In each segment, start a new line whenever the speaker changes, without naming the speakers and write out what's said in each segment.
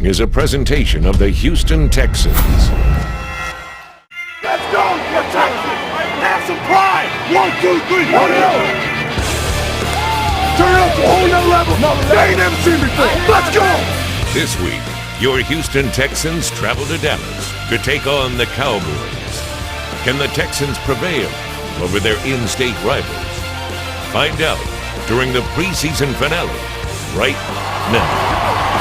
is a presentation of the Houston Texans.
Let's go, the Texans! Have some pride! 1, 2, 3, turn it up! Turn it up to a whole nother level! They ain't never seen before! Let's go!
This week, your Houston Texans travel to Dallas to take on the Cowboys. Can the Texans prevail over their in-state rivals? Find out during the preseason finale right now.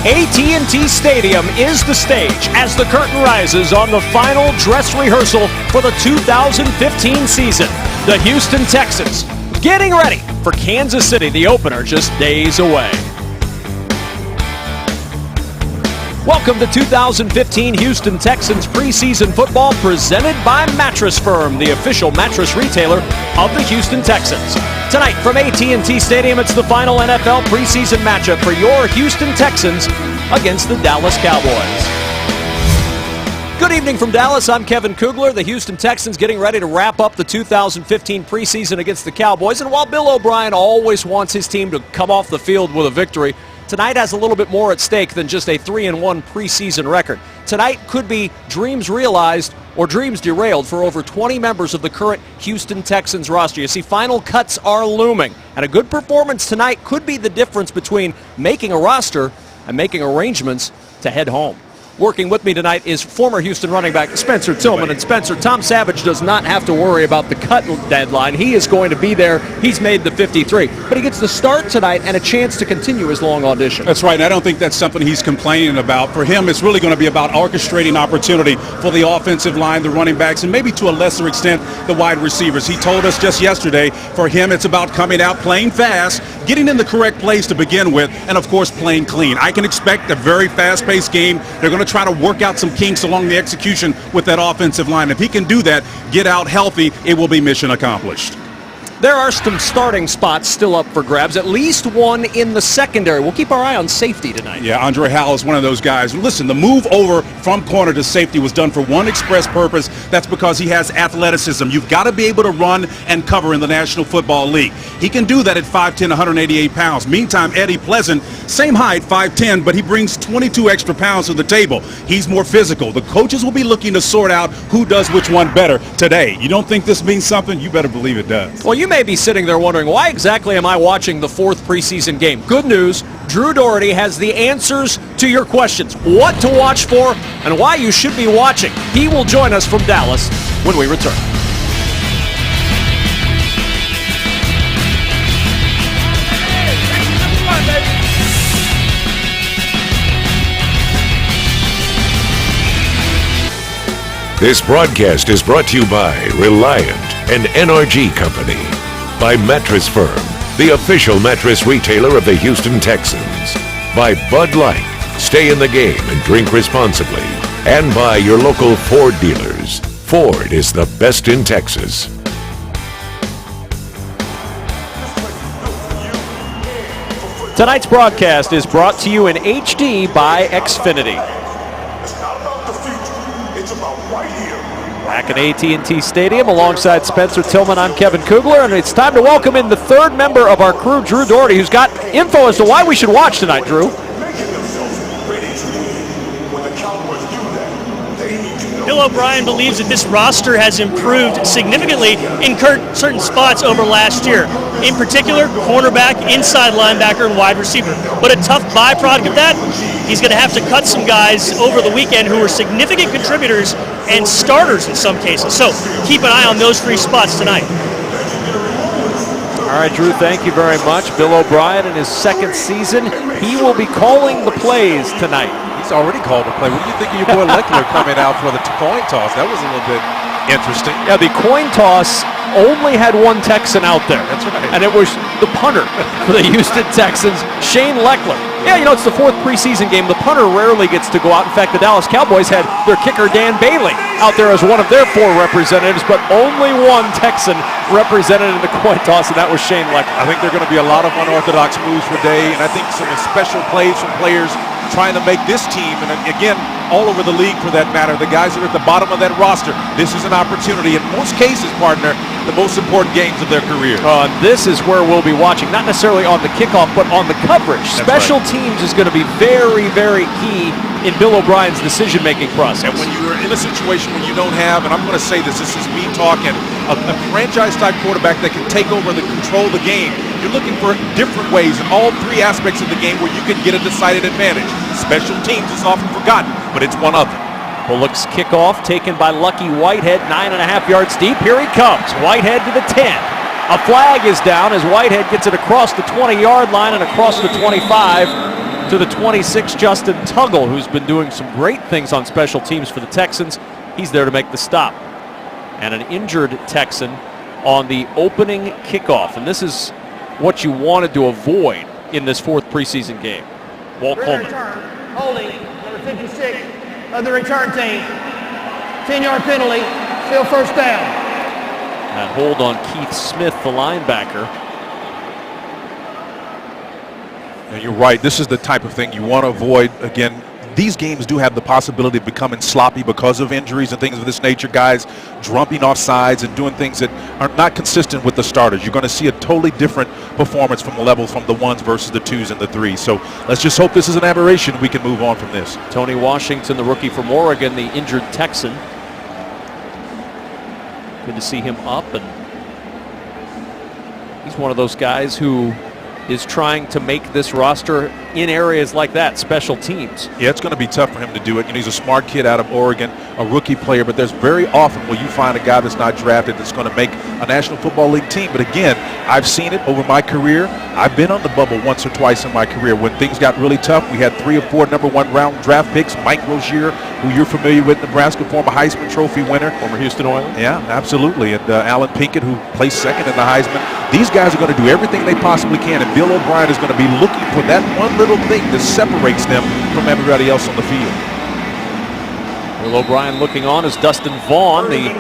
AT&T Stadium is the stage as the curtain rises on the final dress rehearsal for the 2015 season. The Houston Texans getting ready for Kansas City, the opener just days away. Welcome to 2015 Houston Texans preseason football presented by Mattress Firm, the official mattress retailer of the Houston Texans. Tonight from AT&T Stadium, it's the final NFL preseason matchup for your Houston Texans against the Dallas Cowboys. Good evening from Dallas. I'm Kevin Kugler. The Houston Texans getting ready to wrap up the 2015 preseason against the Cowboys. And while Bill O'Brien always wants his team to come off the field with a victory, tonight has a little bit more at stake than just a 3-1 preseason record. Tonight could be dreams realized or dreams derailed for over 20 members of the current Houston Texans roster. You see, final cuts are looming, and a good performance tonight could be the difference between making a roster and making arrangements to head home. Working with me tonight is former Houston running back Spencer Tillman. And Spencer, Tom Savage does not have to worry about the cut deadline. He is going to be there. He's made the 53. But he gets the start tonight and a chance to continue his long audition.
That's right, and I don't think that's something he's complaining about. For him, it's really going to be about orchestrating opportunity for the offensive line, the running backs, and maybe to a lesser extent, the wide receivers. He told us just yesterday, for him, it's about coming out, playing fast, getting in the correct place to begin with, and, of course, playing clean. I can expect a very fast-paced game. They're going to try to work out some kinks along the execution with that offensive line. If he can do that, get out healthy, it will be mission accomplished.
There are some starting spots still up for grabs, at least one in the secondary. We'll keep our eye on safety tonight.
Yeah, Andre Howell is one of those guys. Listen, the move over from corner to safety was done for one express purpose. That's because he has athleticism. You've got to be able to run and cover in the National Football League. He can do that at 5'10", 188 pounds. Meantime, Eddie Pleasant, same height, 5'10", but he brings 22 extra pounds to the table. He's more physical. The coaches will be looking to sort out who does which one better today. You don't think this means something? You better believe it does.
Well, you may be sitting there wondering, why exactly am I watching the fourth preseason game? Good news, Drew Doherty has the answers to your questions. What to watch for and why you should be watching. He will join us from Dallas when we return.
This broadcast is brought to you by Reliant, an NRG company. By Mattress Firm, the official mattress retailer of the Houston Texans. By Bud Light, stay in the game and drink responsibly. And by your local Ford dealers. Ford is the best in Texas.
Tonight's broadcast is brought to you in HD by Xfinity. Back at AT&T Stadium alongside Spencer Tillman, I'm Kevin Kugler, and it's time to welcome in the third member of our crew, Drew Doherty, who's got info as to why we should watch tonight, Drew.
Bill O'Brien believes that this roster has improved significantly in certain spots over last year. In particular, cornerback, inside linebacker, and wide receiver. But a tough byproduct of that, he's going to have to cut some guys over the weekend who were significant contributors and starters in some cases. So keep an eye on those three spots tonight.
All right, Drew, thank you very much. Bill O'Brien in his second season, he will be calling the plays tonight.
He's already called a play. What do you think of your boy Leckler coming out for the coin toss? That was a little bit interesting.
Yeah, the coin toss only had one Texan out there.
That's right.
And it was the punter for the Houston Texans, Shane Leckler. Yeah, you know, it's the 4th preseason game. The punter rarely gets to go out. In fact, the Dallas Cowboys had their kicker, Dan Bailey, out there as one of their 4 representatives, but only one Texan represented in the coin toss, and that was Shane Leckler.
I think there are going to be a lot of unorthodox moves for Day, and I think some special plays from players trying to make this team, and again, all over the league for that matter, the guys that are at the bottom of that roster, this is an opportunity. In most cases, partner, the most important games of their career.
This is where we'll be watching, not necessarily on the kickoff, but on the coverage.
That's
Special
right.
teams is going to be very, very key in Bill O'Brien's decision-making process.
And when you're in a situation where you don't have, and I'm going to say this is me talking, a franchise-type quarterback that can take over the control of the game, you're looking for different ways in all 3 aspects of the game where you can get a decided advantage. Special teams is often forgotten, but it's one of them.
Bullock's kickoff taken by Lucky Whitehead, 9.5 yards deep. Here he comes. Whitehead to the 10. A flag is down as Whitehead gets it across the 20-yard line and across the 25 to the 26, Justin Tuggle, who's been doing some great things on special teams for the Texans. He's there to make the stop. And an injured Texan on the opening kickoff. And this is what you wanted to avoid in this 4th preseason game. Walt Coleman.
Return, holding, number 56 of the return team. 10-yard penalty, still first down.
That hold on Keith Smith, the linebacker.
And you're right. This is the type of thing you want to avoid. Again, these games do have the possibility of becoming sloppy because of injuries and things of this nature. Guys jumping off sides and doing things that are not consistent with the starters. You're going to see a totally different performance from the level from the 1s versus the 2s and the 3s. So let's just hope this is an aberration. We can move on from this.
Tony Washington, the rookie from Oregon, the injured Texan. Good to see him up, and he's one of those guys who is trying to make this roster in areas like that, special teams.
Yeah, it's going to be tough for him to do it. You know, he's a smart kid out of Oregon, a rookie player, but there's very often where you find a guy that's not drafted that's going to make a National Football League team. But again, I've seen it over my career. I've been on the bubble once or twice in my career. When things got really tough, we had 3 or 4 number-1 round draft picks. Mike Rozier, who you're familiar with, Nebraska, former Heisman Trophy winner.
Former Houston Oilers.
Yeah, absolutely. And Alan Pinkett, who placed 2nd in the Heisman. These guys are going to do everything they possibly can, and Bill O'Brien is going to be looking for that one little thing that separates them from everybody else on the field.
Bill O'Brien looking on as Dustin Vaughn, the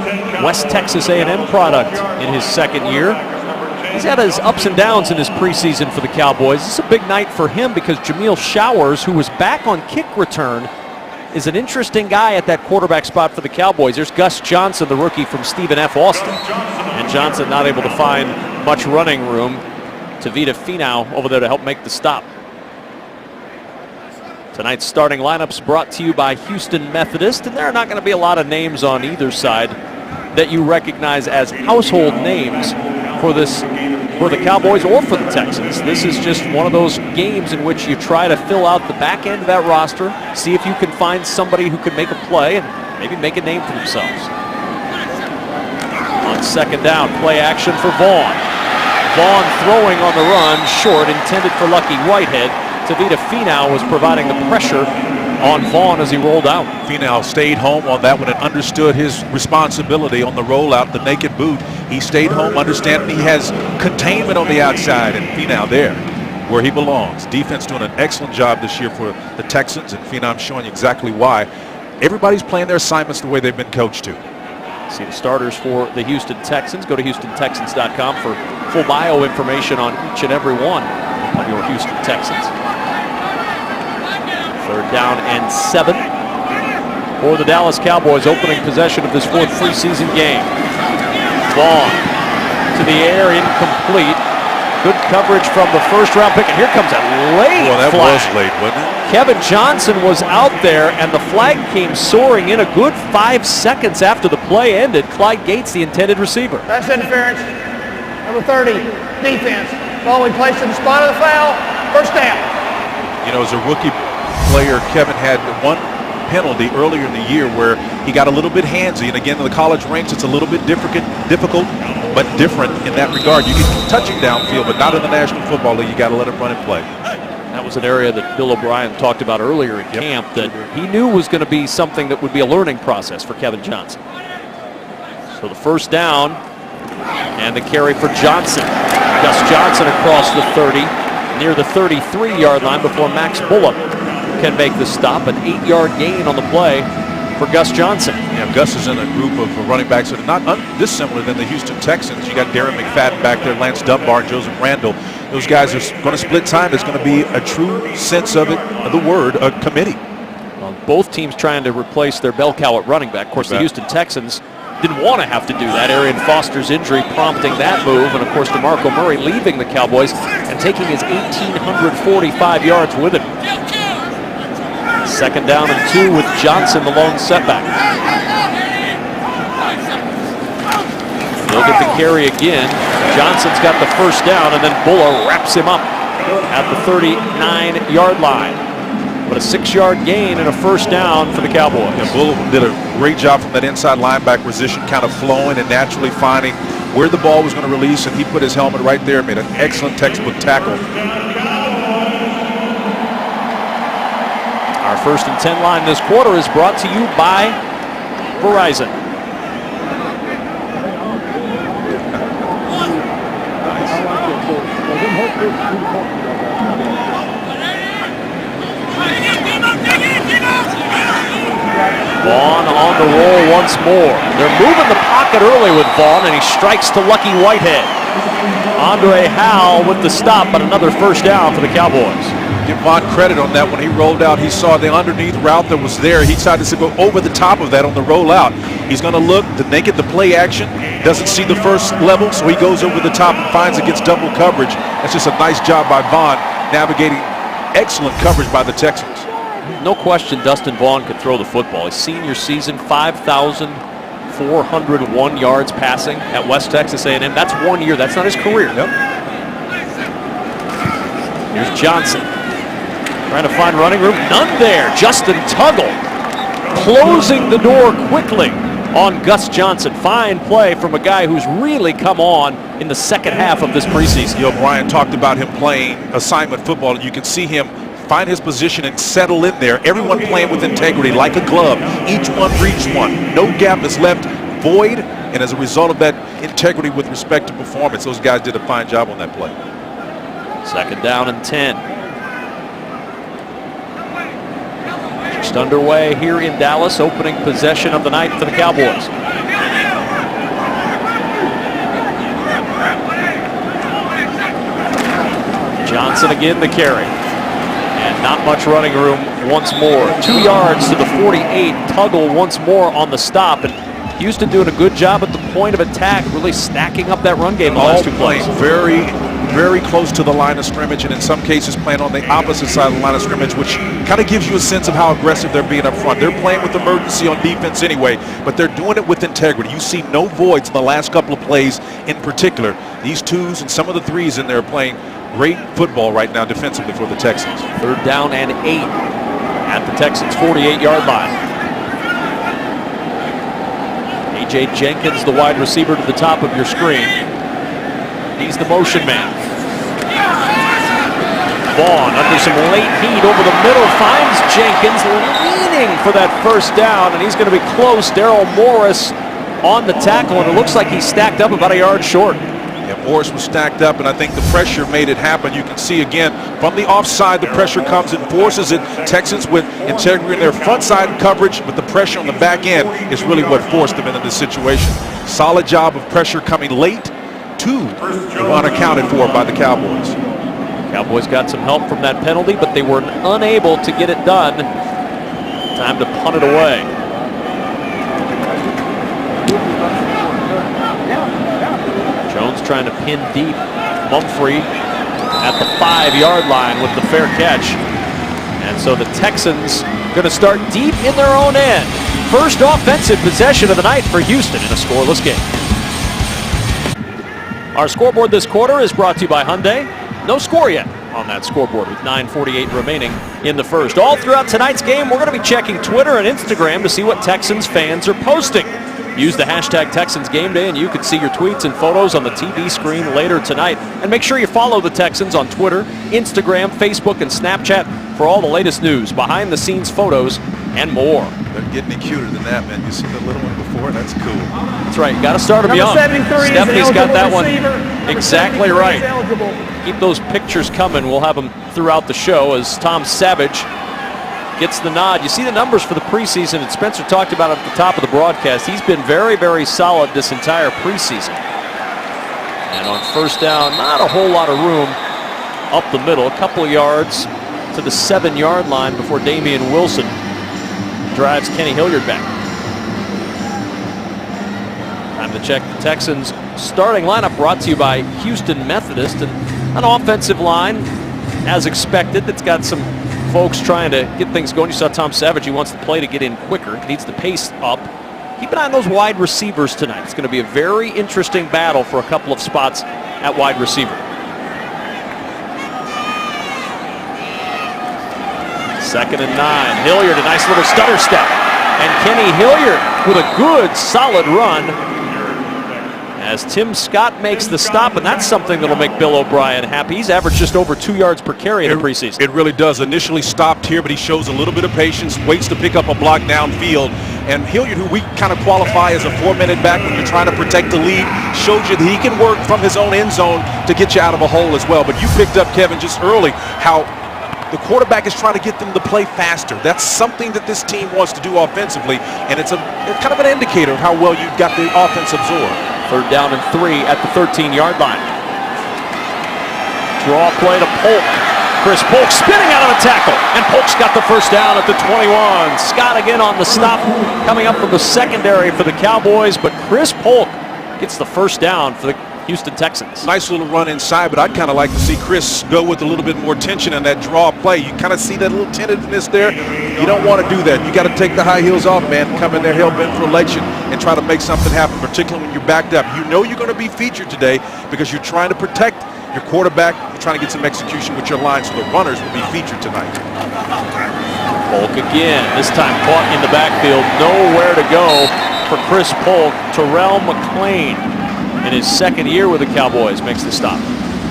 West Texas A&M product in his 2nd year. He's had his ups and downs in his preseason for the Cowboys. This is a big night for him because Jameel Showers, who was back on kick return, is an interesting guy at that quarterback spot for the Cowboys. There's Gus Johnson, the rookie from Stephen F. Austin. And Johnson not able to find much running room. Tavita Finau over there to help make the stop. Tonight's starting lineups brought to you by Houston Methodist, and there are not going to be a lot of names on either side that you recognize as household names for the Cowboys or for the Texans. This is just one of those games in which you try to fill out the back end of that roster, see if you can find somebody who can make a play and maybe make a name for themselves. On 2nd down, play action for Vaughn. Vaughn throwing on the run, short, intended for Lucky Whitehead. Tavita Finau was providing the pressure on Vaughn as he rolled out.
Finau stayed home on that one and understood his responsibility on the rollout, the naked boot. He stayed home, understanding he has containment on the outside, and Finau there where he belongs. Defense doing an excellent job this year for the Texans, and Finau showing you exactly why. Everybody's playing their assignments the way they've been coached to.
See the starters for the Houston Texans. Go to HoustonTexans.com for full bio information on each and every one of your Houston Texans. 3rd down and 7 for the Dallas Cowboys, opening possession of this 4th preseason game. Vaughn to the air, incomplete. Good coverage from the 1st-round pick, and here comes a late
Well, that
flag.
was late, wasn't it?
Kevin Johnson was out there, and the flag came soaring in a good 5 seconds after the play ended. Clyde Gates, the intended receiver.
Pass interference, number 30, defense. Ball we placed in the spot of the foul, first down.
You know, as a rookie player, Kevin had one penalty earlier in the year where he got a little bit handsy, and again in the college ranks it's a little bit difficult but different in that regard. You can touch him downfield, but not in the National Football League. You got to let him run and play.
That was an area that Bill O'Brien talked about earlier in camp that he knew was going to be something that would be a learning process for Kevin Johnson. So the 1st down and the carry for Johnson. Gus Johnson across the 30 near the 33-yard line before Max Bullock can make the stop. An 8-yard gain on the play for Gus Johnson.
Yeah, Gus is in a group of running backs that are not dissimilar than the Houston Texans. You got Darren McFadden back there, Lance Dunbar, Joseph Randall. Those guys are going to split time. It's going to be a true sense of it, of the word, a committee.
Well, both teams trying to replace their bell cow at running back. Of course, the Houston Texans didn't want to have to do that. Arian Foster's injury prompting that move. And, of course, DeMarco Murray leaving the Cowboys and taking his 1,845 yards with him. 2nd down and 2 with Johnson, the lone setback. He'll get the carry again. Johnson's got the first down, and then Buller wraps him up at the 39-yard line. But a 6-yard gain and a first down for the Cowboys.
Yeah, Buller did a great job from that inside linebacker position, kind of flowing and naturally finding where the ball was going to release, and he put his helmet right there, made an excellent textbook tackle.
Our 1st and 10 line this quarter is brought to you by Verizon. Vaughn on the roll once more. They're moving the pocket early with Vaughn, and he strikes to Lucky Whitehead. Andre Howell with the stop, but another first down for the Cowboys.
Give Vaughn credit on that. When he rolled out, he saw the underneath route that was there. He decided to go over the top of that on the rollout. He's going to look to make it the play action. Doesn't see the first level, so he goes over the top and finds it gets double coverage. That's just a nice job by Vaughn, navigating excellent coverage by the Texans.
No question Dustin Vaughn could throw the football. His senior season, 5,401 yards passing at West Texas A&M. That's 1 year. That's not his career.
Yep.
Here's Johnson. Trying to find running room. None there. Justin Tuggle closing the door quickly on Gus Johnson. Fine play from a guy who's really come on in the second half of this preseason.
Brian talked about him playing assignment football. You can see him find his position and settle in there. Everyone playing with integrity like a glove. Each one reads one. No gap is left void. And as a result of that integrity with respect to performance, those guys did a fine job on that play.
2nd down and 10. Just underway here in Dallas, opening possession of the night for the Cowboys. Johnson again the carry. And not much running room once more. 2 yards to the 48. Tuggle once more on the stop. And Houston doing a good job at the point of attack, really stacking up that run game the last 2 plays.
Very, very close to the line of scrimmage, and in some cases playing on the opposite side of the line of scrimmage, which kind of gives you a sense of how aggressive they're being up front. They're playing with emergency on defense anyway, but they're doing it with integrity. You see no voids in the last couple of plays in particular. These 2s and some of the 3s in there are playing great football right now defensively for the Texans.
3rd down and 8 at the Texans' 48-yard line. A.J. Jenkins, the wide receiver, to the top of your screen. He's the motion man. Vaughn under some late heat over the middle finds Jenkins leaning for that first down, and he's going to be close. Darrell Morris on the tackle, and it looks like he's stacked up about a yard short.
Yeah, Morris was stacked up, and I think the pressure made it happen. You can see again from the offside, the pressure comes and forces it. Texans with integrity in their front side coverage, but the pressure on the back end is really what forced them into this situation. Solid job of pressure coming late. 2 unaccounted for by the Cowboys.
Cowboys got some help from that penalty, but they were unable to get it done. Time to punt it away. Jones trying to pin deep. Mumphrey at the 5-yard line with the fair catch. And so the Texans going to start deep in their own end. First offensive possession of the night for Houston in a scoreless game. Our scoreboard this quarter is brought to you by Hyundai. No score yet on that scoreboard with 9:48 remaining in the first. All throughout tonight's game, we're going to be checking Twitter and Instagram to see what Texans fans are posting. Use the hashtag Texans Game Day and you can see your tweets and photos on the TV screen later tonight. And make sure you follow the Texans on Twitter, Instagram, Facebook, and Snapchat for all the latest news, behind-the-scenes photos, and more.
They're getting any cuter than that, man. You see the little one before? That's cool.
That's right. You got to start them young.
Number 73
Stephanie's
is
got that one
receiver.
exactly right.
Eligible.
Keep those pictures coming. We'll have them throughout the show as Tom Savage gets the nod. You see the numbers for the preseason, and Spencer talked about it at the top of the broadcast. He's been very, very solid this entire preseason. And on first down, not a whole lot of room up the middle. A couple of yards to the 7-yard line before Damian Wilson drives Kenny Hilliard back. Time to check the Texans' starting lineup, brought to you by Houston Methodist, and an offensive line, as expected, that's got some folks trying to get things going. You saw Tom Savage. He wants the play to get in quicker. Needs the pace up. Keep an eye on those wide receivers tonight. It's going to be a very interesting battle for a couple of spots at wide receiver. Second and 9. Hilliard, a nice little stutter step. And Kenny Hilliard with a good, solid run as Tim Scott makes the stop, and that's something that'll make Bill O'Brien happy. He's averaged just over 2 yards per carry in the preseason.
It really does. Initially stopped here, but he shows a little bit of patience, waits to pick up a block downfield. And Hilliard, who we kind of qualify as a 4-minute back when you're trying to protect the lead, shows you that he can work from his own end zone to get you out of a hole as well. But you picked up, Kevin, just early how the quarterback is trying to get them to play faster. That's something that this team wants to do offensively, and it's kind of an indicator of how well you've got the offense absorbed.
Third down and 3 at the 13-yard line. Draw play to Polk. Chris Polk spinning out of the tackle, and Polk's got the first down at the 21. Scott again on the stop, coming up from the secondary for the Cowboys, but Chris Polk gets the first down for the Houston Texans.
Nice little run inside, but I'd kind of like to see Chris go with a little bit more tension on that draw play. You kind of see that little tentativeness there. You don't want to do that. You got to take the high heels off, man, come in there hell-bent for election and try to make something happen, particularly when you're backed up. You know you're going to be featured today because you're trying to protect your quarterback. You're trying to get some execution with your line, so the runners will be featured tonight.
Polk again, this time caught in the backfield. Nowhere to go for Chris Polk. Terrell McClain, in his second year with the Cowboys, makes the stop.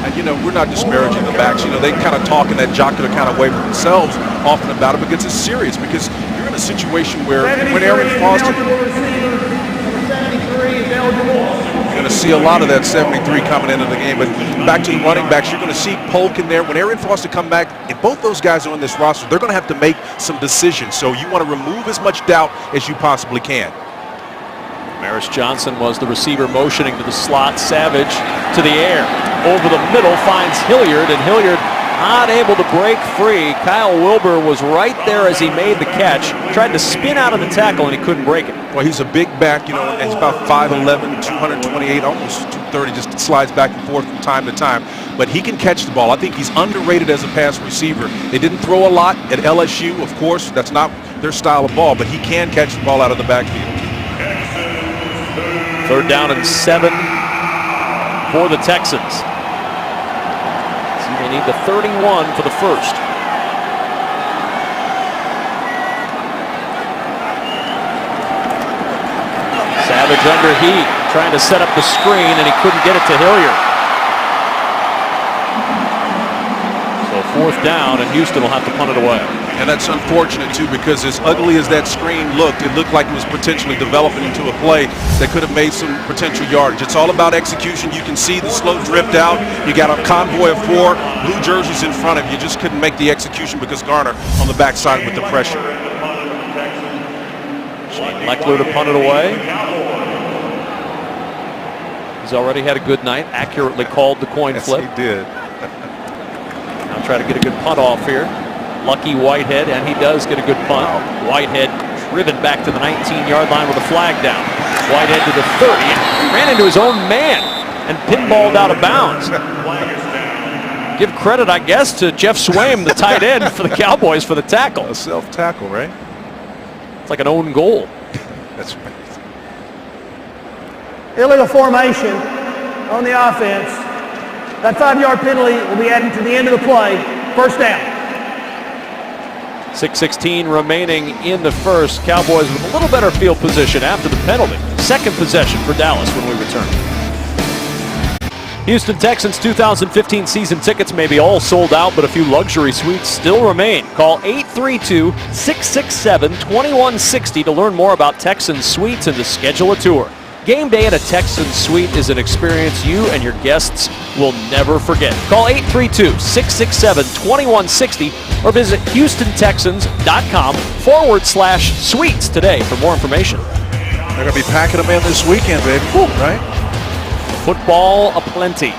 And, you know, we're not disparaging the backs. You know, they kind of talk in that jocular kind of way for themselves often about it because it's serious. Because you're in a situation where when Aaron Foster, you're going to see a lot of that 73 coming into the game. But back to the running backs, you're going to see Polk in there. When Aaron Foster come back, and both those guys are on this roster, they're going to have to make some decisions. So you want to remove as much doubt as you possibly can.
Maris Johnson was the receiver motioning to the slot. Savage to the air. Over the middle finds Hilliard, and Hilliard not able to break free. Kyle Wilbur was right there as he made the catch. Tried to spin out of the tackle, and he couldn't break it.
Well, he's a big back, you know, and he's about 5'11", 228, almost 230, just slides back and forth from time to time. But he can catch the ball. I think he's underrated as a pass receiver. They didn't throw a lot at LSU, of course. That's not their style of ball, but he can catch the ball out of the backfield.
Third down and 7 for the Texans. See, they need the 31 for the first. Savage under heat, trying to set up the screen, and he couldn't get it to Hilliard. So fourth down, and Houston will have to punt it away.
And that's unfortunate, too, because as ugly as that screen looked, it looked like it was potentially developing into a play that could have made some potential yardage. It's all about execution. You can see the slow drift out. You got a convoy of 4 blue jerseys in front of you. Just couldn't make the execution because Garner on the backside with the pressure.
Shane Leckler to punt it away. He's already had a good night. Accurately called the coin flip.
Yes, he did.
Now try to get a good punt off here. Lucky Whitehead, and he does get a good punt. Whitehead driven back to the 19-yard line with a flag down. Whitehead to the 30, and ran into his own man and pinballed out of bounds. Give credit, I guess, to Jeff Swaim, the tight end for the Cowboys, for the tackle.
A self-tackle, right?
It's like an own goal.
That's right.
Illegal formation on the offense. That 5-yard penalty will be added to the end of the play. First down.
6:16 remaining in the first. Cowboys with a little better field position after the penalty. Second possession for Dallas when we return. Houston Texans 2015 season tickets may be all sold out, but a few luxury suites still remain. Call 832-667-2160 to learn more about Texans suites and to schedule a tour. Game day at a Texans suite is an experience you and your guests will never forget. Call 832-667-2160 or visit HoustonTexans.com/suites today for more information.
They're going to be packing them in this weekend, baby. Woo, right?
Football aplenty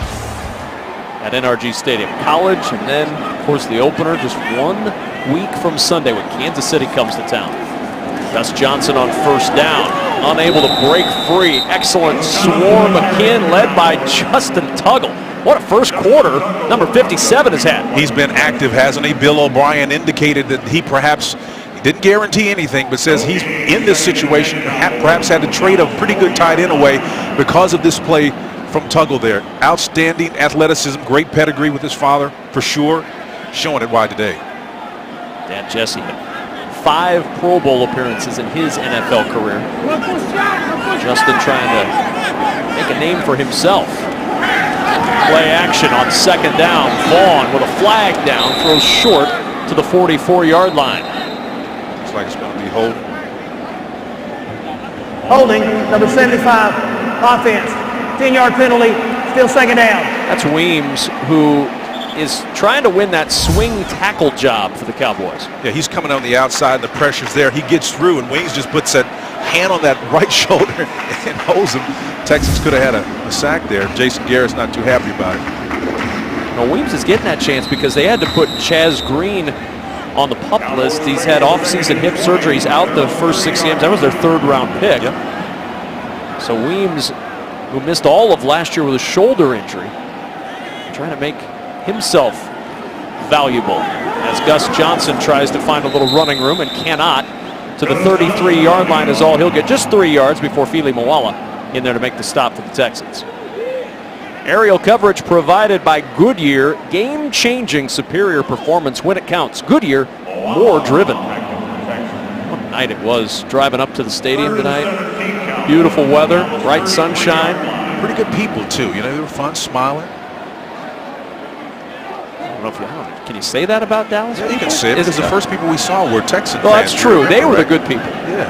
at NRG Stadium. College, and then, of course, the opener just 1 week from Sunday when Kansas City comes to town. Gus Johnson on first down, unable to break free. Excellent swarm again, led by Justin Tuggle. What a first quarter number 57 has had.
He's been active, hasn't he? Bill O'Brien indicated that he perhaps didn't guarantee anything, but says he's in this situation, perhaps had to trade a pretty good tight end away because of this play from Tuggle there. Outstanding athleticism, great pedigree with his father, for sure. Showing it wide today.
Dan Jesse had 5 Pro Bowl appearances in his NFL career. Justin trying to make a name for himself. Play action on second down. Vaughn with a flag down, throws short to the 44-yard line.
Looks like it's going to be holding.
Holding, number 75, offense. 10-yard penalty, still second down.
That's Weems, who is trying to win that swing tackle job for the Cowboys.
Yeah, he's coming on the outside, and the pressure's there. He gets through, and Weems just puts that hand on that right shoulder and holds him. Texans could have had a sack there. Jason Garrett's not too happy about it.
Now, Weems is getting that chance because they had to put Chaz Green on the PUP list. He's had off-season hip surgeries, out the first 6 games. That was their 3rd-round pick.
Yep.
So Weems, who missed all of last year with a shoulder injury, trying to make himself valuable as Gus Johnson tries to find a little running room and cannot. To the 33-yard line is all he'll get. Just 3 yards before Fili Moala in there to make the stop for the Texans. Aerial coverage provided by Goodyear. Game-changing superior performance when it counts. Goodyear, more driven. What a night it was driving up to the stadium tonight. Beautiful weather, bright sunshine.
Pretty good people, too. You know, they were fun, smiling.
Can you say that about Dallas?
Yeah, you can say it because the first people we saw were Texans.
Well, that's true. They were the good people.
Yeah.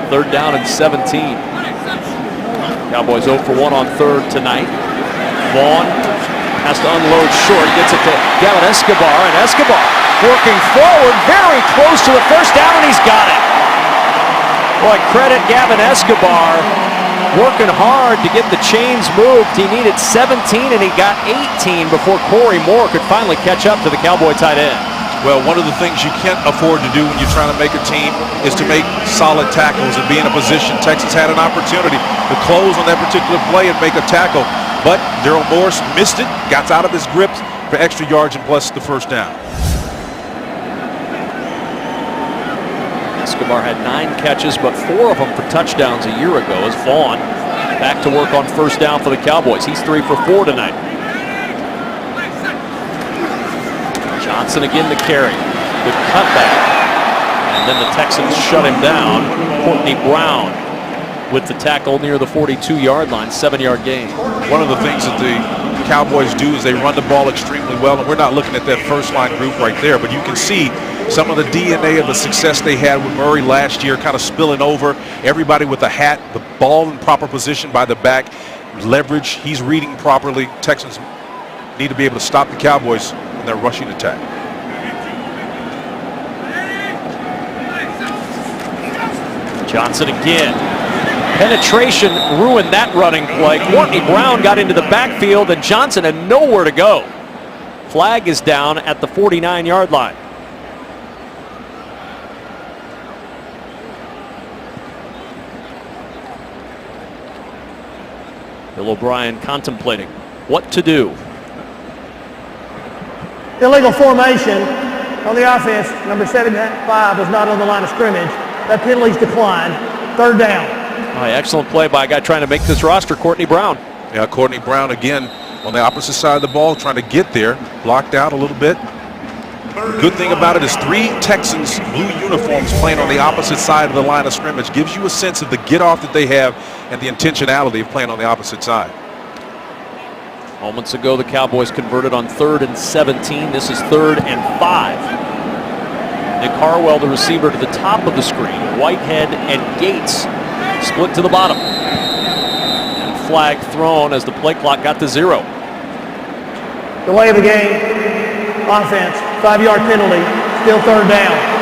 3rd down and 17. Cowboys 0 for 1 on 3rd tonight. Vaughn has to unload short. Gets it to Gavin Escobar. And Escobar working forward, very close to the first down, and he's got it. Boy, credit Gavin Escobar. Working hard to get the chains moved. He needed 17 and he got 18 before Corey Moore could finally catch up to the Cowboy tight end.
Well, one of the things you can't afford to do when you're trying to make a team is to make solid tackles and be in a position. Texas had an opportunity to close on that particular play and make a tackle, but Daryl Morris missed it, got out of his grip for extra yards and plus the first down.
Escobar had 9 catches, but 4 of them for touchdowns a year ago as Vaughn back to work on first down for the Cowboys. He's 3 for 4 tonight. Johnson again to carry. Good cutback. And then the Texans shut him down. Courtney Brown with the tackle near the 42-yard line, 7-yard gain.
One of the things that the Cowboys do is they run the ball extremely well, and we're not looking at that first-line group right there, but you can see some of the DNA of the success they had with Murray last year kind of spilling over. Everybody with the hat, the ball in proper position by the back, leverage, he's reading properly. Texans need to be able to stop the Cowboys in their rushing attack.
Johnson again. Penetration ruined that running play. Courtney Brown got into the backfield and Johnson had nowhere to go. Flag is down at the 49-yard line. Bill O'Brien contemplating what to do.
Illegal formation on the offense. Number 75 was not on the line of scrimmage. That penalty's declined. 3rd down.
Excellent play by a guy trying to make this roster, Courtney Brown.
Yeah, Courtney Brown again on the opposite side of the ball, trying to get there. Blocked out a little bit. Good thing about it is 3 Texans blue uniforms playing on the opposite side of the line of scrimmage. Gives you a sense of the get-off that they have and the intentionality of playing on the opposite side.
Moments ago, the Cowboys converted on 3rd and 17. This is 3rd and 5. Nick Harwell, the receiver, to the top of the screen. Whitehead and Gates split to the bottom. And flag thrown as the play clock got to 0.
Delay of the game. Offense. 5-yard penalty. Still third down.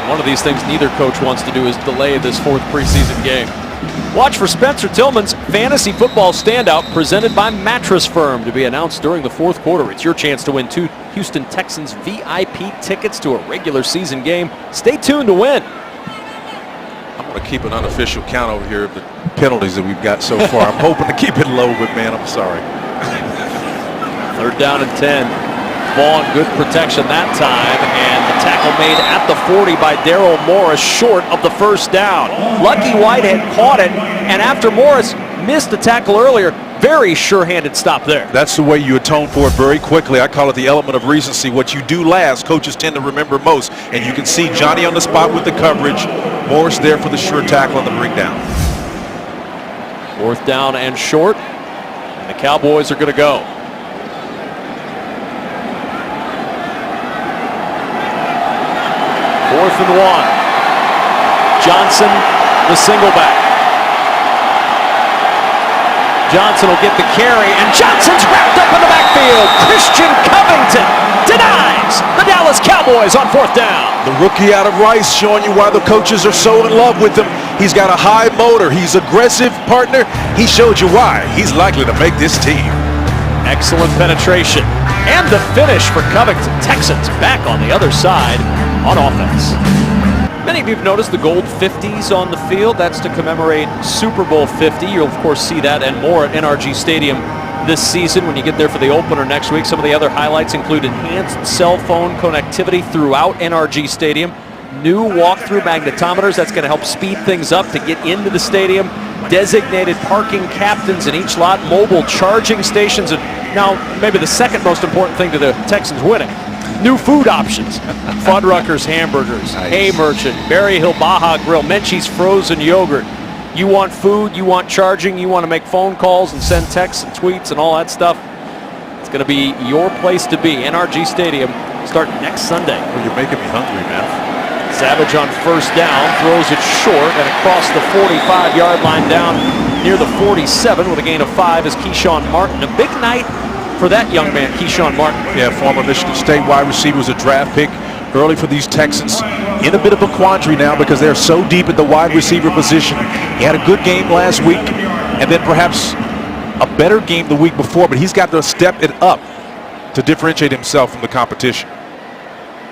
One of these things neither coach wants to do is delay this 4th preseason game. Watch for Spencer Tillman's Fantasy Football Standout presented by Mattress Firm to be announced during the 4th quarter. It's your chance to win 2 Houston Texans VIP tickets to a regular season game. Stay tuned to win.
I'm going to keep an unofficial count over here of the penalties that we've got so far. I'm hoping to keep it low, but man, I'm sorry.
3rd down and 10. Vaughn, good protection that time, and the tackle made at the 40 by Daryl Morris, short of the 1st down. Lucky Whitehead caught it, and after Morris missed the tackle earlier, very sure-handed stop there.
That's the way you atone for it very quickly. I call it the element of recency. What you do last, coaches tend to remember most, and you can see Johnny on the spot with the coverage, Morris there for the sure tackle on the bring down.
4th down and short, and the Cowboys are going to go. 4th and 1. Johnson, the single back. Johnson will get the carry, and Johnson's wrapped up in the backfield. Christian Covington denies the Dallas Cowboys on 4th down.
The rookie out of Rice showing you why the coaches are so in love with him. He's got a high motor. He's aggressive, partner. He showed you why. He's likely to make this team.
Excellent penetration. And the finish for Covington. Texans back on the other side on offense. Many of you have noticed the gold 50s on the field. That's to commemorate Super Bowl 50. You'll, of course, see that and more at NRG Stadium this season when you get there for the opener next week. Some of the other highlights include enhanced cell phone connectivity throughout NRG Stadium, new walkthrough magnetometers. That's going to help speed things up to get into the stadium, designated parking captains in each lot, mobile charging stations, and now maybe the second most important thing to the Texans winning, new food options. Fuddruckers hamburgers, nice. Hay Merchant, Berry Hill Baja Grill, Menchie's frozen yogurt. You want food, you want charging, you want to make phone calls and send texts and tweets and all that stuff. It's going to be your place to be. NRG Stadium starting next Sunday.
Well, you're making me hungry, man.
Savage on 1st down, throws it short and across the 45-yard line down near the 47 with a gain of 5 is Keyshawn Martin. A big night for that young man, Keyshawn Martin.
Yeah, former Michigan State wide receiver, was a draft pick early for these Texans. In a bit of a quandary now because they're so deep at the wide receiver position. He had a good game last week and then perhaps a better game the week before, but he's got to step it up to differentiate himself from the competition.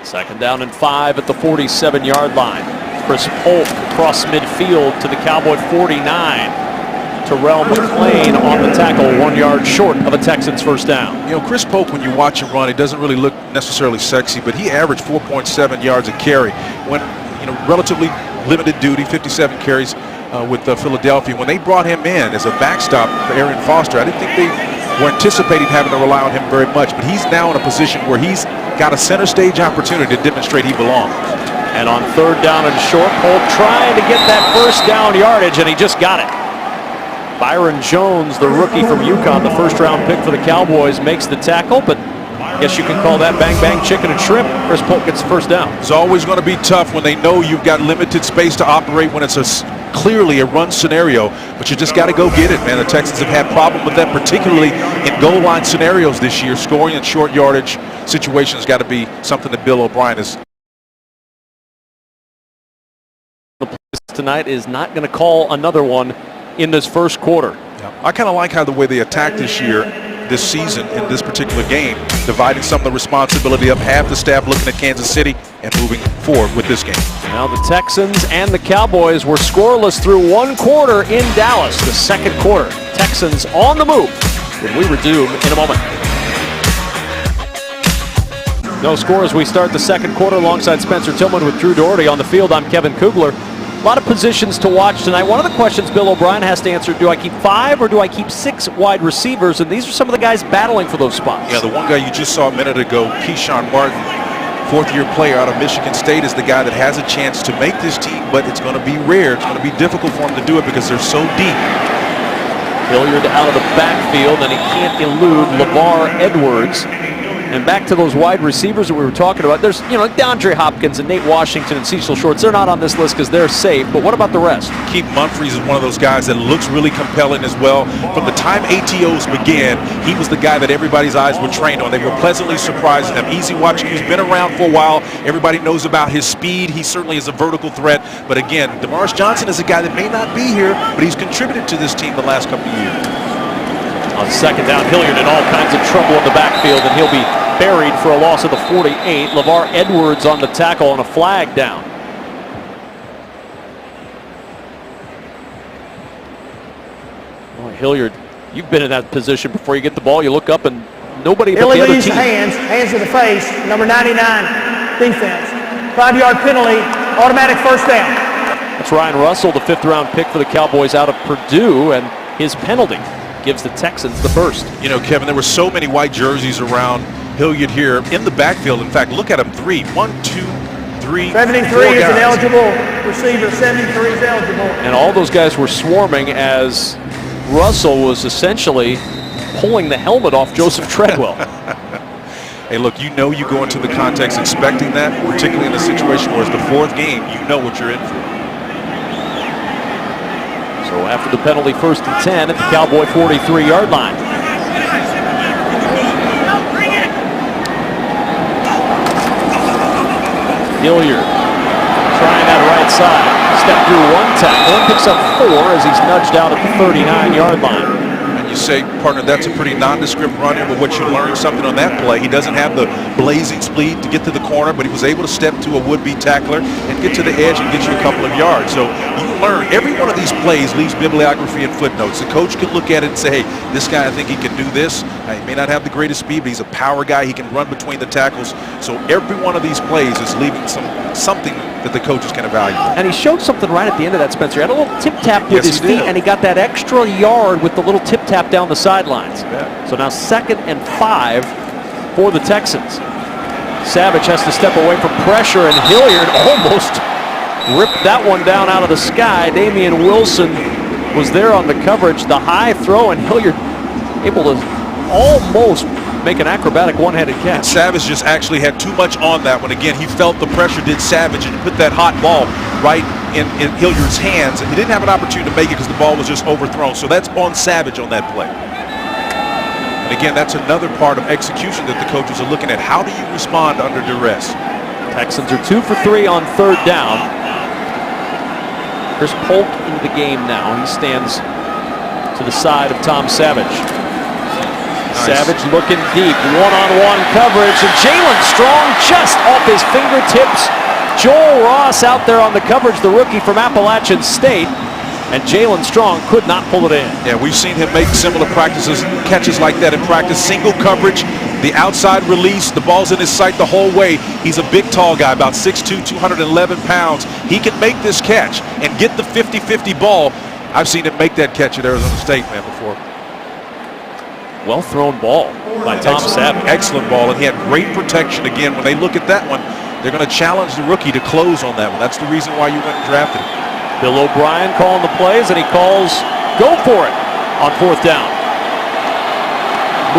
2nd down and 5 at the 47-yard line. Chris Polk across midfield to the Cowboy 49. Terrell McClain on the tackle, 1 yard short of a Texans 1st down.
You know, Chris Polk, when you watch him run, he doesn't really look necessarily sexy, but he averaged 4.7 yards a carry when, relatively limited duty, 57 carries with Philadelphia. When they brought him in as a backstop for Arian Foster, I didn't think they were anticipating having to rely on him very much, but he's now in a position where he's got a center stage opportunity to demonstrate he belongs.
And on 3rd down and short, Polk trying to get that 1st down yardage, and he just got it. Byron Jones, the rookie from UConn, the 1st-round pick for the Cowboys, makes the tackle, but I guess you can call that bang-bang chicken and shrimp. Chris Polk gets the 1st down.
It's always going to be tough when they know you've got limited space to operate when it's clearly a run scenario, but you just got to go get it, man. The Texans have had problem with that, particularly in goal line scenarios this year. Scoring in short yardage situations got to be something that Bill O'Brien is.
The place tonight is not going to call another one in this 1st quarter.
Yeah. I kind of like how the way they attacked this season in this particular game, dividing some of the responsibility up, half the staff looking at Kansas City and moving forward with this game.
Now the Texans and the Cowboys were scoreless through 1 quarter in Dallas. The 2nd quarter, Texans on the move when we resume in a moment. No score as we start the 2nd quarter alongside Spencer Tillman with Drew Doherty on the field. I'm Kevin Kugler. A lot of positions to watch tonight. One of the questions Bill O'Brien has to answer, do I keep 5 or do I keep 6 wide receivers? And these are some of the guys battling for those spots.
Yeah, the one guy you just saw a minute ago, Keyshawn Martin, 4th-year player out of Michigan State, is the guy that has a chance to make this team, but it's going to be rare. It's going to be difficult for him to do it because they're so deep.
Hilliard out of the backfield, and he can't elude LeVar Edwards. And back to those wide receivers that we were talking about. There's, DeAndre Hopkins and Nate Washington and Cecil Shorts. They're not on this list because they're safe. But what about the rest?
Keith Humphreys is one of those guys that looks really compelling as well. From the time ATOs began, he was the guy that everybody's eyes were trained on. They were pleasantly surprised at him. Easy watching. He's been around for a while. Everybody knows about his speed. He certainly is a vertical threat. But again, Damaris Johnson is a guy that may not be here, but he's contributed to this team the last couple of years.
On second down, Hilliard in all kinds of trouble in the backfield, and he'll be buried for a loss of the 48. LeVar Edwards on the tackle on a flag down. Boy, Hilliard, you've been in that position before. You get the ball, you look up, and nobody but the other team.
Hands to the face, number 99, defense. 5-yard penalty, automatic first down.
That's Ryan Russell, the 5th-round pick for the Cowboys out of Purdue, and his penalty gives the Texans the first.
Kevin, there were so many white jerseys around Hilliard here in the backfield. In fact, look at him, 1, 2, 3,
73 is an eligible receiver. 73 is eligible.
And all those guys were swarming as Russell was essentially pulling the helmet off Joseph Treadwell.
Hey, look, you go into the context expecting that, particularly in a situation where it's the 4th game, you know what you're in for.
So after the penalty, 1st and 10 at the Cowboy 43-yard line. Hilliard trying that right side. Step through 1 tackle and picks up 4 as he's nudged out at the 39-yard line.
You say, partner, that's a pretty nondescript run in, but what you learned something on that play, he doesn't have the blazing speed to get to the corner, but he was able to step to a would-be tackler and get to the edge and get you a couple of yards. So you learn every one of these plays leaves bibliography and footnotes. The coach can look at it and say, hey, this guy, I think he can do this. He may not have the greatest speed, but he's a power guy. He can run between the tackles. So every one of these plays is leaving something that the coaches can evaluate.
And he showed something right at the end of that, Spencer. He had a little tip-tap with his feet, and he got that extra yard with the little tip-tap down the sidelines.
Yeah.
So now 2nd and 5 for the Texans. Savage has to step away from pressure, and Hilliard almost ripped that one down out of the sky. Damian Wilson was there on the coverage. The high throw, and Hilliard able to almost make an acrobatic one-handed catch.
Savage just actually had too much on that one. Again, he felt the pressure did Savage and put that hot ball right in Hilliard's hands. And he didn't have an opportunity to make it because the ball was just overthrown. So that's on Savage on that play. And again, that's another part of execution that the coaches are looking at. How do you respond under duress?
Texans are 2 for 3 on 3rd down. Chris Polk into the game now. He stands to the side of Tom Savage. Savage looking deep, one-on-one coverage, and Jalen Strong just off his fingertips. Joel Ross out there on the coverage, the rookie from Appalachian State, and Jalen Strong could not pull it in.
Yeah, we've seen him make similar catches like that in practice. Single coverage, the outside release, the ball's in his sight the whole way. He's a big, tall guy, about 6'2", 211 pounds. He can make this catch and get the 50-50 ball. I've seen him make that catch at Arizona State, man, before.
Well thrown ball by Tom Savage.
Excellent ball, and he had great protection. Again, when they look at that one, they're going to challenge the rookie to close on that one. That's the reason why you went and drafted him.
Bill O'Brien calling the plays, and he calls go for it on 4th down.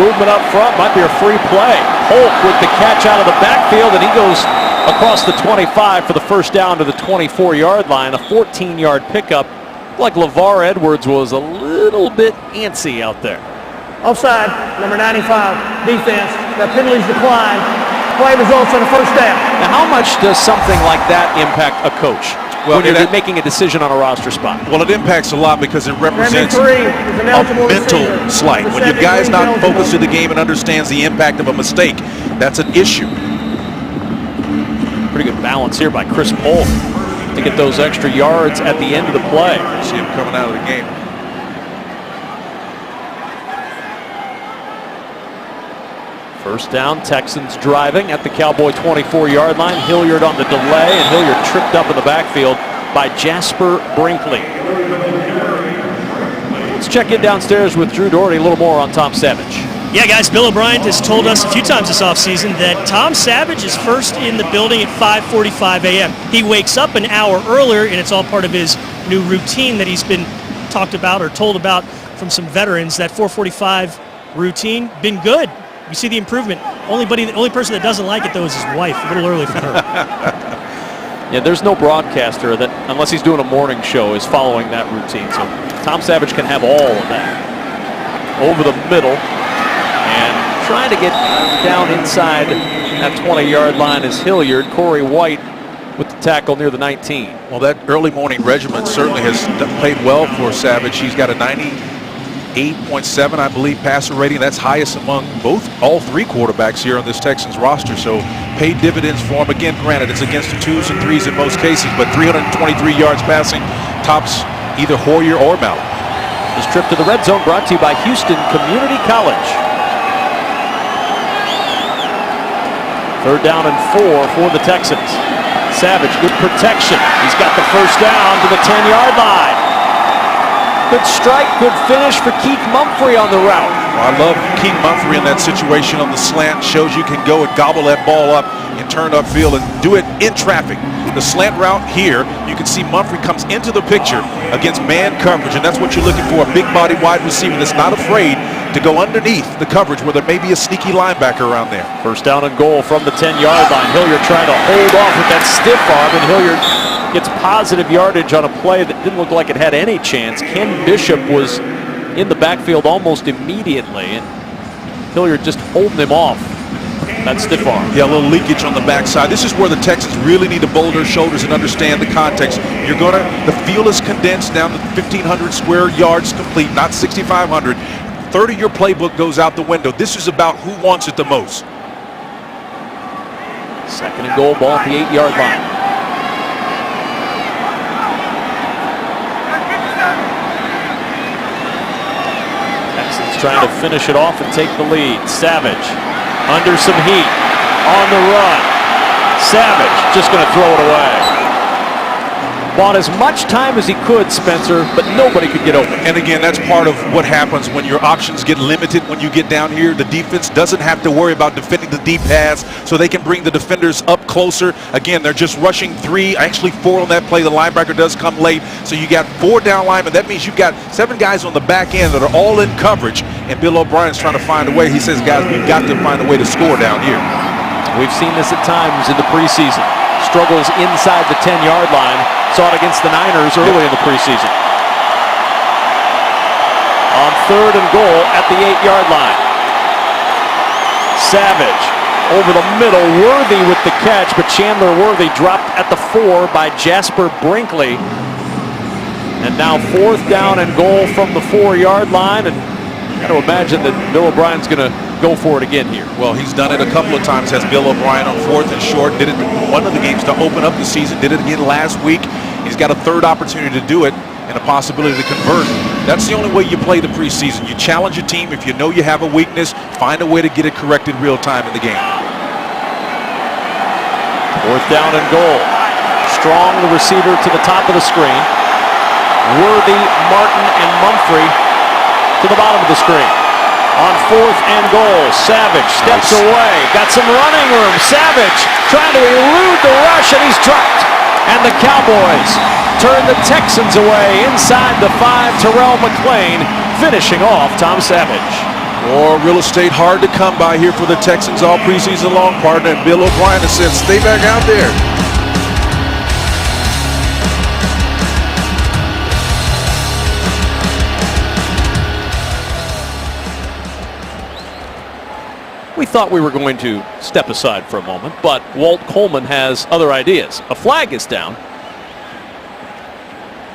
Movement up front, might be a free play. Polk with the catch out of the backfield, and he goes across the 25 for the first down to the 24-yard line. A 14-yard pickup. Like LeVar Edwards was a little bit antsy out there.
Offside, number 95, defense. That penalty's declined. Play results on a first down.
Now, how much does something like that impact a coach when you're making a decision on a roster spot?
Well, it impacts a lot because it represents a
73 is an eligible
mental
receiver.
slight. When your guy's not focused to the game and understands the impact of a mistake, that's an issue.
Pretty good balance here by Chris Polk to get those extra yards at the end of the play.
See him coming out of the game.
First down, Texans driving at the Cowboy 24-yard line. Hilliard on the delay, and Hilliard tripped up in the backfield by Jasper Brinkley. Let's check in downstairs with Drew Doherty. A little more on Tom Savage.
Yeah, guys, Bill O'Brien has told us a few times this offseason that Tom Savage is first in the building at 5:45 a.m. He wakes up an hour earlier, and it's all part of his new routine that he's been talked about or told about from some veterans. That 4:45 routine, been good. You see the improvement. The only person that doesn't like it, though, is his wife. A little early for her.
Yeah, there's no broadcaster that, unless he's doing a morning show, is following that routine. So Tom Savage can have all of that. Over the middle. And trying to get down inside that 20-yard line is Hilliard. Corey White with the tackle near the 19.
Well, that early morning regimen certainly has played well for Savage. He's got a 98.7, I believe, passer rating. That's highest among all three quarterbacks here on this Texans roster. So paid dividends for him. Again, granted, it's against the 2s and 3s in most cases, but 323 yards passing tops either Hoyer or Mallett.
This trip to the red zone brought to you by Houston Community College. 3rd down and 4 for the Texans. Savage, good protection. He's got the first down to the 10-yard line. Good strike, good finish for Keith Mumphrey on the route.
Well, I love Keith Mumphrey in that situation on the slant. Shows you can go and gobble that ball up and turn upfield and do it in traffic. The slant route here, you can see Mumphrey comes into the picture against man coverage, and that's what you're looking for, a big body wide receiver that's not afraid to go underneath the coverage where there may be a sneaky linebacker around there.
First down and goal from the 10-yard line. Hilliard trying to hold off with that stiff arm, and Hilliard gets positive yardage on a play that didn't look like it had any chance. Ken Bishop was in the backfield almost immediately, and Hilliard just holding him off. That stiff arm.
Yeah, a little leakage on the backside. This is where the Texans really need to bold their shoulders and understand the context. The field is condensed down to 1,500 square yards complete, not 6,500. Third of your playbook goes out the window. This is about who wants it the most.
2nd and goal, ball at the 8-yard line. Texans trying to finish it off and take the lead. Savage under some heat on the run. Savage just going to throw it away. Bought as much time as he could, Spencer, but nobody could get open.
And again, that's part of what happens when your options get limited when you get down here. The defense doesn't have to worry about defending the deep pass, so they can bring the defenders up closer. Again, they're just rushing 3, actually 4 on that play. The linebacker does come late, so you got 4 down linemen. That means you've got 7 guys on the back end that are all in coverage, and Bill O'Brien's trying to find a way. He says, guys, we've got to find a way to score down here.
We've seen this at times in the preseason. Struggles inside the 10-yard line. Saw it against the Niners early in the preseason. On 3rd and goal at the 8-yard line. Savage over the middle. Worthy with the catch, but Chandler Worthy dropped at the 4 by Jasper Brinkley. And now 4th down and goal from the 4-yard line. And got to imagine that Bill O'Brien's going to go for it again here.
Well, he's done it a couple of times. Has Bill O'Brien on 4th and short. Did it one of the games to open up the season. Did it again last week. He's got a 3rd opportunity to do it and a possibility to convert. That's the only way you play the preseason. You challenge your team. If you know you have a weakness, find a way to get it corrected real time in the game.
4th down and goal. Strong, the receiver to the top of the screen. Worthy, Martin, and Mumphrey to the bottom of the screen. On 4th and goal, Savage steps away. Got some running room. Savage trying to elude the rush, and he's dropped. And the Cowboys turn the Texans away inside the 5. Terrell McClain finishing off Tom Savage.
More real estate hard to come by here for the Texans all preseason long, partner. And Bill O'Brien has said, stay back out there.
We thought we were going to step aside for a moment, but Walt Coleman has other ideas. A flag is down,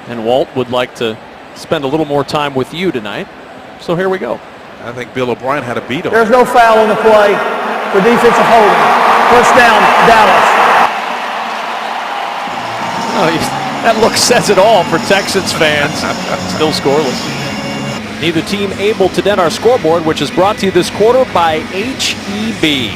and Walt would like to spend a little more time with you tonight. So here we go.
I think Bill O'Brien had a beat on.
There's no foul on the play for defensive holding. First down, Dallas.
Oh, that look says it all for Texans fans. Still scoreless. Neither team able to dent our scoreboard, which is brought to you this quarter by H-E-B.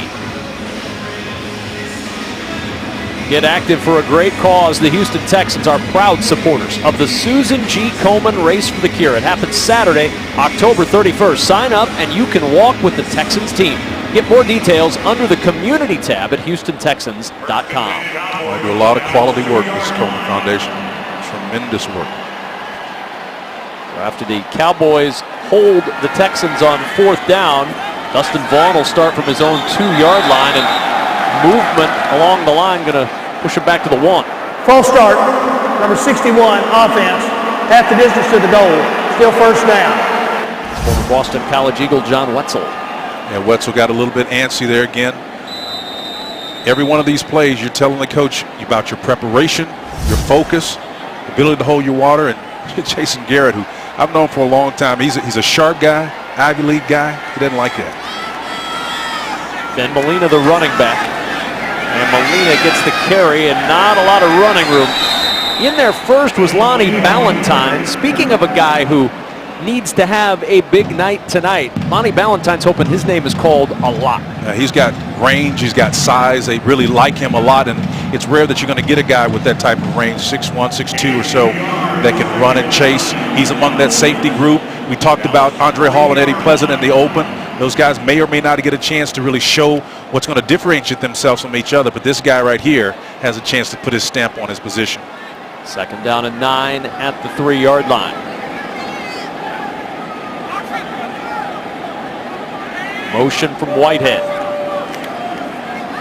Get active for a great cause. The Houston Texans are proud supporters of the Susan G. Komen Race for the Cure. It happens Saturday, October 31st. Sign up and you can walk with the Texans team. Get more details under the community tab at HoustonTexans.com.
I do a lot of quality work with this Komen Foundation. Tremendous work.
After the Cowboys hold the Texans on 4th down, Dustin Vaughn will start from his own 2-yard line, and movement along the line going to push him back to the 1.
False start, number 61, offense, half the distance to the goal, still first down.
Former Boston College Eagle John Wetzel.
Yeah, Wetzel got a little bit antsy there again. Every one of these plays, you're telling the coach about your preparation, your focus, ability to hold your water, and Jason Garrett, who I've known for a long time, he's a sharp guy, Ivy League guy. He doesn't like that.
Ben Molina, the running back. And Molina gets the carry and not a lot of running room. In there first was Lonnie Ballantyne. Speaking of a guy who needs to have a big night tonight, Lonnie Ballantyne's hoping his name is called a lot.
He's got range, he's got size. They really like him a lot, and it's rare that you're going to get a guy with that type of range, 6'1", 6'2", or so, that can run and chase. He's among that safety group. We talked about Andre Hall and Eddie Pleasant in the open. Those guys may or may not get a chance to really show what's going to differentiate themselves from each other, but this guy right here has a chance to put his stamp on his position.
2nd down and 9 at the 3-yard line. Motion from Whitehead.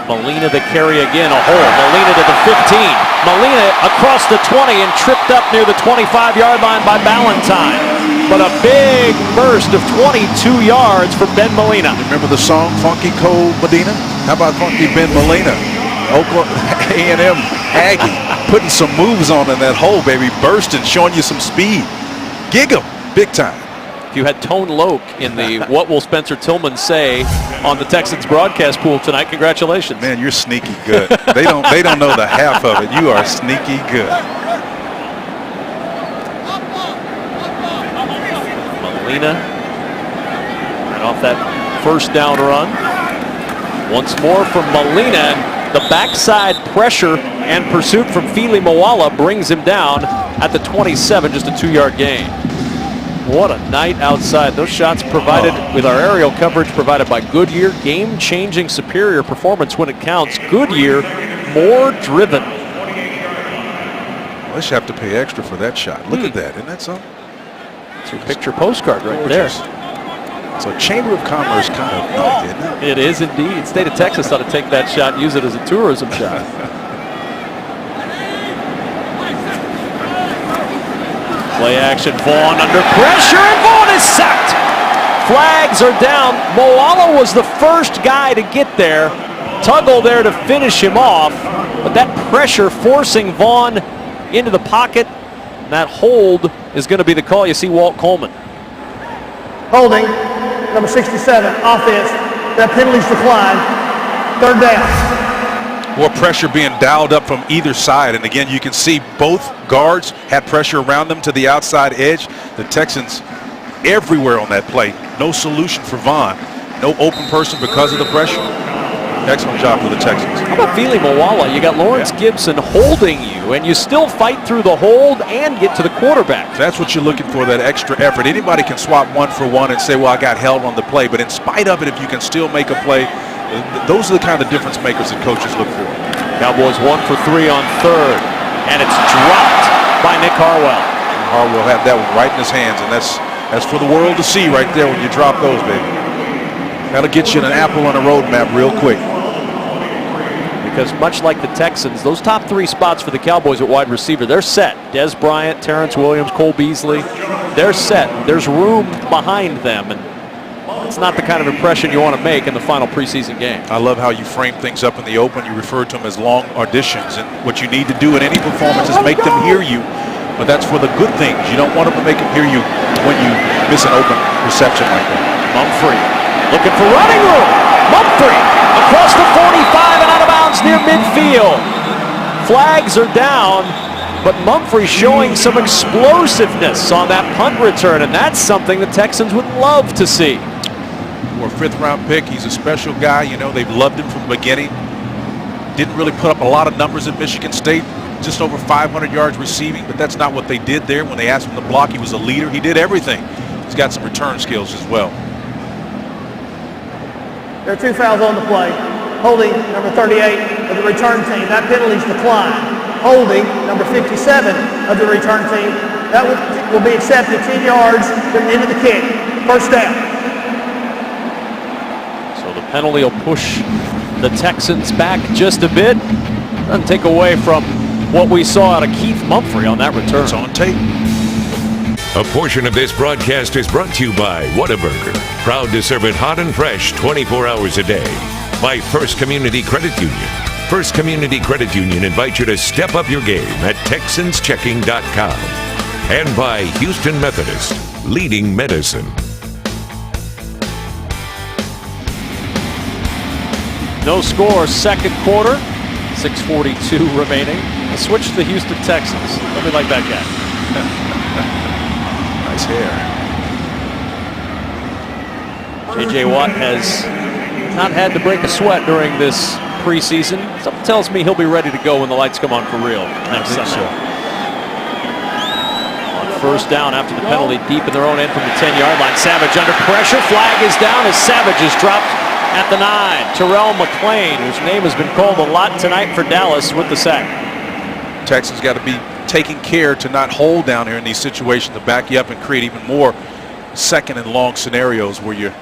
Molina the carry again, a hole. Molina to the 15. Molina across the 20 and tripped up near the 25-yard line by Ballantyne. But a big burst of 22 yards for Ben Molina.
Remember the song Funky Cold Medina? How about Funky Ben Molina? Oklahoma A&M Aggie putting some moves on in that hole, baby. Bursting, showing you some speed. Gig 'em, big time.
If you had Tone Loke in the What Will Spencer Tillman Say on the Texans broadcast pool tonight, congratulations.
Man, you're sneaky good. They don't know the half of it. You are sneaky good.
Molina right off that first down run. Once more from Molina, and the backside pressure and pursuit from Fili Moala brings him down at the 27, just a 2-yard gain. What a night outside. Those shots provided with our aerial coverage provided by Goodyear. Game-changing superior performance when it counts. Goodyear, more driven.
Unless you have to pay extra for that shot. Look at that. Isn't that something?
It's your picture postcard right
Gorgeous. There. So Chamber of Commerce kind of night, isn't it?
It is indeed. State of Texas ought to take that shot and use it as a tourism shot. Play action, Vaughn under pressure, and Vaughn is sacked. Flags are down. Moala was the first guy to get there. Tuggle there to finish him off, but that pressure forcing Vaughn into the pocket. And that hold is going to be the call. You see Walt Coleman.
Holding, number 67, offense. That penalty's declined. 3rd down.
More pressure being dialed up from either side. And again, you can see both guards had pressure around them to the outside edge. The Texans everywhere on that play. No solution for Vaughn. No open person because of the pressure. Excellent job for the Texans.
How about Fili Moala? You got Lawrence Gibson holding you, and you still fight through the hold and get to the quarterback.
That's what you're looking for, that extra effort. Anybody can swap 1 for 1 and say, well, I got held on the play. But in spite of it, if you can still make a play, those are the kind of difference makers that coaches look for.
Cowboys 1 for 3 on 3rd, and it's dropped by Nick Harwell.
And Harwell had that one right in his hands, and that's for the world to see right there when you drop those, baby. That'll get you an apple on a roadmap real quick.
Because much like the Texans, those top 3 spots for the Cowboys at wide receiver, they're set. Des Bryant, Terrence Williams, Cole Beasley, they're set. There's room behind them, and it's not the kind of impression you want to make in the final preseason game.
I love how you frame things up in the open. You refer to them as long auditions, and what you need to do in any performance is make them hear you. But that's for the good things. You don't want them to make them hear you when you miss an open reception like that.
Mumphrey looking for running room. Mumphrey across the 45 and out of bounds near midfield. Flags are down, but Mumphrey showing some explosiveness on that punt return, and that's something the Texans would love to see.
For a 5th-round pick, he's a special guy. You know, they've loved him from the beginning. Didn't really put up a lot of numbers at Michigan State, just over 500 yards receiving, but that's not what they did there. When they asked him to block, he was a leader. He did everything. He's got some return skills as well.
There are 2 fouls on the play. Holding, number 38 of the return team. That penalty's declined. Holding, number 57 of the return team. That will be accepted 10 yards to the end of the kick. 1st down.
Penalty will push the Texans back just a bit. Doesn't take away from what we saw out of Keith Mumphrey on that return.
It's on tape.
A portion of this broadcast is brought to you by Whataburger, proud to serve it hot and fresh 24 hours a day. By First Community Credit Union. First Community Credit Union invites you to step up your game at TexansChecking.com. And by Houston Methodist, leading medicine.
No score, second quarter, 6:42 remaining. A switch to the Houston Texans. Let me like that guy.
Nice hair.
J.J. Watt has not had to break a sweat during this preseason. Something tells me he'll be ready to go when the lights come on for real next Sunday. On first down after the penalty, deep in their own end from the 10-yard line. Savage under pressure. Flag is down as Savage is dropped at the 9. Terrell McClain, whose name has been called a lot tonight for Dallas, with the sack.
Texans got to be taking care to not hold down here in these situations to back you up and create even more second and long scenarios where you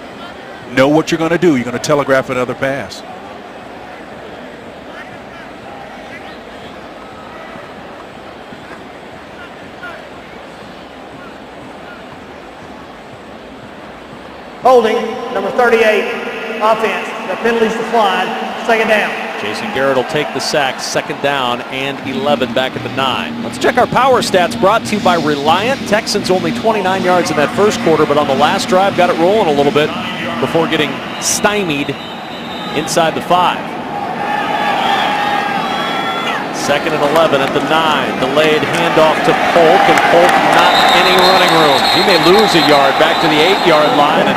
know what you're going to do. You're going to telegraph another pass.
Holding, number 38, offense. The penalty's declined. Second down.
Jason Garrett will take the sack. Second down and 11 back at the 9. Let's check our power stats, brought to you by Reliant. Texans only 29 yards in that first quarter, but on the last drive got it rolling a little bit before getting stymied inside the 5. Second and 11 at the 9. Delayed handoff to Polk, and Polk not any running room. He may lose a yard back to the 8-yard line, and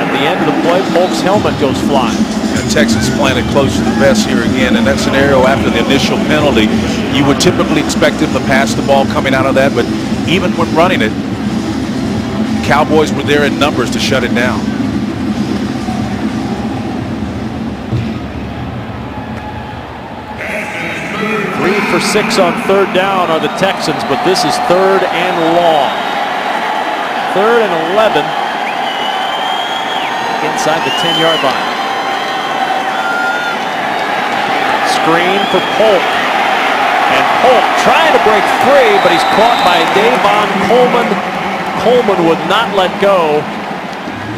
at the end of the play, Polk's helmet goes flying.
And Texas playing it close to the vest here again. In that scenario, after the initial penalty, you would typically expect him to pass the ball coming out of that, but even when running it, Cowboys were there in numbers to shut it down.
Three for 6 on third down are the Texans, but this is third and long. Third and 11 inside the 10-yard line. Screen for Polk. And Polk trying to break free, but he's caught by Davon Coleman. Coleman would not let go.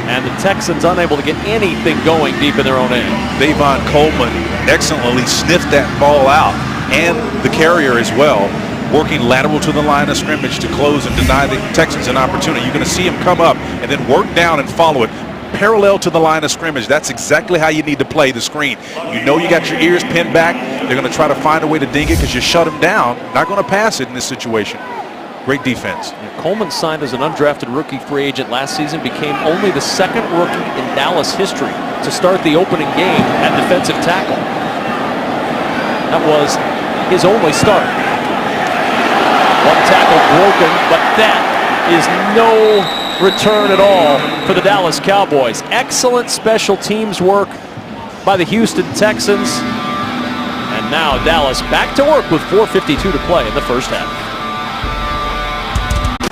And the Texans unable to get anything going deep in their own end.
Davon Coleman excellently sniffed that ball out, and the carrier as well, working lateral to the line of scrimmage to close and deny the Texans an opportunity. You're going to see him come up and then work down and follow it parallel to the line of scrimmage. That's exactly how you need to play the screen. You know you got your ears pinned back. They're going to try to find a way to dink it because you shut them down. Not going to pass it in this situation. Great defense.
Yeah, Coleman signed as an undrafted rookie free agent last season, became only the second rookie in Dallas history to start the opening game at defensive tackle. That was his only start. One tackle broken, but that is no return at all for the Dallas Cowboys. Excellent special teams work by the Houston Texans. And now Dallas back to work with 4:52 to play in the first half.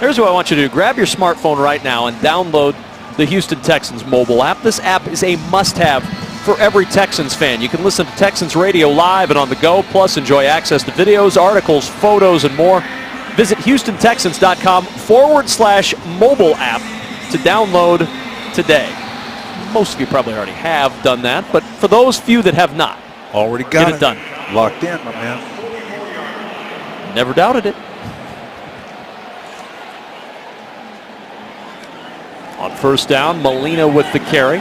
Here's what I want you to do. Grab your smartphone right now and download the Houston Texans mobile app. This app is a must-have for every Texans fan. You can listen to Texans radio live and on the go, plus enjoy access to videos, articles, photos, and more. Visit HoustonTexans.com/mobile app to download today. Most of you probably already have done that, but for those few that have not,
already got
it done.
Locked in, my man.
Never doubted it. On first down, Molina with the carry.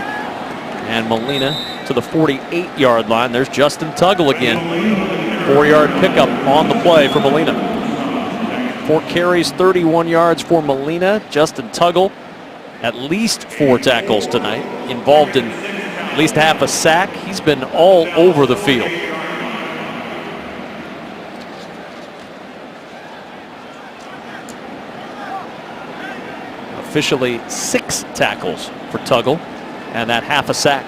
And Molina to the 48-yard line. There's Justin Tuggle again. 4-yard pickup on the play for Molina. 4 carries, 31 yards for Molina. Justin Tuggle, at least 4 tackles tonight. Involved in at least half a sack. He's been all over the field. Officially 6 tackles for Tuggle, and that half a sack.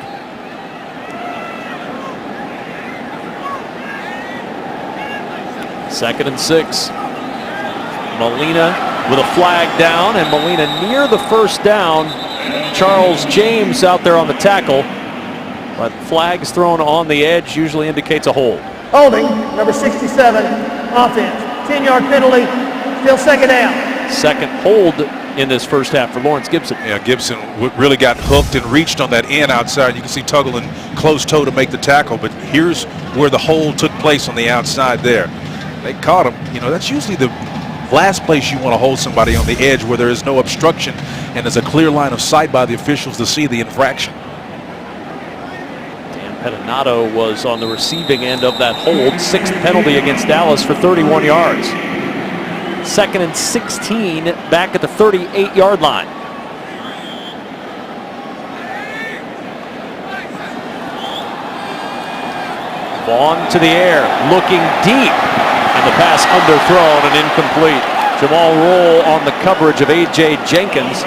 Second and 6. Molina with a flag down, and Molina near the first down. Charles James out there on the tackle. But flags thrown on the edge usually indicates a hold.
Holding, number 67, offense. 10-yard penalty, still second down.
Second hold in this first half for Lawrence Gibson.
Yeah, Gibson really got hooked and reached on that end outside. You can see Tuggle in close toe to make the tackle, but here's where the hold took place on the outside there. They caught him. You know, that's usually the last place you want to hold somebody on the edge where there is no obstruction and there's a clear line of sight by the officials to see the infraction.
Dan Pettinato was on the receiving end of that hold. Sixth penalty against Dallas for 31 yards. Second and 16 back at the 38-yard line. Vaughn to the air, looking deep, and the pass underthrown and incomplete. Jamal Roll on the coverage of A.J. Jenkins.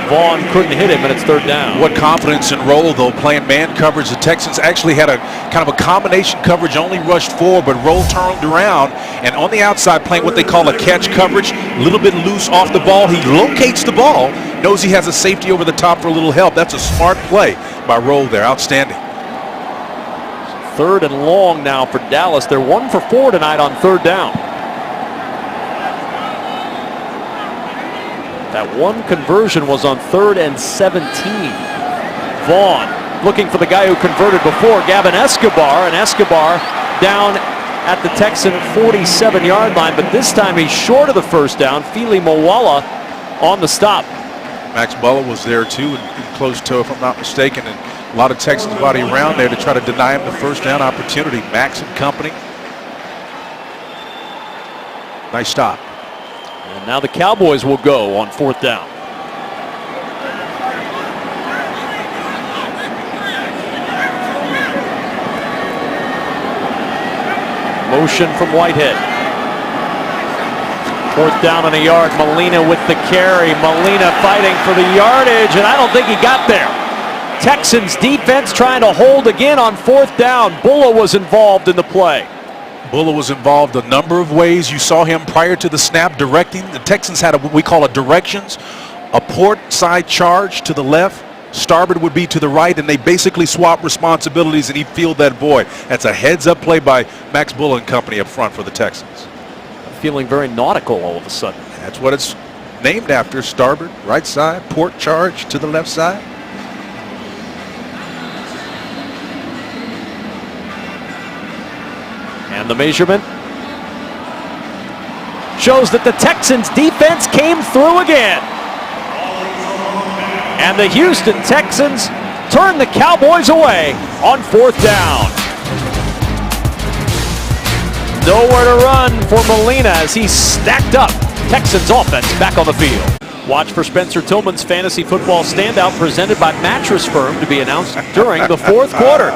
Vaughn couldn't hit him, and it's third down.
What confidence in Roll, though, playing man coverage. The Texans actually had a kind of a combination coverage, only rushed forward, but Roll turned around, and on the outside playing what they call a catch coverage, a little bit loose off the ball. He locates the ball, knows he has a safety over the top for a little help. That's a smart play by Roll there. Outstanding.
Third and long now for Dallas. They're 1 for 4 tonight on third down. That one conversion was on 3rd and 17. Vaughn looking for the guy who converted before, Gavin Escobar, and Escobar down at the Texan 47-yard line, but this time he's short of the first down. Fili Moala on the stop.
Max Bulla was there too in close toe, if I'm not mistaken, and a lot of Texans body around there to try to deny him the first down opportunity. Max and company. Nice stop.
And now the Cowboys will go on fourth down. Motion from Whitehead. Fourth down on a yard. Molina with the carry. Molina fighting for the yardage, and I don't think he got there. Texans defense trying to hold again on fourth down. Bulla was involved in the play.
Bulla was involved a number of ways. You saw him prior to the snap directing. The Texans had what we call a directions, a port side charge to the left, starboard would be to the right, and they basically swap responsibilities, and he fielded that boy. That's a heads-up play by Max Bulla and company up front for the Texans.
Feeling very nautical all of a sudden.
That's what it's named after, starboard, right side, port charge to the left side.
And the measurement shows that the Texans defense came through again. And the Houston Texans turn the Cowboys away on fourth down. Nowhere to run for Molina as he's stacked up. Texans offense back on the field. Watch for Spencer Tillman's fantasy football standout presented by Mattress Firm to be announced during the fourth quarter.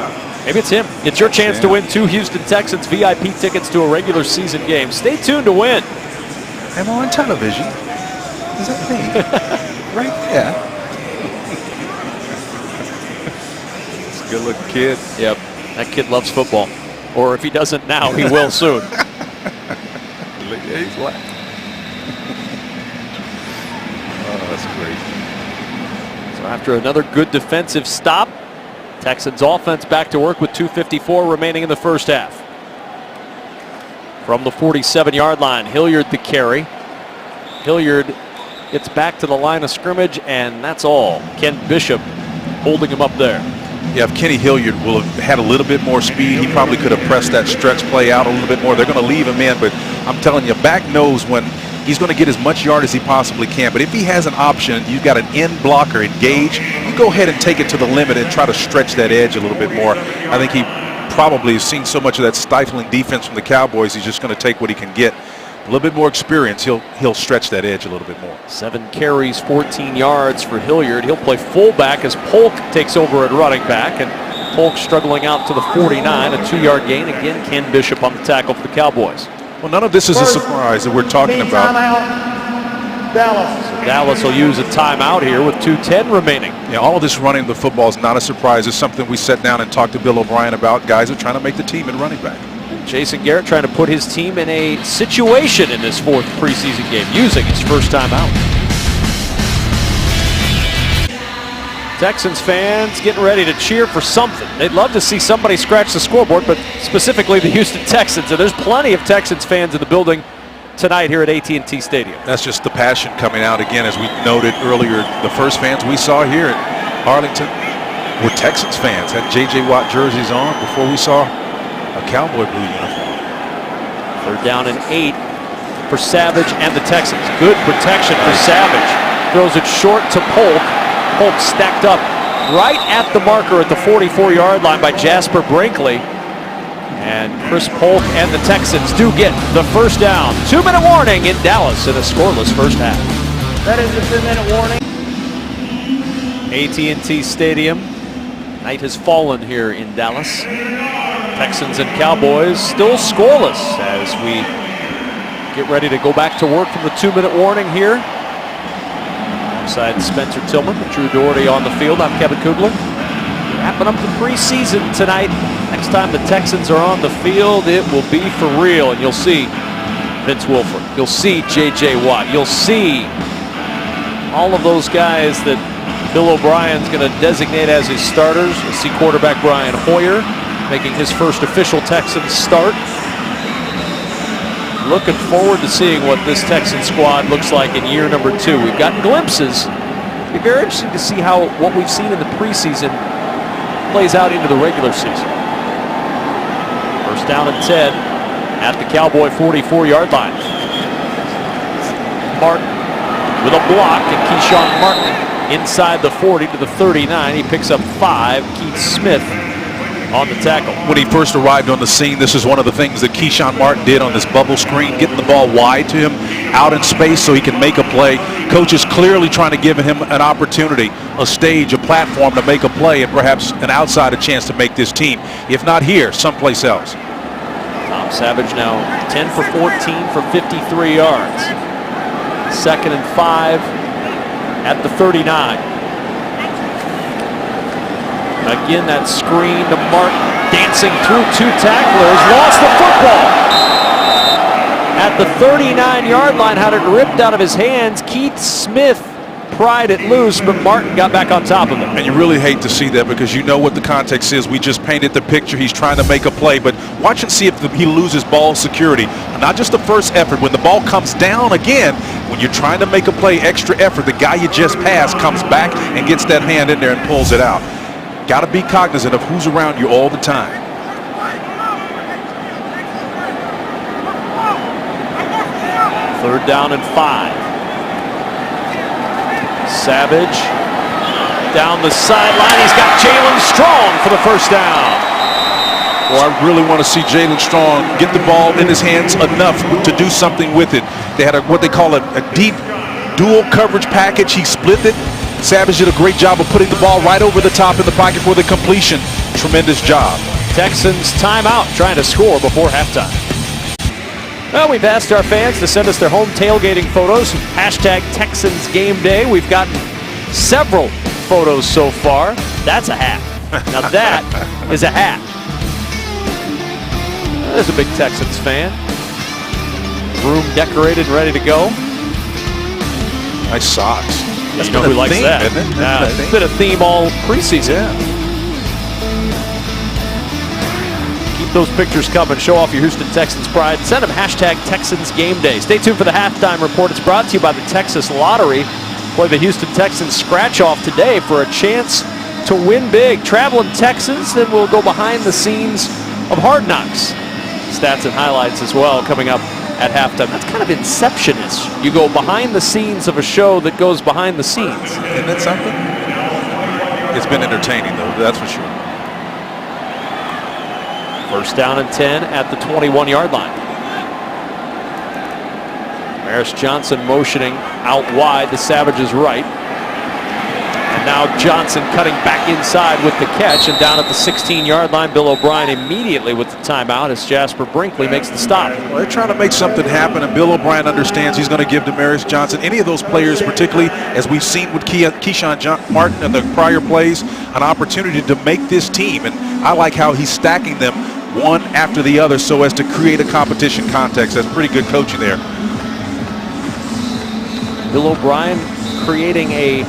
Maybe it's him. It's your chance to win 2 Houston Texans VIP tickets to a regular season game. Stay tuned to win.
Am I on television? Is that me? Right there. It's a good-looking kid.
Yep, that kid loves football. Or if he doesn't now, he will soon.
He's laughing. Oh, that's great.
So after another good defensive stop, Texans offense back to work with 2:54 remaining in the first half. From the 47-yard line, Hilliard the carry. Hilliard gets back to the line of scrimmage, and that's all. Ken Bishop holding him up there.
Yeah, if Kenny Hilliard will have had a little bit more speed, he probably could have pressed that stretch play out a little bit more. They're going to leave him in, but I'm telling you, back knows when he's going to get as much yard as he possibly can. But if he has an option, you've got an end blocker engaged, you go ahead and take it to the limit and try to stretch that edge a little bit more. I think he probably has seen so much of that stifling defense from the Cowboys, he's just going to take what he can get. A little bit more experience, he'll stretch that edge a little bit more.
7 carries, 14 yards for Hilliard. He'll play fullback as Polk takes over at running back, and Polk struggling out to the 49, a 2-yard gain. Again, Ken Bishop on the tackle for the Cowboys.
Well, none of this is a surprise that we're talking about.
Timeout, Dallas.
So Dallas will use a timeout here with 2:10 remaining.
Yeah, all of this running the football is not a surprise. It's something we sat down and talked to Bill O'Brien about. Guys are trying to make the team at running back.
Jason Garrett trying to put his team in a situation in this 4th preseason game, using his first time out. Texans fans getting ready to cheer for something. They'd love to see somebody scratch the scoreboard, but specifically the Houston Texans. And there's plenty of Texans fans in the building tonight here at AT&T Stadium.
That's just the passion coming out again, as we noted earlier. The first fans we saw here at Arlington were Texans fans, had J.J. Watt jerseys on before we saw a Cowboy blue uniform.
3rd down and 8 for Savage and the Texans. Good protection for Savage. Throws it short to Polk. Polk stacked up right at the marker at the 44-yard line by Jasper Brinkley. And Chris Polk and the Texans do get the first down. 2-minute warning in Dallas in a scoreless first half.
That is the 2-minute warning.
AT&T Stadium. Night has fallen here in Dallas. Texans and Cowboys still scoreless as we get ready to go back to work from the 2-minute warning here. Alongside Spencer Tillman, Drew Doherty on the field. I'm Kevin Kugler. Wrapping up the preseason tonight. Next time the Texans are on the field, it will be for real. And you'll see Vince Wilfork. You'll see J.J. Watt. You'll see all of those guys that Bill O'Brien's going to designate as his starters. You'll see quarterback Brian Hoyer making his first official Texans start. Looking forward to seeing what this Texan squad looks like in year number 2. We've gotten glimpses. It'll be very interesting to see how what we've seen in the preseason plays out into the regular season. First down and 10 at the Cowboy 44-yard line. Martin with a block, and Keyshawn Martin inside the 40 to the 39. He picks up 5. Keith Smith on the tackle.
When he first arrived on the scene, this is one of the things that Keyshawn Martin did on this bubble screen, getting the ball wide to him out in space so he can make a play. Coach is clearly trying to give him an opportunity, a stage, a platform to make a play, and perhaps an outside chance to make this team. If not here, someplace else.
Tom Savage now 10 for 14 for 53 yards. 2nd and 5 at the 39. Again, that screen to Martin, dancing through 2 tacklers, lost the football. At the 39-yard line, had it ripped out of his hands. Keith Smith pried it loose, but Martin got back on top of it.
And you really hate to see that, because you know what the context is. We just painted the picture. He's trying to make a play, but watch and see if he loses ball security. Not just the first effort. When the ball comes down again, when you're trying to make a play, extra effort, the guy you just passed comes back and gets that hand in there and pulls it out. Got to be cognizant of who's around you all the time.
Third down and 5. Savage down the sideline. He's got Jalen Strong for the first down.
Well, I really want to see Jalen Strong get the ball in his hands enough to do something with it. They had what they call a deep dual coverage package. He split it. Savage did a great job of putting the ball right over the top in the pocket for the completion. Tremendous job.
Texans timeout, trying to score before halftime. Well, we've asked our fans to send us their home tailgating photos. Hashtag Texans Game Day. We've gotten several photos so far. That's a hat. Now that is a hat. There's a big Texans fan. Room decorated and ready to go.
Nice socks.
You know who likes that? It's been a theme all preseason.
Yeah.
Keep those pictures coming. Show off your Houston Texans pride. Send them hashtag Texans Game Day. Stay tuned for the halftime report. It's brought to you by the Texas Lottery. Play the Houston Texans scratch off today for a chance to win big. Traveling Texans, then we'll go behind the scenes of Hard Knocks. Stats and highlights as well coming up at halftime. That's kind of Inception-ish. You go behind the scenes of a show that goes behind the scenes.
Isn't that something? It's been entertaining, though, that's for sure.
First down and 10 at the 21-yard line. Maris Johnson motioning out wide to Savage's right. And now Johnson cutting back inside with the catch, and down at the 16-yard line, Bill O'Brien immediately with the timeout as Jasper Brinkley makes the stop.
Well, they're trying to make something happen, and Bill O'Brien understands he's going to give Demaris Johnson, any of those players, particularly as we've seen with Keyshawn Martin in the prior plays, an opportunity to make this team. And I like how he's stacking them one after the other so as to create a competition context. That's pretty good coaching there.
Bill O'Brien creating a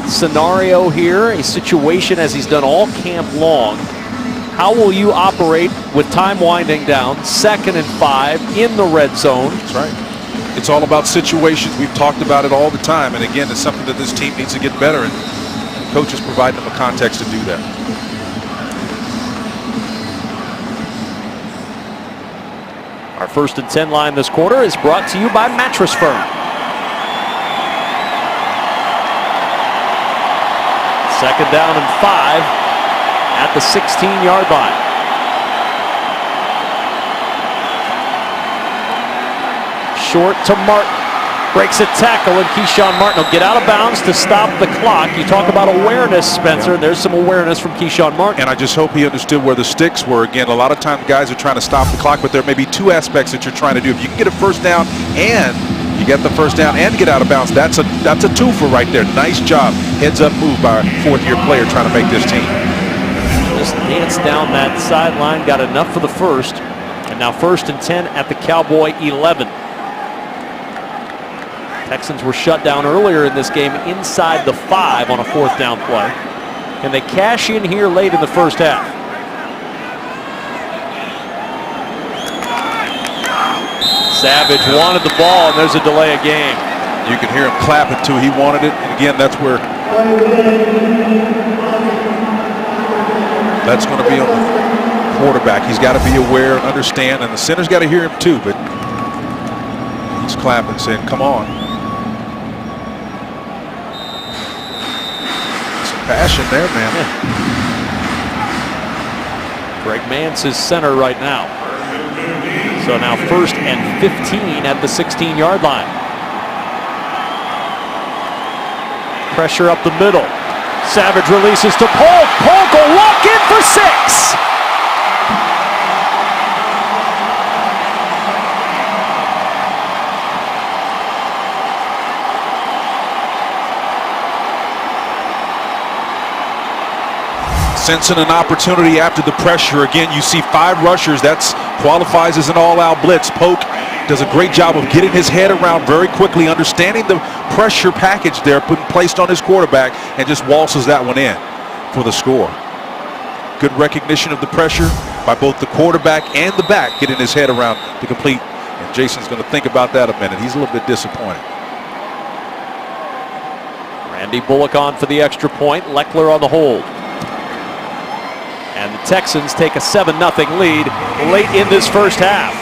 scenario here, a situation as he's done all camp long. How will you operate with time winding down, 2nd and 5 in the red zone?
That's right. It's all about situations. We've talked about it all the time. And again, it's something that this team needs to get better in. And coaches provide them a context to do that.
Our 1st and 10 line this quarter is brought to you by Mattress Firm. 2nd down and 5 at the 16-yard line. Short to Martin. Breaks a tackle, and Keyshawn Martin will get out of bounds to stop the clock. You talk about awareness, Spencer. There's some awareness from Keyshawn Martin.
And I just hope he understood where the sticks were. Again, a lot of times guys are trying to stop the clock, but there may be 2 aspects that you're trying to do. If you can get a first down and you get the first down and get out of bounds, that's a twofer right there. Nice job. Heads up move by a 4th-year player trying to make this team.
Just danced down that sideline, got enough for the first. And now 1st and 10 at the Cowboy 11. Texans were shut down earlier in this game inside the 5 on a 4th down play. Can they cash in here late in the first half? Savage wanted the ball, and there's a delay of game.
You can hear him clapping too. He wanted it. And again, that's where that's going to be on the quarterback. He's got to be aware and understand, and the center's got to hear him too, but he's clapping, saying, come on. Passion there, man.
Greg Mance is center right now. So now 1st and 15 at the 16-yard line. Pressure up the middle. Savage releases to Polk. Polk will walk in for 6.
Sensing an opportunity after the pressure. Again, you see 5 rushers. That qualifies as an all-out blitz. Polk does a great job of getting his head around very quickly, understanding the pressure package there placed on his quarterback, and just waltzes that one in for the score. Good recognition of the pressure by both the quarterback and the back, getting his head around the complete. And Jason's going to think about that a minute. He's a little bit disappointed.
Randy Bullock on for the extra point. Leckler on the hold. And the Texans take a 7-0 lead late in this first half.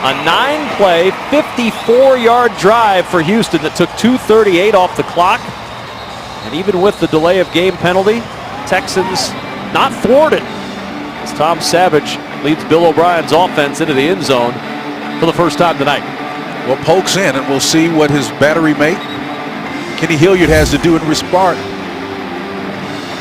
A 9-play, 54-yard drive for Houston that took 2:38 off the clock. And even with the delay of game penalty, Texans not thwarted as Tom Savage leads Bill O'Brien's offense into the end zone for the first time tonight.
Well, Polk's in, and we'll see what his battery mate, Kenny Hilliard, has to do in response.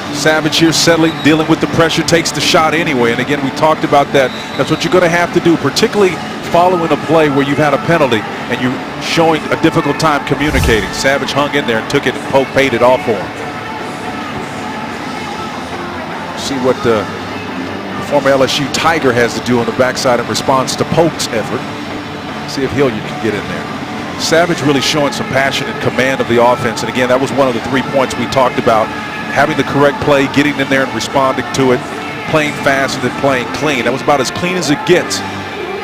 Savage here settling, dealing with the pressure, takes the shot anyway. And again, we talked about that. That's what you're going to have to do, particularly following a play where you've had a penalty and you're showing a difficult time communicating. Savage hung in there and took it, and Polk paid it off for him. See what the former LSU Tiger has to do on the backside in response to Polk's effort. See if Hilliard can get in there. Savage really showing some passion and command of the offense. And again, that was one of the 3 points we talked about. Having the correct play, getting in there and responding to it, playing fast and then playing clean. That was about as clean as it gets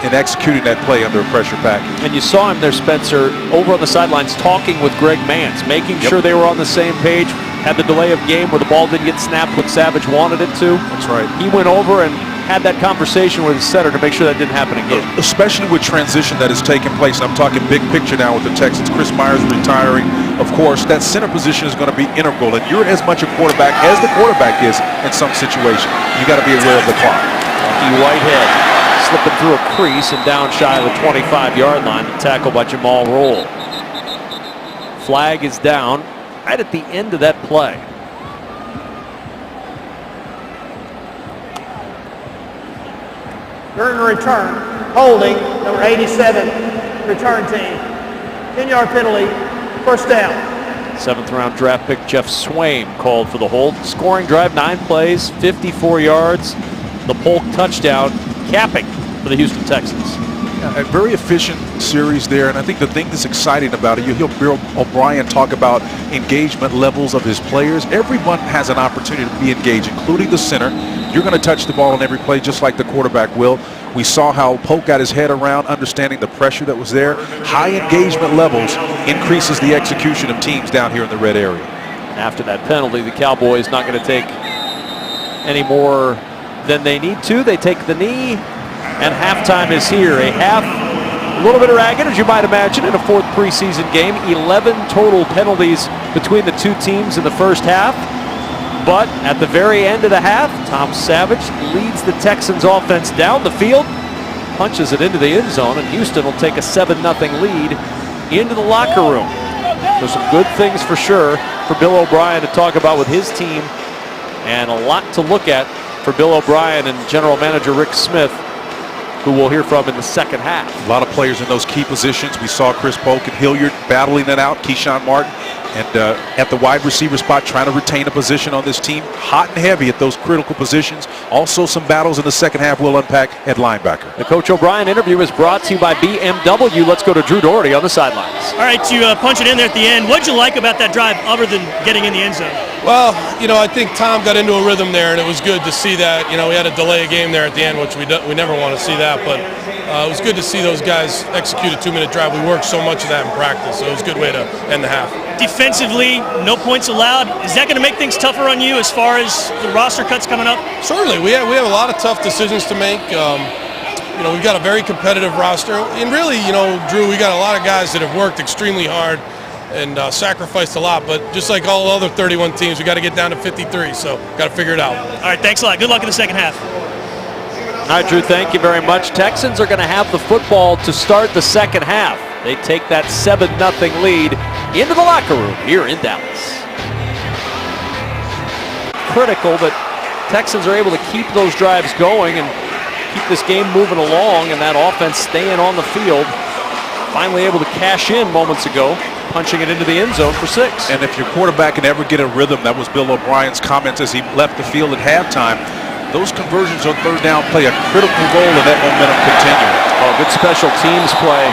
in executing that play under a pressure package.
And you saw him there, Spencer, over on the sidelines talking with Greg Mance, making sure they were on the same page. Had the delay of game where the ball didn't get snapped when Savage wanted it to.
That's right.
He went over and had that conversation with his center to make sure that didn't happen again.
Especially with transition that is taking place. And I'm talking big picture now with the Texans. Chris Myers retiring. Of course, that center position is going to be integral. And you're as much a quarterback as the quarterback is in some situation. You got to be aware of the clock.
Lucky Whitehead slipping through a crease and down shy of the 25-yard line. Tackle by Jamal Roll. Flag is down right at the end of that play.
During the return, holding, number 87, return team. 10-yard penalty, first down.
7th-round draft pick Jeff Swaim called for the hold. Scoring drive, 9 plays, 54 yards. The Polk touchdown, capping for the Houston Texans.
A very efficient series there, and I think the thing that's exciting about it, you hear Bill O'Brien talk about engagement levels of his players. Everyone has an opportunity to be engaged, including the center. You're going to touch the ball on every play just like the quarterback will. We saw how Polk got his head around understanding the pressure that was there. High engagement levels increases the execution of teams down here in the red area.
After that penalty, the Cowboys not going to take any more than they need to. They take the knee, and halftime is here. A little bit ragged, as you might imagine, in a fourth preseason game. 11 total penalties between the two teams in the first half. But at the very end of the half, Tom Savage leads the Texans offense down the field, punches it into the end zone, and Houston will take a 7-0 lead into the locker room. So some good things for sure for Bill O'Brien to talk about with his team, and a lot to look at for Bill O'Brien and general manager Rick Smith, who we'll hear from in the second half.
A lot of players in those key positions. We saw Chris Polk and Hilliard battling it out, Keyshawn Martin, and at the wide receiver spot trying to retain a position on this team. Hot and heavy at those critical positions. Also some battles in the second half we'll unpack at linebacker.
The Coach O'Brien interview is brought to you by BMW. Let's go to Drew Doherty on the sidelines.
All right, you punch it in there at the end. What'd you like about that drive other than getting in the end zone?
Well, I think Tom got into a rhythm there, and it was good to see that. We had to delay a game there at the end, which we never want to see that, but it was good to see those guys execute a 2-minute drive. We worked so much of that in practice, so it was a good way to end the half. Defensively, no points allowed. Is that going to make things tougher on you as far as the roster cuts coming up? Certainly. We have a lot of tough decisions to make. We've got a very competitive roster, and really, Drew, we got a lot of guys that have worked extremely hard and sacrificed a lot, but just like all other 31 teams, we got to get down to 53, so got to figure it out. All right, thanks a lot. Good luck in the second half.
All right, Drew, thank you very much. Texans are going to have the football to start the second half. They take that 7-0 lead into the locker room here in Dallas. Critical that Texans are able to keep those drives going and keep this game moving along, and that offense staying on the field. Finally able to cash in moments ago, punching it into the end zone for 6.
And if your quarterback can ever get a rhythm, that was Bill O'Brien's comments as he left the field at halftime. Those conversions on third down play a critical role in that momentum continuing.
Oh, good special teams play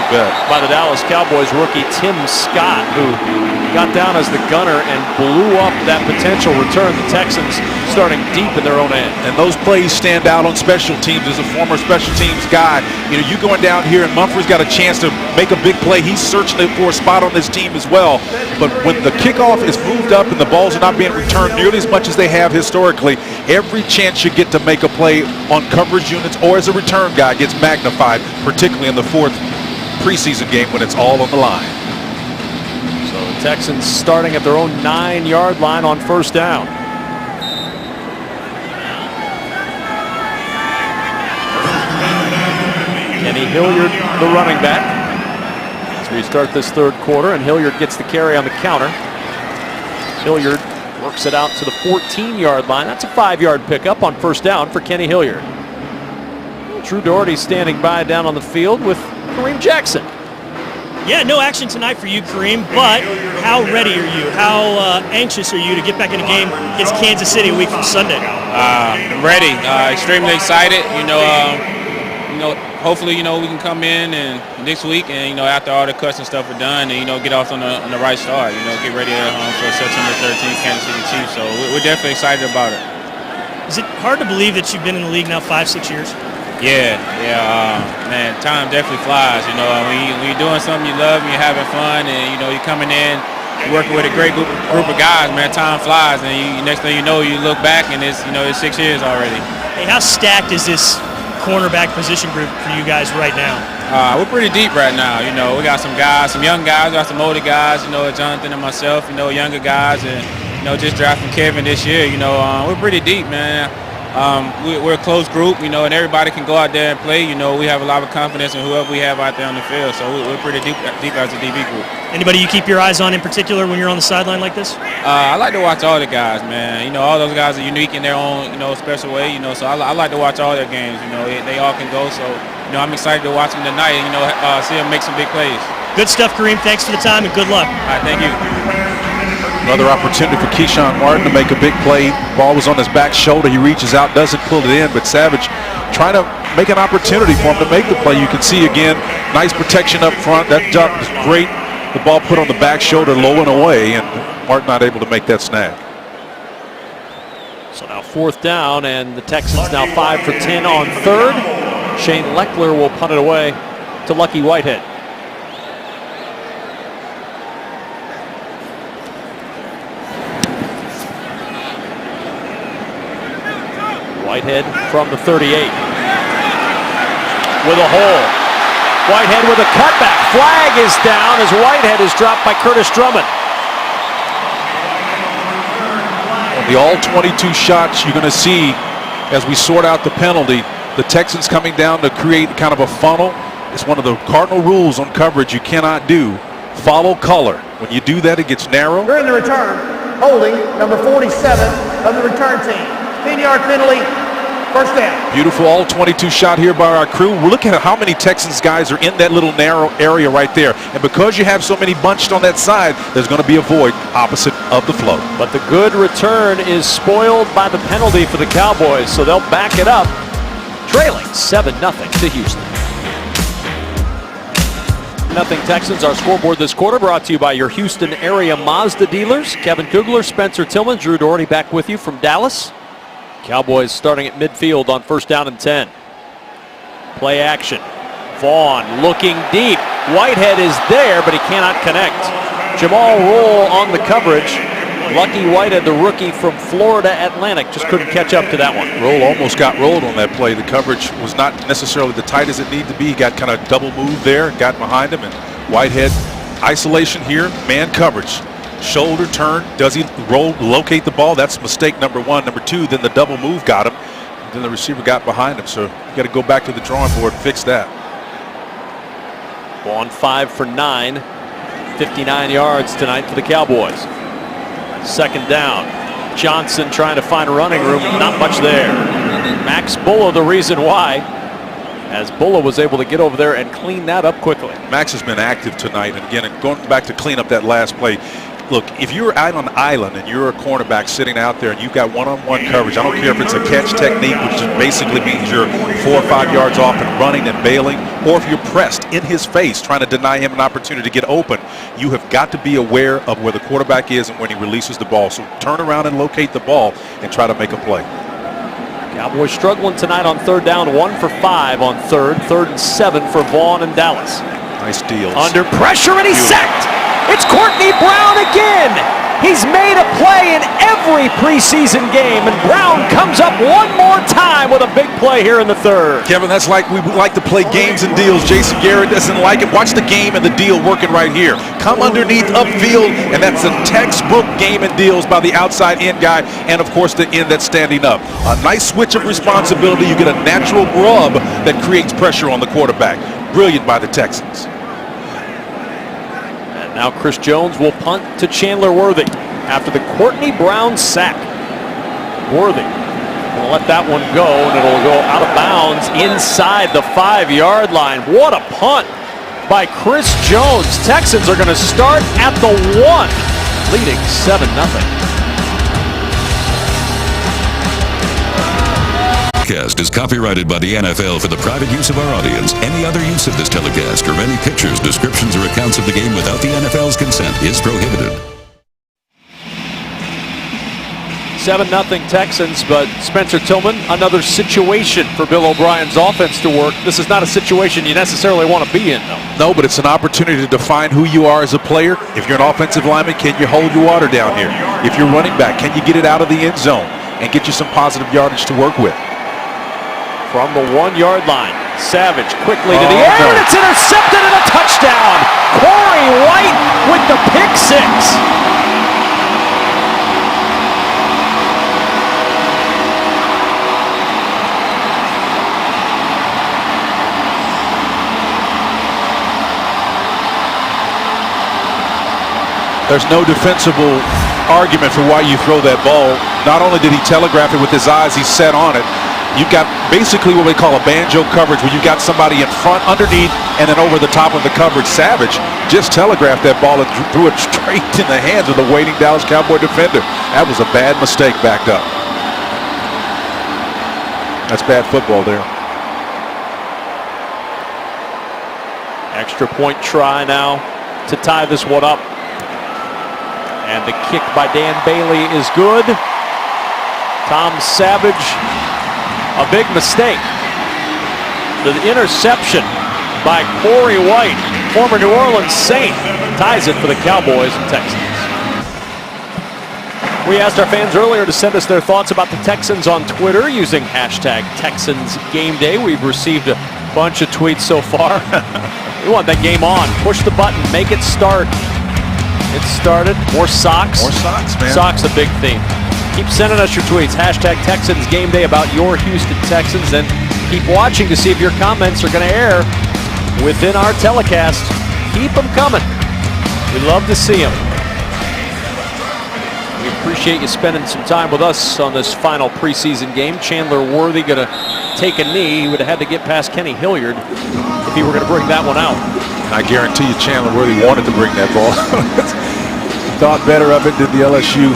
by the Dallas Cowboys rookie Tim Scott, who got down as the gunner and blew up that potential return. The Texans starting deep in their own end.
And those plays stand out on special teams. As a former special teams guy, you going down here and Mumphrey's got a chance to make a big play. He's searching for a spot on this team as well. But when the kickoff is moved up and the balls are not being returned nearly as much as they have historically, every chance you get to make a play on coverage units or as a return guy gets magnified, particularly in the fourth preseason game when it's all on the line.
So the Texans starting at their own 9-yard line on first down. Kenny Hilliard, the running back, as we start this third quarter, and Hilliard gets the carry on the counter. Hilliard works it out to the 14-yard line. That's a 5-yard pickup on first down for Kenny Hilliard. Drew Doherty standing by down on the field with Kareem Jackson.
Yeah, no action tonight for you, Kareem, but how ready are you? How anxious are you to get back in a game against Kansas City a week from Sunday?
Ready, extremely excited. Hopefully, we can come in and next week and, after all the cuts and stuff are done and, get off on the right start, get ready for September 13th, Kansas City Chiefs. So we're definitely excited about it.
Is it hard to believe that you've been in the league now 5-6 years?
Yeah, man, time definitely flies, when you're doing something you love and you're having fun and, you're coming in, you're working with a great group of guys, man, time flies and next thing you know, you look back and it's 6 years already.
Hey, how stacked is this cornerback position group for you guys right now?
We're pretty deep right now, we got some guys, some young guys, we got some older guys, Jonathan and myself, younger guys and, just drafting Kevin this year, we're pretty deep, man. We're a close group, and everybody can go out there and play. We have a lot of confidence in whoever we have out there on the field, so we're pretty deep as a DB group.
Anybody you keep your eyes on in particular when you're on the sideline like this?
I like to watch all the guys, man. All those guys are unique in their own, special way, so I like to watch all their games. They all can go, so, I'm excited to watch them tonight and, see them make some big plays.
Good stuff, Kareem. Thanks for the time and good luck.
All right, thank you.
Another opportunity for Keyshawn Martin to make a big play. Ball was on his back shoulder. He reaches out, doesn't pull it in, but Savage trying to make an opportunity for him to make the play. You can see again, nice protection up front. That jump is great. The ball put on the back shoulder, low and away, and Martin not able to make that snag.
So now 4th down, and the Texans now 5 for 10 on 3rd. Shane Leckler will punt it away to Lucky Whitehead. Whitehead from the 38 with a hole. Whitehead with a cutback. Flag is down as Whitehead is dropped by Curtis Drummond.
The all 22 shots you're going to see as we sort out the penalty. The Texans coming down to create kind of a funnel. It's one of the cardinal rules on coverage you cannot do. Follow color. When you do that, it gets narrow.
During the return, holding number 47 of the return team. 10-yard penalty, first down.
Beautiful all 22 shot here by our crew. We're looking at how many Texans guys are in that little narrow area right there. And because you have so many bunched on that side, there's going to be a void opposite of the flow.
But the good return is spoiled by the penalty for the Cowboys, so they'll back it up, trailing 7-0 to Houston. 0 Texans, our scoreboard this quarter, brought to you by your Houston area Mazda dealers. Kevin Kugler, Spencer Tillman, Drew Doherty back with you from Dallas. Cowboys starting at midfield on 1st down and 10. Play action. Vaughn looking deep. Whitehead is there, but he cannot connect. Jamal Roll on the coverage. Lucky Whitehead, the rookie from Florida Atlantic, just couldn't catch up to that one.
Roll almost got rolled on that play. The coverage was not necessarily the tight as it needed to be. He got kind of double moved there, got behind him, and Whitehead, isolation here, man coverage. Shoulder turn, does he roll, locate the ball? That's mistake number 1. Number 2, then the double move got him. Then the receiver got behind him, so you got to go back to the drawing board and fix that.
Vaughn 5 for 9, 59 yards tonight for the Cowboys. 2nd down. Johnson trying to find running room, not much there. Max Bullough the reason why, as Bullough was able to get over there and clean that up quickly.
Max has been active tonight, and again, going back to clean up that last play. Look, if you're out on an island and you're a cornerback sitting out there and you've got one-on-one coverage, I don't care if it's a catch technique, which just basically means you're 4 or 5 yards off and running and bailing, or if you're pressed in his face trying to deny him an opportunity to get open, you have got to be aware of where the quarterback is and when he releases the ball. So turn around and locate the ball and try to make a play.
Cowboys struggling tonight on 3rd down, 1 for 5 on 3rd, 3rd and 7 for Vaughn and Dallas.
Nice deals.
Under pressure, and he's sacked. It's Courtney Brown again. He's made a play in every preseason game, and Brown comes up one more time with a big play here in the 3rd.
Kevin, that's like we like to play games and deals. Jason Garrett doesn't like it. Watch the game and the deal working right here. Come underneath upfield, and that's a textbook game and deals by the outside end guy, and of course the end that's standing up. A nice switch of responsibility. You get a natural rub that creates pressure on the quarterback. Brilliant by the Texans.
Now Chris Jones will punt to Chandler Worthy after the Courtney Brown sack. Worthy will let that one go, and it'll go out of bounds inside the 5-yard line. What a punt by Chris Jones. Texans are going to start at the 1, leading 7-0.
Telecast is copyrighted by the NFL for the private use of our audience. Any other use of this telecast or any pictures, descriptions, or accounts of the game without the NFL's consent is prohibited.
7-0 Texans, but Spencer Tillman, another situation for Bill O'Brien's offense to work. This is not a situation you necessarily want to be in, though.
No, but it's an opportunity to define who you are as a player. If you're an offensive lineman, can you hold your water down here? If you're running back, can you get it out of the end zone and get you some positive yardage to work with?
From the 1-yard line, Savage quickly to the air, and it's intercepted and a touchdown. Corey White with the pick 6.
There's no defensible argument for why you throw that ball. Not only did he telegraph it with his eyes, he set on it. You've got basically what we call a banjo coverage, where you've got somebody in front, underneath, and then over the top of the coverage. Savage just telegraphed that ball and threw it straight in the hands of the waiting Dallas Cowboy defender. That was a bad mistake backed up. That's bad football there.
Extra point try now to tie this one up. And the kick by Dan Bailey is good. Tom Savage, a big mistake. The interception by Corey White, former New Orleans Saint, ties it for the Cowboys and Texans. We asked our fans earlier to send us their thoughts about the Texans on Twitter using hashtag #TexansGameDay. We've received a bunch of tweets so far. We want that game on. Push the button, make it start. It started. More socks.
More socks, man.
Socks, a big theme. Keep sending us your tweets. Hashtag #TexansGameDay about your Houston Texans. And keep watching to see if your comments are going to air within our telecast. Keep them coming. We love to see them. We appreciate you spending some time with us on this final preseason game. Chandler Worthy going to take a knee. He would have had to get past Kenny Hilliard if he were going to bring that one out.
I guarantee you Chandler Worthy wanted to bring that ball. Thought better of it than the LSU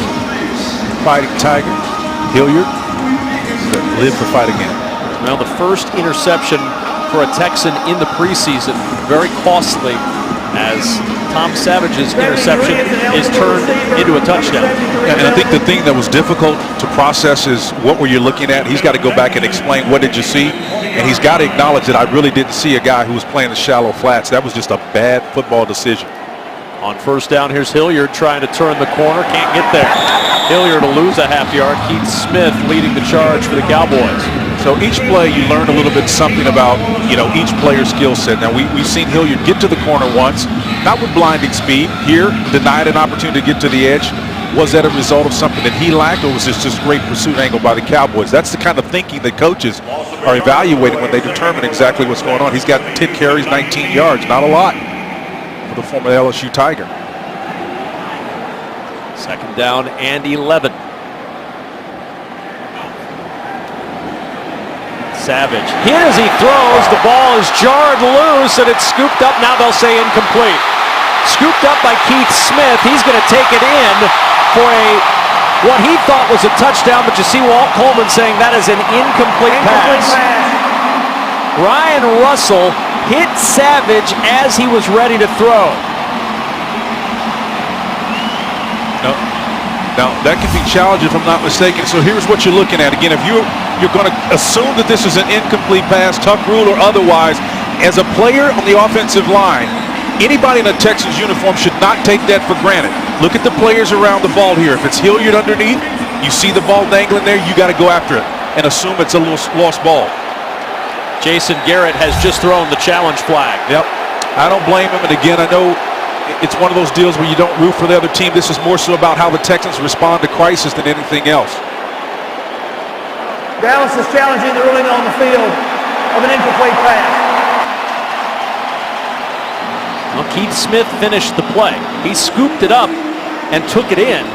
Fighting Tiger. Hilliard live to fight again.
Well, the first interception for a Texan in the preseason, very costly, as Tom Savage's interception is turned into a touchdown.
And I think the thing that was difficult to process is, what were you looking at? He's got to go back and explain, what did you see? And he's got to acknowledge that I really didn't see a guy who was playing the shallow flats. That was just a bad football decision.
On first down, here's Hilliard trying to turn the corner. Can't get there. Hilliard will lose a half yard. Keith Smith leading the charge for the Cowboys.
So each play, you learn a little bit something about, each player's skill set. Now, we've seen Hilliard get to the corner once, not with blinding speed. Here, denied an opportunity to get to the edge. Was that a result of something that he lacked, or was this just great pursuit angle by the Cowboys? That's the kind of thinking that coaches are evaluating when they determine exactly what's going on. He's got 10 carries, 19 yards, not a lot for the former LSU Tiger.
Second down and 11. Savage hit as he throws. The ball is jarred loose and it's scooped up. Now they'll say incomplete. Scooped up by Keith Smith. He's going to take it in for what he thought was a touchdown, but you see Walt Coleman saying that is an incomplete pass. Ryan Russell hit Savage as he was ready to throw.
Now, that can be challenging if I'm not mistaken. So here's what you're looking at. Again, if you're going to assume that this is an incomplete pass, tuck rule or otherwise, as a player on the offensive line, anybody in a Texans uniform should not take that for granted. Look at the players around the ball here. If it's Hilliard underneath, you see the ball dangling there, you got to go after it and assume it's a lost ball.
Jason Garrett has just thrown the challenge flag.
Yep. I don't blame him. And again, I know it's one of those deals where you don't root for the other team. This is more so about how the Texans respond to crisis than anything else.
Dallas is challenging the ruling on the field of an incomplete pass.
Well, Keith Smith finished the play. He scooped it up and took it in.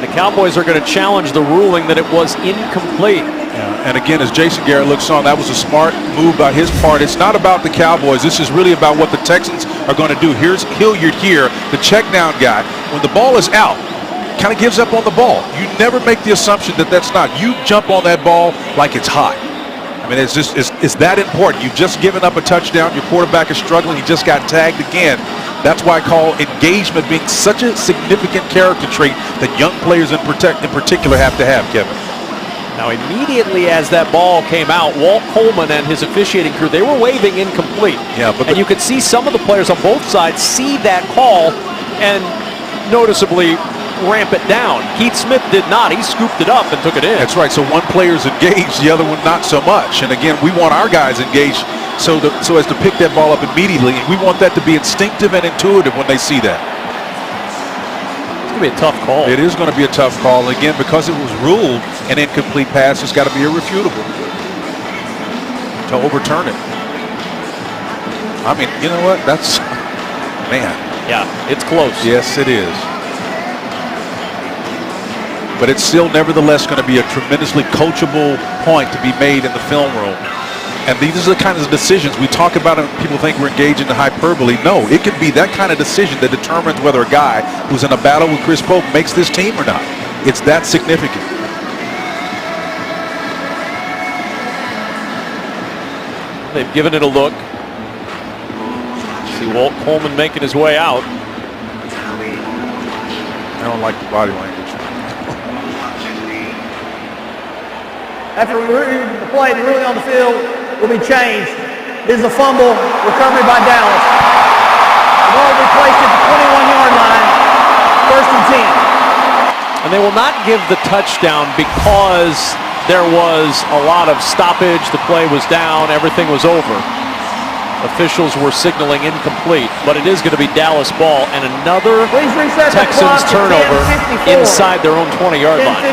The Cowboys are going to challenge the ruling that it was incomplete.
Yeah. And again, as Jason Garrett looks on, that was a smart move by his part. It's not about the Cowboys. This is really about what the Texans are going to do. Here's Hilliard here, the check down guy. When the ball is out, kind of gives up on the ball. You never make the assumption that that's not. You jump on that ball like it's hot. I mean, it's that important. You've just given up a touchdown. Your quarterback is struggling. He just got tagged again. That's why I call engagement being such a significant character trait that young players in particular have to have, Kevin.
Now, immediately as that ball came out, Walt Coleman and his officiating crew, they were waving incomplete.
Yeah,
and you could see some of the players on both sides see that call and noticeably ramp it down. Keith Smith did not. He scooped it up and took it in.
That's right. So one player's engaged, the other one not so much. And again, we want our guys engaged so as to pick that ball up immediately. And we want that to be instinctive and intuitive when they see that.
It's going to be a tough call.
It is going to be a tough call. Again, because it was ruled an incomplete pass, it's got to be irrefutable to overturn it. I mean, you know what? That's, man.
Yeah, it's close.
Yes, it is. but it's still nevertheless going to be a tremendously coachable point to be made in the film room. And these are the kinds of decisions we talk about, and people think we're engaging in hyperbole. No, it could be that kind of decision that determines whether a guy who's in a battle with Chris Polk makes this team or not. It's that significant.
They've given it a look. See Walt Coleman making his way out.
I don't like the body language.
After the play, the ruling on the field will be changed. This is a fumble recovery by Dallas. The ball will be placed at the 21-yard line, 1st and 10.
And they will not give the touchdown because there was a lot of stoppage. The play was down. Everything was over. Officials were signaling incomplete, but it is going to be Dallas ball and another Texans turnover inside their own 20-yard line.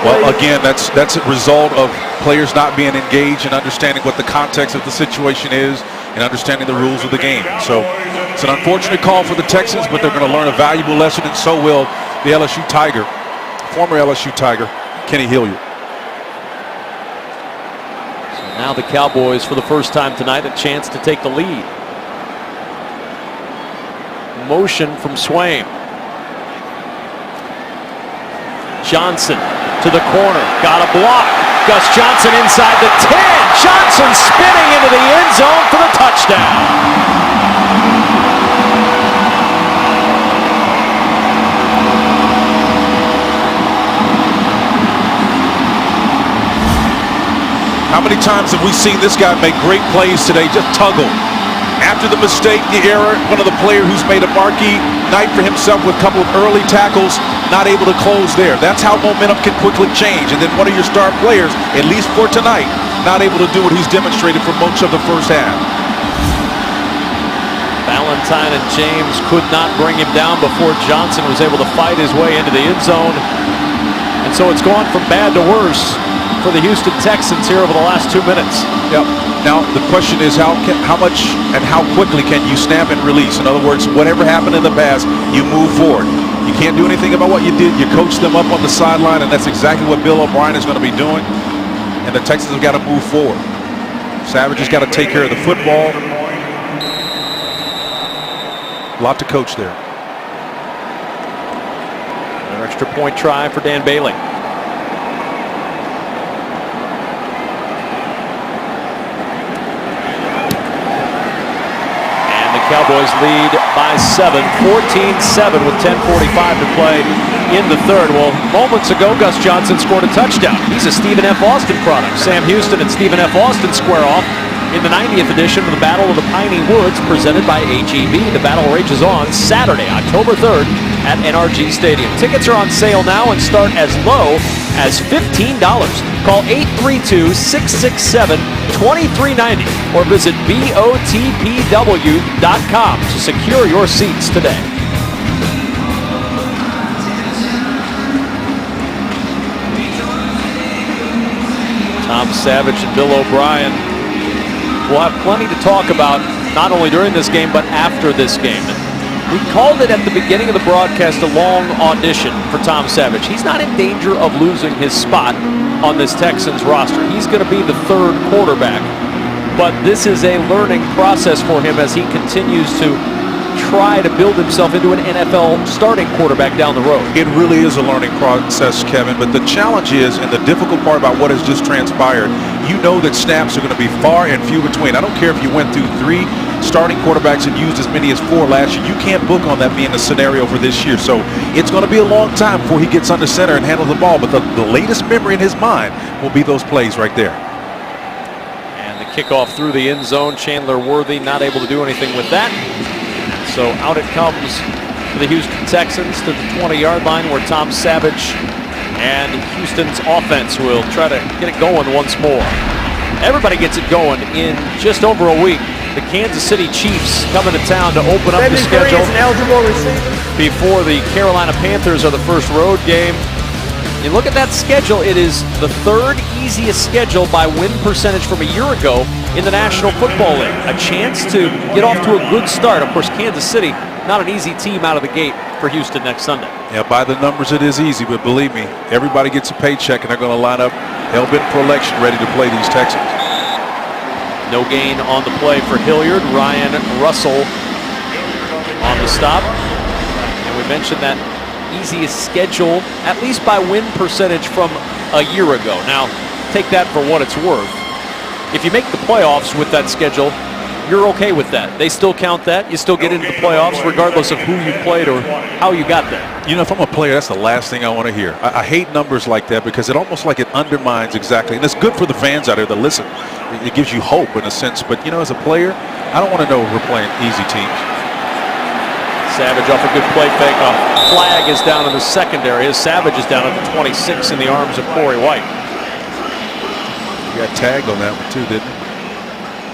Well, again, that's a result of players not being engaged and understanding what the context of the situation is and understanding the rules of the game. So it's an unfortunate call for the Texans, but they're going to learn a valuable lesson, and so will the LSU Tiger, former LSU Tiger, Kenny Hilliard.
Now the Cowboys, for the first time tonight, a chance to take the lead. Motion from Swain. Johnson to the corner. Got a block. Gus Johnson inside the 10. Johnson spinning into the end zone for the touchdown.
How many times have we seen this guy make great plays today, just tuggle? After the mistake, the error, one of the players who's made a marquee night for himself with a couple of early tackles, not able to close there. That's how momentum can quickly change. And then one of your star players, at least for tonight, not able to do what he's demonstrated for much of the first half.
Valentine and James could not bring him down before Johnson was able to fight his way into the end zone. And so it's gone from bad to worse for the Houston Texans here over the last 2 minutes.
Yep. Now the question is how much and how quickly can you snap and release? In other words, whatever happened in the past, you move forward. You can't do anything about what you did. You coach them up on the sideline, and that's exactly what Bill O'Brien is going to be doing. And the Texans have got to move forward. Savage has got to take care of the football. A lot to coach there.
An extra point try for Dan Bailey. Cowboys lead by 7, 14-7 with 10:45 to play in the third. Well, moments ago, Gus Johnson scored a touchdown. He's a Stephen F. Austin product. Sam Houston and Stephen F. Austin square off in the 90th edition of the Battle of the Piney Woods presented by HEB. The battle rages on Saturday, October 3rd at NRG Stadium. Tickets are on sale now and start as low as $15. Call 832-667-2390 or visit BOTPW.com to secure your seats today. Tom Savage and Bill O'Brien will have plenty to talk about, not only during this game, but after this game. We called it at the beginning of the broadcast a long audition for Tom Savage. He's not in danger of losing his spot on this Texans roster. He's going to be the third quarterback. But this is a learning process for him as he continues to try to build himself into an NFL starting quarterback down the road.
It really is a learning process, Kevin, but the challenge is, and the difficult part about what has just transpired, you know that snaps are going to be far and few between. I don't care if you went through 3 starting quarterbacks and used as many as 4 last year. You can't book on that being the scenario for this year. So it's going to be a long time before he gets under center and handles the ball, but the latest memory in his mind will be those plays right there.
And the kickoff through the end zone, Chandler Worthy not able to do anything with that. So out it comes for the Houston Texans to the 20-yard line, where Tom Savage and Houston's offense will try to get it going once more. Everybody gets it going in just over a week. The Kansas City Chiefs coming to town to open up the schedule before the Carolina Panthers are the first road game. You look at that schedule, it is the 3rd easiest schedule by win percentage from a year ago in the National Football League. A chance to get off to a good start. Of course, Kansas City, not an easy team out of the gate for Houston next Sunday.
Yeah, by the numbers it is easy, but believe me, everybody gets a paycheck and they're going to line up hell-bent for election ready to play these Texans.
No gain on the play for Hilliard. Ryan Russell on the stop. And we mentioned that easiest schedule, at least by win percentage from a year ago. Now, take that for what it's worth. If you make the playoffs with that schedule, you're okay with that. They still count that. You still get into the playoffs regardless of who you played or how you got there.
You know, if I'm a player, that's the last thing I want to hear. I hate numbers like that because it almost like it undermines exactly. And it's good for the fans out there that listen. It gives you hope in a sense. But, you know, as a player, I don't want to know we're playing easy teams.
Savage off a good play fake. A flag is down in the secondary as Savage is down at the 26 in the arms of Corey White.
You got tagged on that one too, didn't you?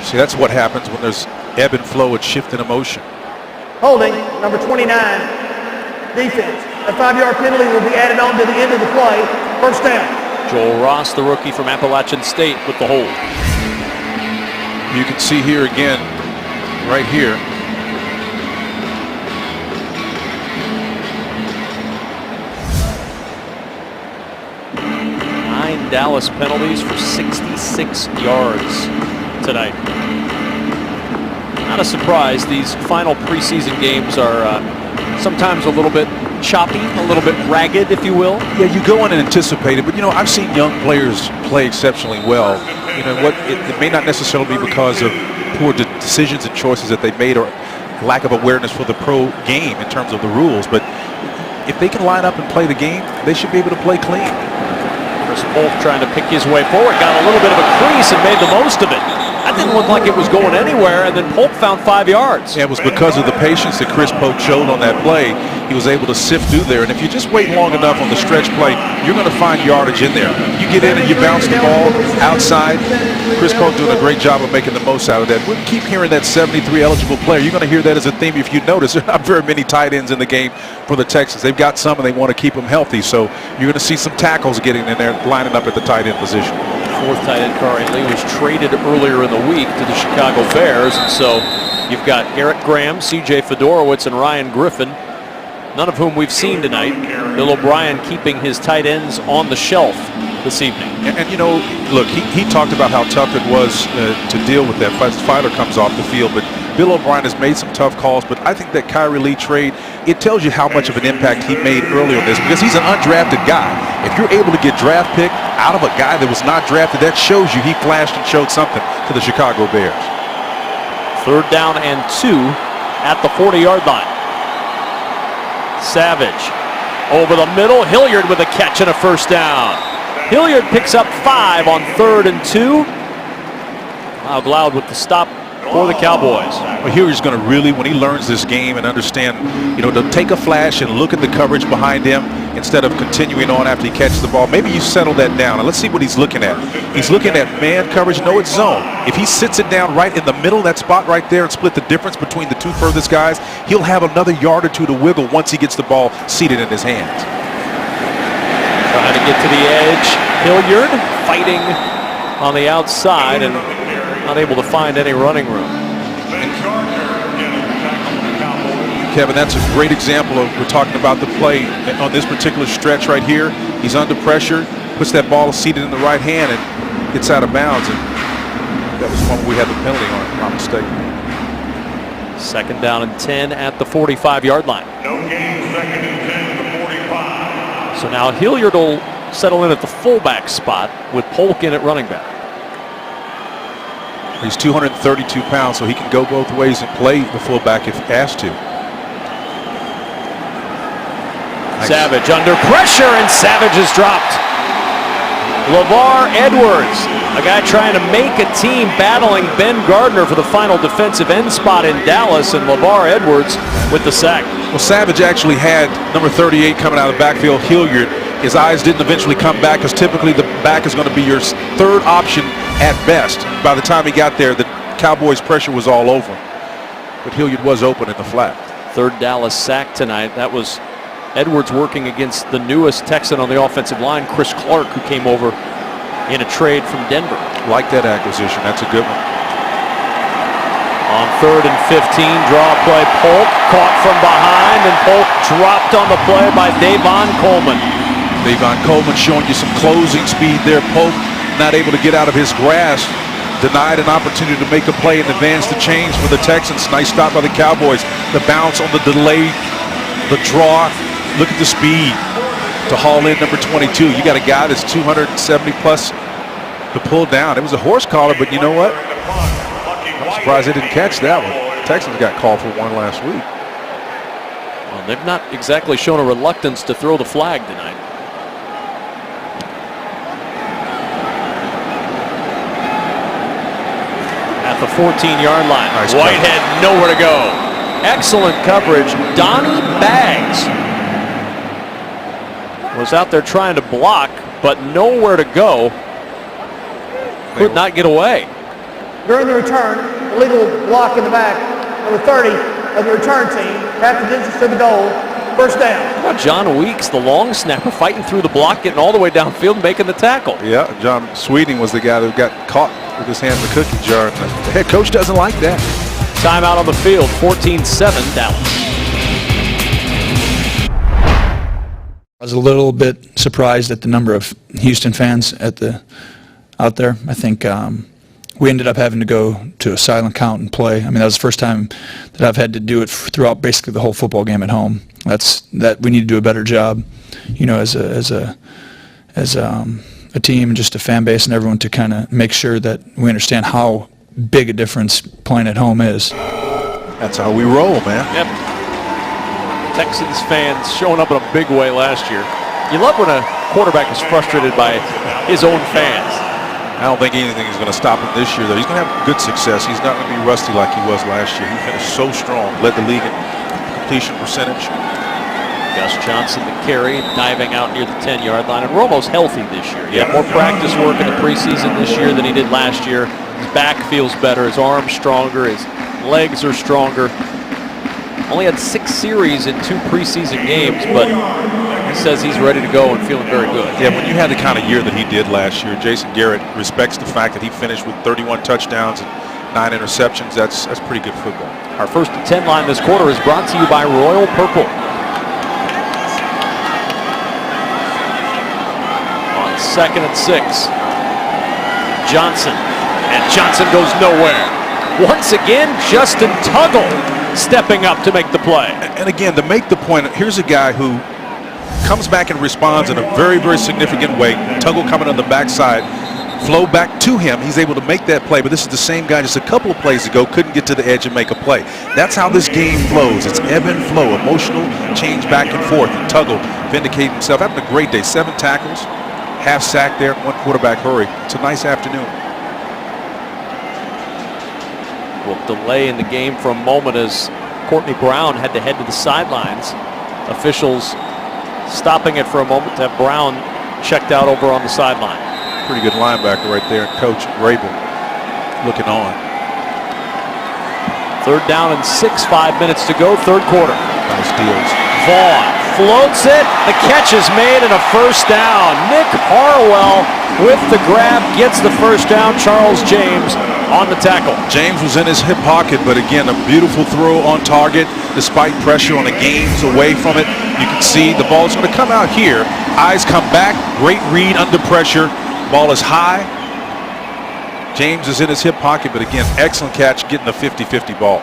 See, that's what happens when there's ebb and flow and shift in emotion.
Holding, number 29, defense. A 5-yard penalty will be added on to the end of the play. First down.
Joel Ross, the rookie from Appalachian State, with the hold.
You can see here again, right here.
Dallas penalties for 66 yards tonight. Not a surprise. These final preseason games are sometimes a little bit choppy, a little bit ragged, if you will.
Yeah, you go in and anticipate it, but you know, I've seen young players play exceptionally well. You know what? It may not necessarily be because of poor decisions and choices that they made or lack of awareness for the pro game in terms of the rules, but if they can line up and play the game, they should be able to play clean.
Chris Polk trying to pick his way forward, got a little bit of a crease and made the most of it. That didn't look like it was going anywhere, and then Polk found 5 yards.
Yeah, it was because of the patience that Chris Polk showed on that play. He was able to sift through there, and if you just wait long enough on the stretch play, you're going to find yardage in there. You get in and you bounce the ball outside. Chris Polk doing a great job of making the most out of that. We'll keep hearing that 73 eligible player. You're going to hear that as a theme. If you notice, there are not very many tight ends in the game for the Texans. They've got some, and they want to keep them healthy. So you're going to see some tackles getting in there, lining up at the tight end position.
Fourth tight end, Corey Lee, was traded earlier in the week to the Chicago Bears. And so you've got Garrett Graham, C.J. Fedorowicz, and Ryan Griffin, none of whom we've seen tonight. Bill O'Brien keeping his tight ends on the shelf this evening.
And you know, look, he talked about how tough it was to deal with that. Filer comes off the field, but Bill O'Brien has made some tough calls. But I think that Kyrie Lee trade, it tells you how much of an impact he made earlier on this, because he's an undrafted guy. If you're able to get draft pick out of a guy that was not drafted, that shows you he flashed and showed something to the Chicago Bears.
3rd down and 2 at the 40-yard line. Savage over the middle. Hilliard with a catch and a first down. Hilliard picks up 5 on 3rd and 2. Loud with the stop for the Cowboys.
Well, Hilliard's going to really, when he learns this game and understand, you know, to take a flash and look at the coverage behind him instead of continuing on after he catches the ball. Maybe you settle that down, and let's see what he's looking at. He's looking at man coverage. No, it's zone. If he sits it down right in the middle, that spot right there, and split the difference between the two furthest guys, he'll have another yard or two to wiggle once he gets the ball seated in his hands.
Trying to get to the edge. Hilliard fighting on the outside and unable to find any running room.
Kevin, that's a great example of, we're talking about the play on this particular stretch right here. He's under pressure, puts that ball seated in the right hand and gets out of bounds. And that was one we had the penalty on, if I'm not mistaken.
2nd down and 10 at the 45-yard line.
No gain, 2nd and 10 to 45.
So now Hilliard will settle in at the fullback spot with Polk in at running back.
He's 232 pounds, so he can go both ways and play the fullback if asked to.
Savage under pressure, and Savage is dropped. LeVar Edwards, a guy trying to make a team, battling Ben Gardner for the final defensive end spot in Dallas, and LeVar Edwards with the sack.
Well, Savage actually had number 38 coming out of the backfield, Hilliard. His eyes didn't eventually come back, because typically the back is going to be your 3rd option at best. By the time he got there, the Cowboys' pressure was all over him. But Hilliard was open in the flat.
3rd Dallas sack tonight. That was Edwards working against the newest Texan on the offensive line, Chris Clark, who came over in a trade from Denver.
Like that acquisition. That's a good one.
On 3rd and 15, draw play, Polk caught from behind, and Polk dropped on the play by Davon Coleman.
Davon Coleman showing you some closing speed there. Polk not able to get out of his grasp. Denied an opportunity to make a play and advance the chains for the Texans. Nice stop by the Cowboys. The bounce on the delay, the draw. Look at the speed to haul in number 22. You got a guy that's 270 plus to pull down. It was a horse collar, but you know what? I'm surprised they didn't catch that one. Texans got called for one last week.
Well, they've not exactly shown a reluctance to throw the flag tonight. At the 14-yard line,
nice
Whitehead nowhere to go. Excellent coverage. Donnie Baggs was out there trying to block, but nowhere to go. Could not get away.
During the return, illegal block in the back, number 30 of the return team, half the distance to the goal, first down.
How about John Weeks, the long snapper, fighting through the block, getting all the way downfield, making the tackle.
Yeah, John Sweeting was the guy that got caught with his hand in the cookie jar. The head coach doesn't like that.
Timeout on the field, 14-7 Dallas.
I was a little bit surprised at the number of Houston fans out there. I think we ended up having to go to a silent count and play. I mean, that was the first time that I've had to do it throughout basically the whole football game at home. That we need to do a better job, you know, as a team and just a fan base and everyone to kind of make sure that we understand how big a difference playing at home is.
That's how we roll, man.
Yep. Texans fans showing up in a big way last year. You love when a quarterback is frustrated by his own fans.
I don't think anything is going to stop him this year, though. He's going to have good success. He's not going to be rusty like he was last year. He finished so strong, led the league in completion percentage.
Gus Johnson, the carry, diving out near the 10-yard line. And Romo's healthy this year. He had more practice work in the preseason this year than he did last year. His back feels better. His arm's stronger. His legs are stronger. Only had 6 series in 2 preseason games, but he says he's ready to go and feeling very good.
Yeah, when you had the kind of year that he did last year, Jason Garrett respects the fact that he finished with 31 touchdowns and 9 interceptions. That's pretty good football.
Our 1st and 10 line this quarter is brought to you by Royal Purple. On 2nd and 6, Johnson, and Johnson goes nowhere. Once again, Justin Tuggle stepping up to make the play.
And again, to make the point, here's a guy who comes back and responds in a very, very significant way. Tuggle coming on the backside, flow back to him. He's able to make that play, but this is the same guy just a couple of plays ago couldn't get to the edge and make a play. That's how this game flows. It's ebb and flow, emotional change back and forth. And Tuggle vindicated himself, having a great day. 7 tackles, half sack there, 1 quarterback hurry. It's a nice afternoon.
Will delay in the game for a moment as Courtney Brown had to head to the sidelines. Officials stopping it for a moment to have Brown checked out over on the sideline.
Pretty good linebacker right there. Coach Rabel looking on.
3rd down and 6, 5 minutes to go, 3rd quarter.
Nice deals.
Vaughn floats it. The catch is made and a 1st down. Nick Harwell with the grab gets the 1st down. Charles James on the tackle.
James was in his hip pocket, but again, a beautiful throw on target despite pressure on the gains away from it. You can see the ball is going to come out here. Eyes come back. Great read under pressure. Ball is high. James is in his hip pocket, but again, excellent catch getting the 50-50 ball.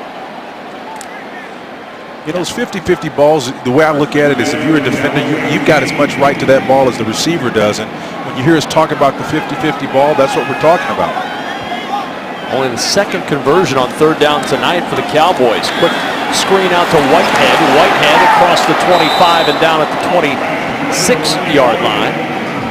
You know, those 50-50 balls, the way I look at it is if you're a defender, you've got as much right to that ball as the receiver does. And when you hear us talk about the 50-50 ball, that's what we're talking about.
Only the 2nd conversion on 3rd down tonight for the Cowboys. Quick screen out to Whitehead. Whitehead across the 25 and down at the 26-yard line.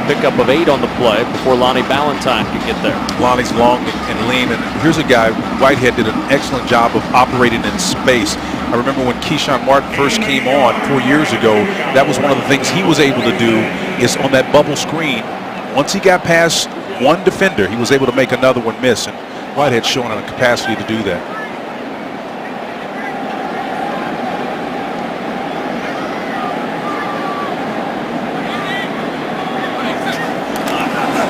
Pickup of 8 on the play before Lonnie Ballantyne could get there.
Lonnie's long and lean, and here's a guy, Whitehead did an excellent job of operating in space. I remember when Keyshawn Martin first came on 4 years ago, that was one of the things he was able to do is on that bubble screen. Once he got past one defender, he was able to make another one miss, and Whitehead's showing a capacity to do that.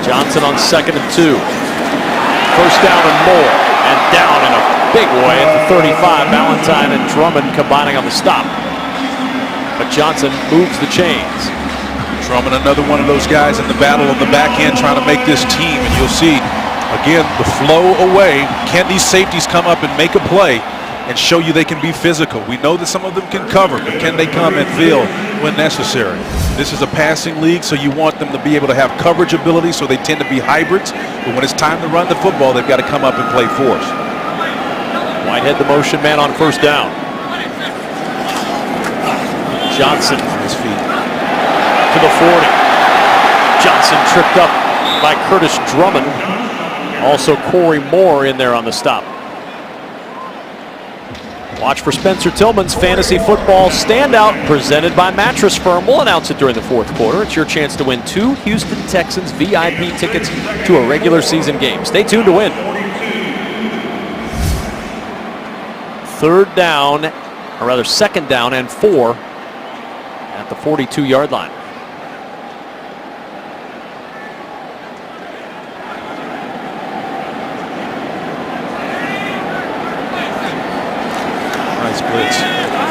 Johnson on 2nd and 2. 1st down and more, and down in a Big boy at the 35. Valentine and Drummond combining on the stop. But Johnson moves the chains.
Drummond, another one of those guys in the battle on the back end trying to make this team. And you'll see, again, the flow away. Can these safeties come up and make a play and show you they can be physical? We know that some of them can cover, but can they come and fill when necessary? This is a passing league, so you want them to be able to have coverage ability, so they tend to be hybrids. But when it's time to run the football, they've got to come up and play force.
Whitehead, the motion man on first down. Johnson
on his feet
to the 40. Johnson tripped up by Curtis Drummond. Also Corey Moore in there on the stop. Watch for Spencer Tillman's Fantasy Football Standout presented by Mattress Firm. We'll announce it during the fourth quarter. It's your chance to win 2 Houston Texans VIP tickets to a regular season game. Stay tuned to win. Second down and 4 at the 42-yard line.
Nice blitz.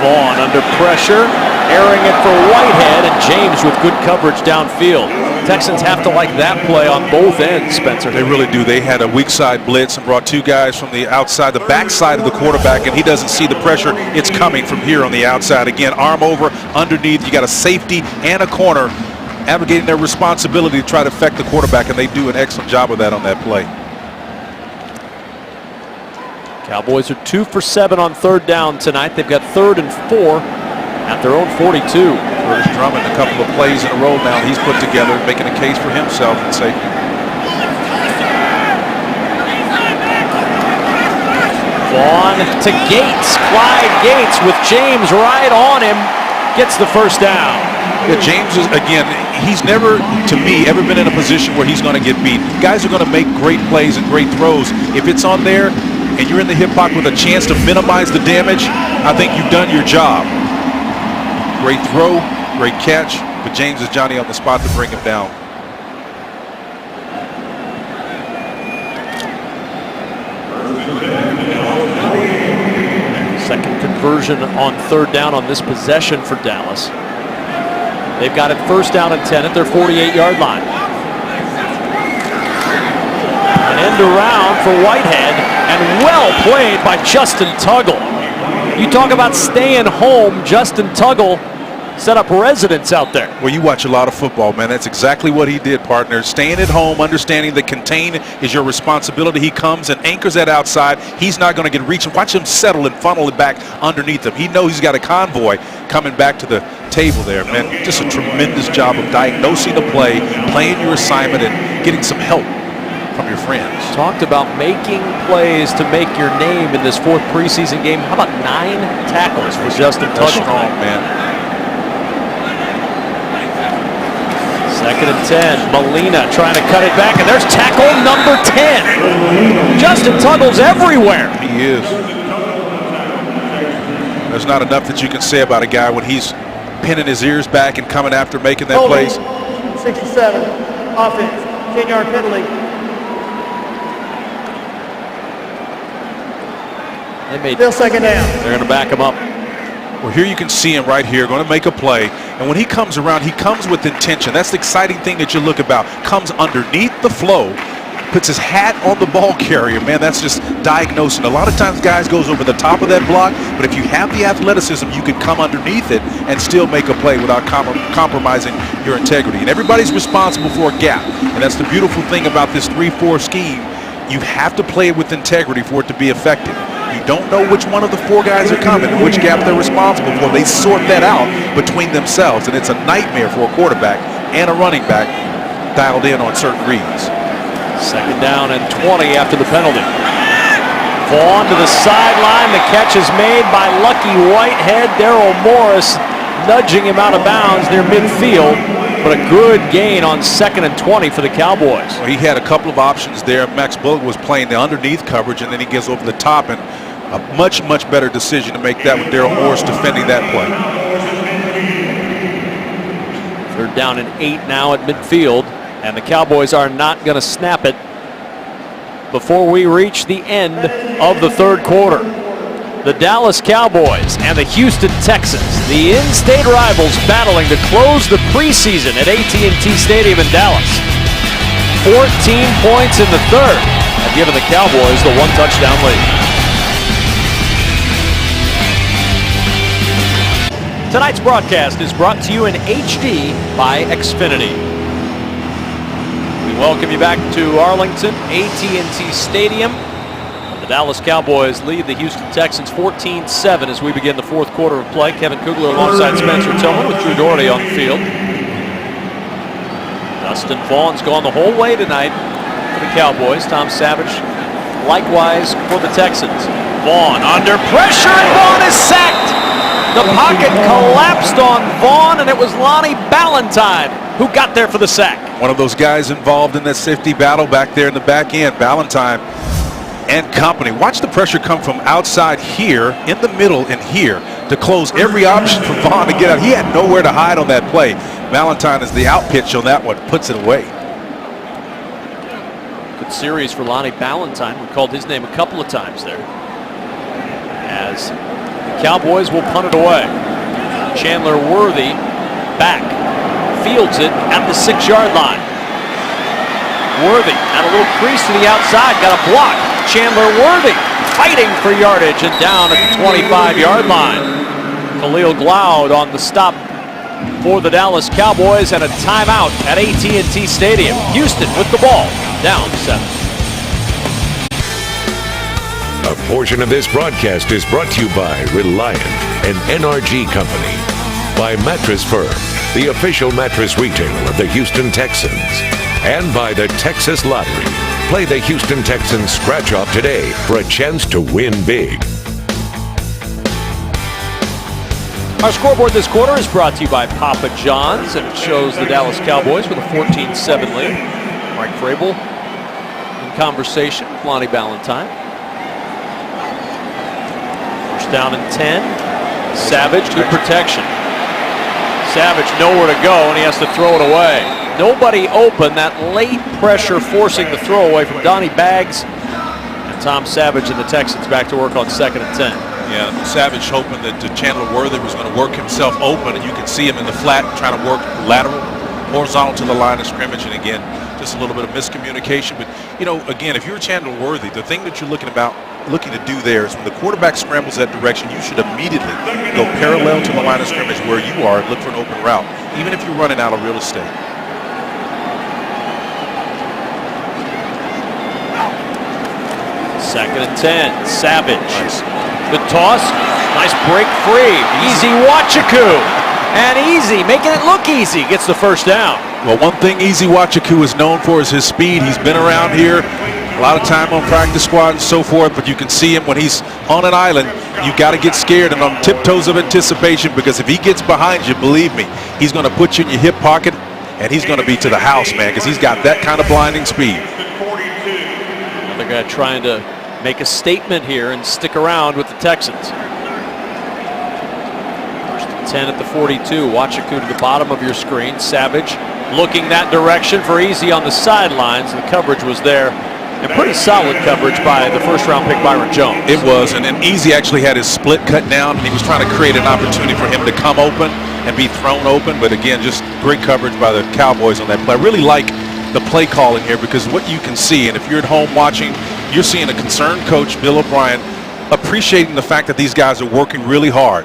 Vaughn under pressure, airing it for Whitehead, and James with good coverage downfield. Texans have to like that play on both ends, Spencer.
They really do. They had a weak side blitz and brought 2 guys from the outside, the backside of the quarterback, and he doesn't see the pressure. It's coming from here on the outside. Again, arm over, underneath. You got a safety and a corner abrogating their responsibility to try to affect the quarterback, and they do an excellent job of that on that play.
Cowboys are 2 for 7 on third down tonight. They've got 3rd and 4 at their own 42.
Curtis Drummond, a couple of plays in a row now he's put together, making a case for himself in safety.
Vaughn to Gates. Clyde Gates with James right on him. Gets the first down.
Yeah, James is, again, he's never, to me, ever been in a position where he's going to get beat. Guys are going to make great plays and great throws. If it's on there and you're in the hip pocket with a chance to minimize the damage, I think you've done your job. Great throw, great catch, but James is Johnny on the spot to bring him down.
Second conversion on third down on this possession for Dallas. They've got it first down and 10 at their 48-yard line. An end around for Whitehead, and well played by Justin Tuggle. You talk about staying home, Justin Tuggle set up residence out there.
Well, you watch a lot of football, man. That's exactly what he did, partner. Staying at home, understanding that contain is your responsibility. He comes and anchors that outside. He's not going to get reaching. Watch him settle and funnel it back underneath him. He knows he's got a convoy coming back to the table there, man. Just a tremendous job of diagnosing the play, playing your assignment, and getting some help from your friends.
Talked about making plays to make your name in this 4th preseason game. How about 9 tackles for Justin Tuggle?
Strong, man.
Second and 10. Molina trying to cut it back, and there's tackle number 10. Justin Tuggle's everywhere.
He is. There's not enough that you can say about a guy when he's pinning his ears back and coming after making that plays.
67, offense, 10-yard penalty. Still second down.
They're going to back him up.
Well, here you can see him right here, going to make a play. And when he comes around, he comes with intention. That's the exciting thing that you look about. Comes underneath the flow, puts his hat on the ball carrier. Man, that's just diagnosing. A lot of times guys goes over the top of that block, but if you have the athleticism, you can come underneath it and still make a play without compromising your integrity. And everybody's responsible for a gap. And that's the beautiful thing about this 3-4 scheme. You have to play it with integrity for it to be effective. You don't know which one of the 4 guys are coming and which gap they're responsible for. They sort that out between themselves, and it's a nightmare for a quarterback and a running back dialed in on certain reads.
Second down and 20 after the penalty. Vaughn to the sideline. The catch is made by Lucky Whitehead. Daryl Morris nudging him out of bounds near midfield. But a good gain on 2nd and 20 for the Cowboys.
Well, he had a couple of options there. Max Bullock was playing the underneath coverage, and then he gets over the top, and a much, much better decision to make that with Daryl Morris defending that play.
3rd down and 8 now at midfield, and the Cowboys are not going to snap it before we reach the end of the third quarter. The Dallas Cowboys and the Houston Texans, the in-state rivals, battling to close the preseason at AT&T Stadium in Dallas. 14 points in the third have given the Cowboys the one-touchdown lead. Tonight's broadcast is brought to you in HD by Xfinity. We welcome you back to Arlington, AT&T Stadium. The Dallas Cowboys lead the Houston Texans 14-7 as we begin the fourth quarter of play. Kevin Kugler alongside Spencer Tillman with Drew Doherty on the field. Dustin Vaughn's gone the whole way tonight for the Cowboys. Tom Savage likewise for the Texans. Vaughn under pressure and Vaughn is sacked. The pocket collapsed on Vaughn and it was Lonnie Ballantyne who got there for the sack.
One of those guys involved in that safety battle back there in the back end, Ballantyne and company. Watch the pressure come from outside here, in the middle, and here to close every option for Vaughn to get out. He had nowhere to hide on that play. Ballantyne is the out pitch on that one, puts it away.
Good series for Lonnie Ballantyne. We called his name a couple of times there. As the Cowboys will punt it away. Chandler Worthy back, fields it at the 6-yard line. Worthy had a little crease to the outside, got a block. Chandler Worthy fighting for yardage and down at the 25-yard line. Khalil Gloud on the stop for the Dallas Cowboys and a timeout at AT&T Stadium. Houston with the ball, down 7.
A portion of this broadcast is brought to you by Reliant, an NRG company. By Mattress Firm, the official mattress retailer of the Houston Texans. And by the Texas Lottery. Play the Houston Texans scratch-off today for a chance to win big.
Our scoreboard this quarter is brought to you by Papa John's, and it shows the Dallas Cowboys with a 14-7 lead. Mike Vrabel in conversation with Lonnie Ballantyne. First down and 10. Savage, good protection. Savage nowhere to go, and he has to throw it away. Nobody open. That late pressure forcing the throw away from Donnie Baggs. And Tom Savage and the Texans back to work on 2nd and 10.
Yeah, Savage hoping that Chandler Worthy was going to work himself open, and you can see him in the flat trying to work lateral, horizontal to the line of scrimmage, and again, just a little bit of miscommunication. But, you know, again, if you're Chandler Worthy, the thing that you're looking to do there is when the quarterback scrambles that direction, you should immediately go parallel to the line of scrimmage where you are and look for an open route, even if you're running out of real estate.
2nd and 10. Savage. Nice. Good toss. Nice break free. Easy Wachiku. And Easy, making it look easy, gets the first down.
Well, one thing Easy Wachiku is known for is his speed. He's been around here a lot of time on practice squad and so forth, but you can see him when he's on an island. You've got to get scared and on tiptoes of anticipation, because if he gets behind you, believe me, he's going to put you in your hip pocket and he's going to be to the house, man, because he's got that kind of blinding speed.
Another guy trying to make a statement here and stick around with the Texans. First and 10 at the 42. Wachiku to the bottom of your screen. Savage looking that direction for Easy on the sidelines. The coverage was there. And pretty solid coverage by the first-round pick Byron Jones.
It was, and Easy actually had his split cut down, and he was trying to create an opportunity for him to come open and be thrown open. But again, just great coverage by the Cowboys on that play. I really like the play calling here, because what you can see, and if you're at home watching, you're seeing a concerned coach, Bill O'Brien, appreciating the fact that these guys are working really hard.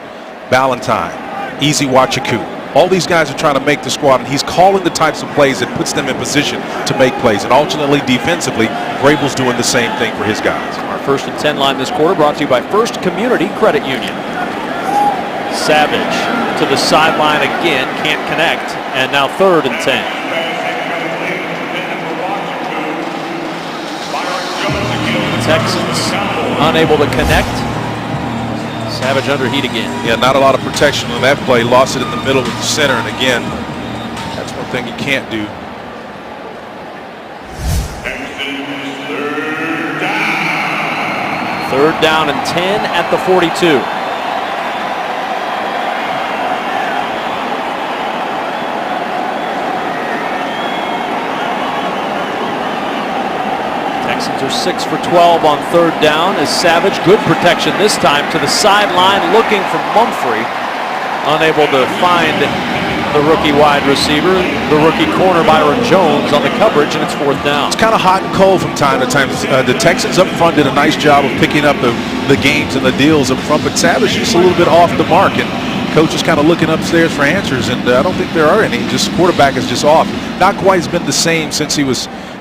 Ballantyne, Easy Wachiku. All these guys are trying to make the squad, and he's calling the types of plays that puts them in position to make plays. And ultimately, defensively, Vrabel's doing the same thing for his guys.
Our 1st and 10 line this quarter brought to you by First Community Credit Union. Savage to the sideline again, can't connect, and now 3rd and 10. Texans unable to connect. Savage under heat again.
Yeah, not a lot of protection on that play. Lost it in the middle with the center, and again, that's one thing you can't do.
Third down and 10 at the 42. Texans are 6 for 12 on third down as Savage, good protection this time, to the sideline looking for Mumphrey. Unable to find the rookie wide receiver, the rookie corner Byron Jones on the coverage, and it's fourth down.
It's kind of hot and cold from time to time. The Texans up front did a nice job of picking up the games and the deals up front, but Savage just a little bit off the mark, and coach is kind of looking upstairs for answers, and I don't think there are any. Just quarterback is just off. Not quite has been the same since he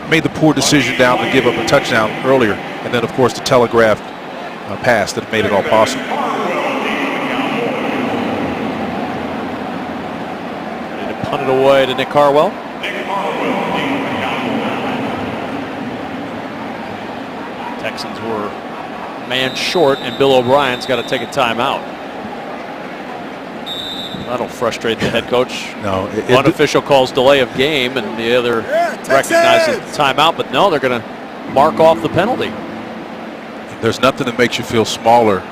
made the poor decision down to give up a touchdown earlier, and then of course the telegraphed pass that made it all possible.
Punt it away to Nick Harwell. Texans were man short, and Bill O'Brien's got to take a timeout. That'll frustrate the head coach.
No,
one official calls delay of game, and the other recognizes the timeout. But no, they're going to mark off the penalty.
There's nothing that makes you feel smaller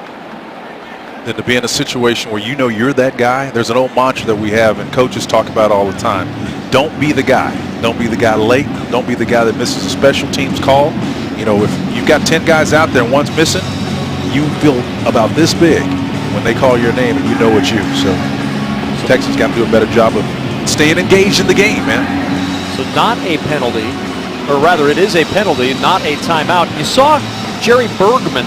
than to be in a situation where you know you're that guy. There's an old mantra that we have and coaches talk about all the time. Don't be the guy. Don't be the guy late. Don't be the guy that misses a special teams call. You know, if you've got 10 guys out there and one's missing, you feel about this big when they call your name and you know it's you. So Texans got to do a better job of staying engaged in the game, man.
So not a penalty, or rather it is a penalty, not a timeout. You saw Jerry Bergman,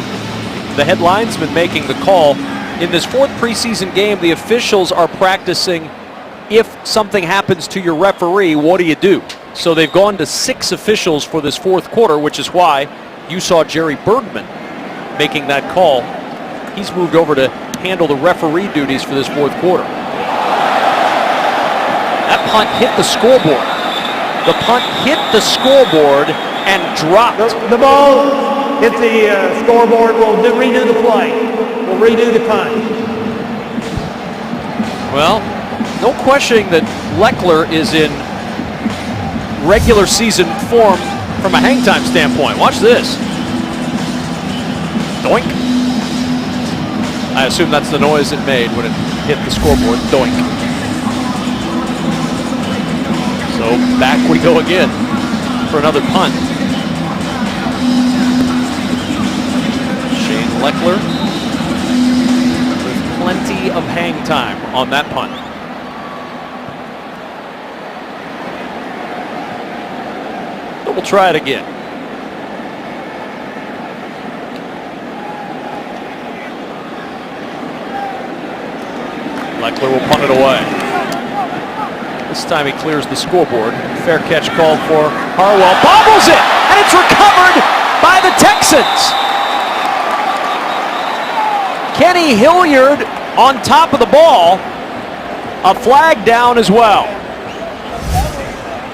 the head linesman, making the call. In this fourth preseason game, the officials are practicing if something happens to your referee, what do you do? So they've gone to 6 officials for this fourth quarter, which is why you saw Jerry Bergman making that call. He's moved over to handle the referee duties for this fourth quarter. That punt hit the scoreboard. The punt hit the scoreboard and dropped.
The ball hit the scoreboard. We'll redo the play. We'll redo the punt.
Well, no questioning that Leckler is in regular season form from a hang time standpoint. Watch this. Doink. I assume that's the noise it made when it hit the scoreboard. Doink. So back we go again for another punt. Shane Leckler with plenty of hang time on that punt. So we'll try it again. Leckler will punt it away. This time he clears the scoreboard. Fair catch called for. Harwell bobbles it, and it's recovered by the Texans. Kenny Hilliard on top of the ball. A flag down as well.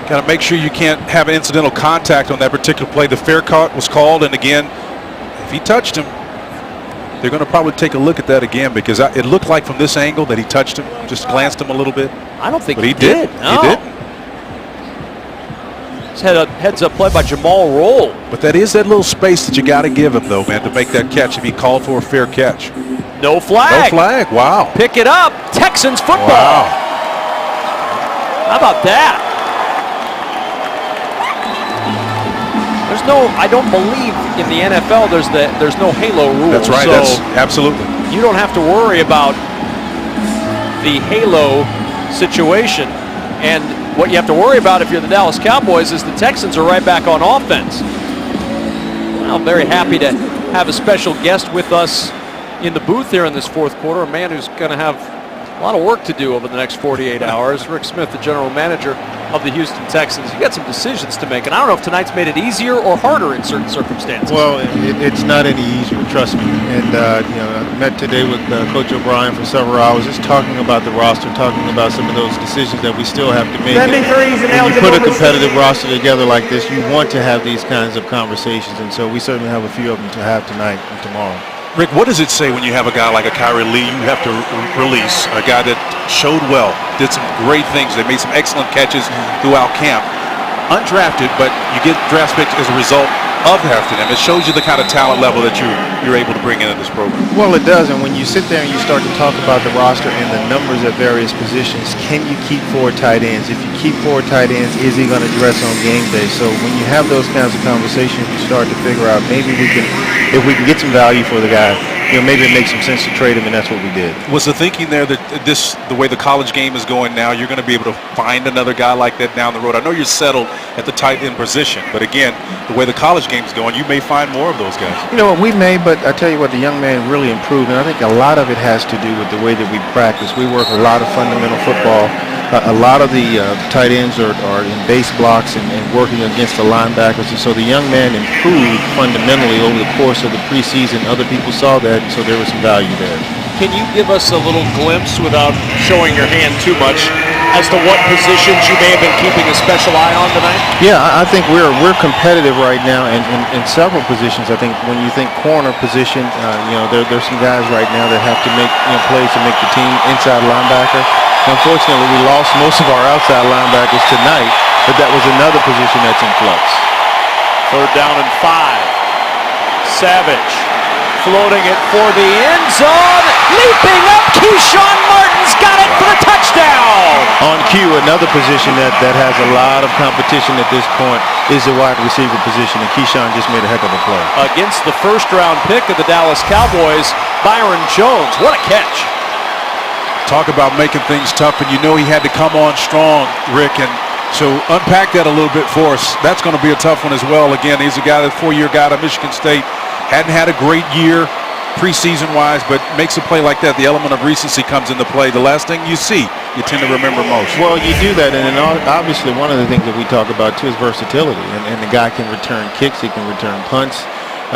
Got to make sure you can't have incidental contact on that particular play. The fair caught was called, and again, if he touched him, they're going to probably take a look at that again because it looked like from this angle that he touched him, just glanced him a little bit.
I don't think
he did.
No.
He did.
He's had a heads-up play by Jamal Roll.
But that is that little space that you got to give him, though, man, to make that catch if he called for a fair catch.
No flag.
No flag. Wow.
Pick it up. Texans football.
Wow.
How about that? There's no, I don't believe in the NFL there's no halo rule.
That's right.
So
That's absolutely.
You don't have to worry about the halo situation. And what you have to worry about if you're the Dallas Cowboys is the Texans are right back on offense. Well, I'm very happy to have a special guest with us in the booth here in this fourth quarter, a man who's going to have a lot of work to do over the next 48 hours. Rick Smith, the general manager of the Houston Texans. You got some decisions to make, and I don't know if tonight's made it easier or harder in certain circumstances.
Well, it's not any easier, trust me. And I met today with Coach O'Brien for several hours, just talking about the roster, talking about some of those decisions that we still have to make.
Sending threes and
when you put a competitive roster together like this, you want to have these kinds of conversations, and so we certainly have a few of them to have tonight and tomorrow.
Rick, what does it say when you have a guy like a Kyrie Lee you have to release, a guy that showed well, did some great things, they made some excellent catches throughout camp, undrafted, but you get draft picks as a result of Hefton. It shows you the kind of talent level that you're able to bring into this program.
Well, it does, and when you sit there and you start to talk about the roster and the numbers at various positions, can you keep 4 tight ends? If you keep 4 tight ends, is he going to dress on game day? So when you have those kinds of conversations, you start to figure out maybe if we can get some value for the guy, maybe it makes some sense to trade him, and that's what we did.
Was the thinking there that the way the college game is going now, you're going to be able to find another guy like that down the road? I know you're settled at the tight end position, but again, the way the college game is going, you may find more of those guys.
We may, but I tell you what, the young man really improved, and I think a lot of it has to do with the way that we practice. We work a lot of fundamental football. A lot of the tight ends are in base blocks and working against the linebackers, and so the young man improved fundamentally over the course of the preseason. Other people saw that, and so there was some value there.
Can you give us a little glimpse, without showing your hand too much, as to what positions you may have been keeping a special eye on tonight?
Yeah, I think we're competitive right now in several positions. I think when you think corner position, there's some guys right now that have to make plays to make the team. Inside linebacker. Unfortunately, we lost most of our outside linebackers tonight, but that was another position that's in flux.
3rd down and 5. Savage floating it for the end zone. Leaping up, Keyshawn Martin's got it for the touchdown.
On cue, another position that has a lot of competition at this point is the wide receiver position, and Keyshawn just made a heck of a play.
Against the 1st-round pick of the Dallas Cowboys, Byron Jones. What a catch.
Talk about making things tough, and he had to come on strong, Rick, and so unpack that a little bit for us. That's going to be a tough one as well. Again, he's a guy, that 4-year guy out of Michigan State, hadn't had a great year preseason-wise, but makes a play like that. The element of recency comes into play. The last thing you see, you tend to remember most.
Well, you do that, and then obviously one of the things that we talk about too is versatility, and the guy can return kicks, he can return punts.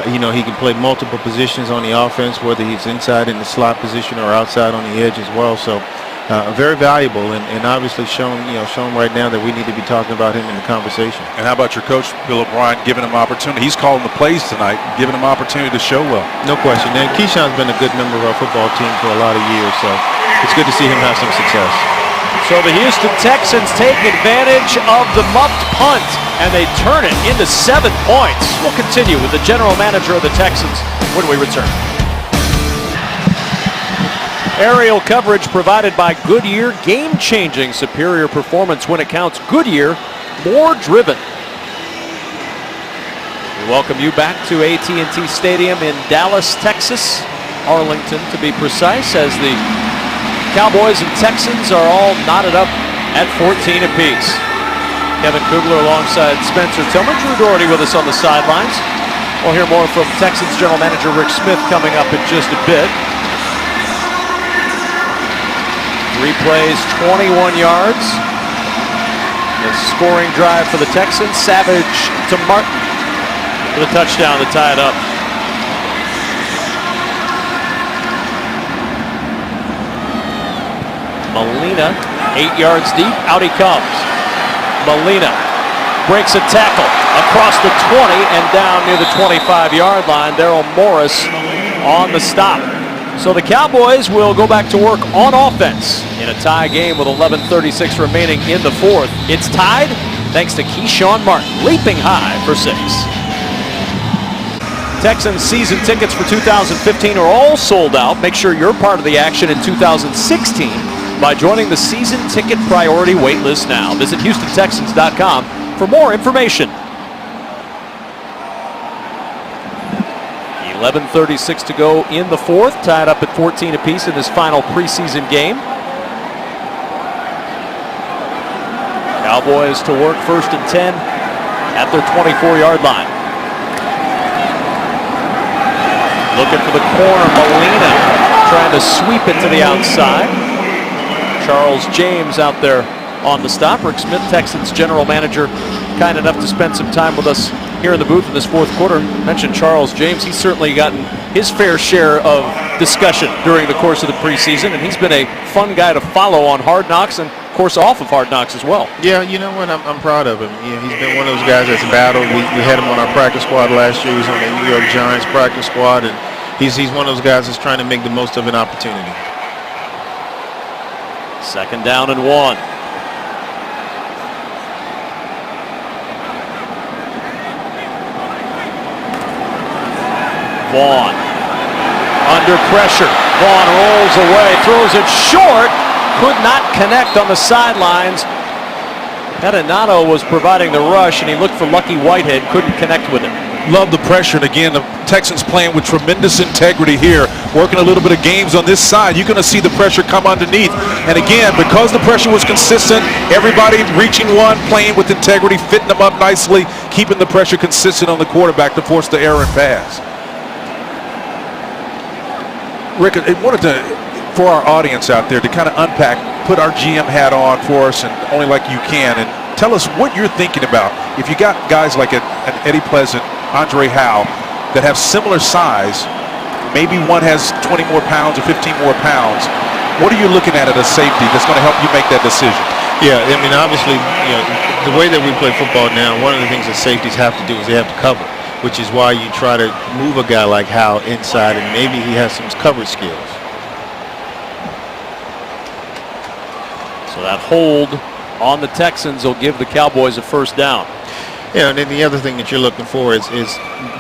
He can play multiple positions on the offense, whether he's inside in the slot position or outside on the edge as well. So very valuable, and obviously shown right now that we need to be talking about him in the conversation.
And how about your coach, Bill O'Brien, giving him opportunity? He's calling the plays tonight, giving him opportunity to show well.
No question. And Keyshawn's been a good member of our football team for a lot of years, so it's good to see him have some success.
So the Houston Texans take advantage of the muffed punt, and they turn it into 7 points. We'll continue with the general manager of the Texans when we return. Aerial coverage provided by Goodyear. Game-changing superior performance when it counts. Goodyear, more driven. We welcome you back to AT&T Stadium in Dallas, Texas. Arlington, to be precise, as the Cowboys and Texans are all knotted up at 14 apiece. Kevin Kugler alongside Spencer Tillman. Drew Doherty with us on the sidelines. We'll hear more from Texans general manager Rick Smith coming up in just a bit. 3 plays, 21 yards. The scoring drive for the Texans. Savage to Martin for the touchdown to tie it up. Molina, 8 yards deep. Out he comes. Molina breaks a tackle across the 20 and down near the 25-yard line. Daryl Morris on the stop. So the Cowboys will go back to work on offense in a tie game with 11:36 remaining in the 4th. It's tied thanks to Keyshawn Martin leaping high for 6. Texans season tickets for 2015 are all sold out. Make sure you're part of the action in 2016 by joining the season ticket priority wait list now. Visit HoustonTexans.com for more information. 11:36 to go in the 4th, tied up at 14 apiece in this final preseason game. Cowboys to work 1st and 10 at their 24-yard line. Looking for the corner, Molina trying to sweep it to the outside. Charles James out there on the stop. Rick Smith, Texans general manager, kind enough to spend some time with us here in the booth in this 4th quarter. Mentioned Charles James. He's certainly gotten his fair share of discussion during the course of the preseason, and he's been a fun guy to follow on Hard Knocks and, of course, off of Hard Knocks as well.
Yeah, you know what? I'm proud of him. He's been one of those guys that's battled. We had him on our practice squad last year. He was on the New York Giants practice squad, and he's one of those guys that's trying to make the most of an opportunity.
2nd down and 1. Vaughn under pressure. Vaughn rolls away, throws it short, could not connect on the sidelines. Pettinato was providing the rush, and he looked for Lucky Whitehead, couldn't connect with it.
Love the pressure, and again, the Texans playing with tremendous integrity here, working a little bit of games on this side. You're going to see the pressure come underneath, and again, because the pressure was consistent, everybody reaching one, playing with integrity, fitting them up nicely, keeping the pressure consistent on the quarterback to force the error and pass. Rick, I wanted to, for our audience out there, to kind of unpack, put our GM hat on for us, and only like you can, and tell us what you're thinking about. If you got guys like an Eddie Pleasant, Andre Howe, that have similar size, maybe one has 20 more pounds or 15 more pounds, what are you looking at a safety that's going to help you make that decision?
Yeah, I mean, obviously, the way that we play football now, one of the things that safeties have to do is they have to cover, which is why you try to move a guy like Howe inside, and maybe he has some coverage skills.
So that hold on the Texans will give the Cowboys a first down.
Yeah, and then the other thing that you're looking for is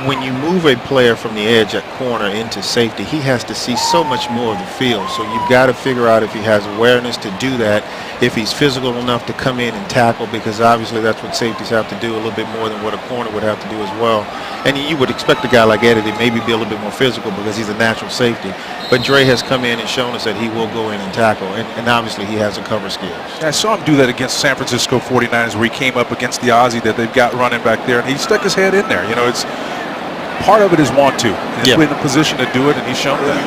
when you move a player from the edge at corner into safety, he has to see so much more of the field. So you've got to figure out if he has awareness to do that, if he's physical enough to come in and tackle, because obviously that's what safeties have to do, a little bit more than what a corner would have to do as well. And you would expect a guy like Eddie to maybe be a little bit more physical because he's a natural safety. But Dre has come in and shown us that he will go in and tackle, and obviously he has the cover skills.
Yeah, I saw him do that against San Francisco 49ers, where he came up against the Aussie that they've got running back there, and he stuck his head in there. You know, it's part of it is want to. He's in a position to do it, and he's shown that.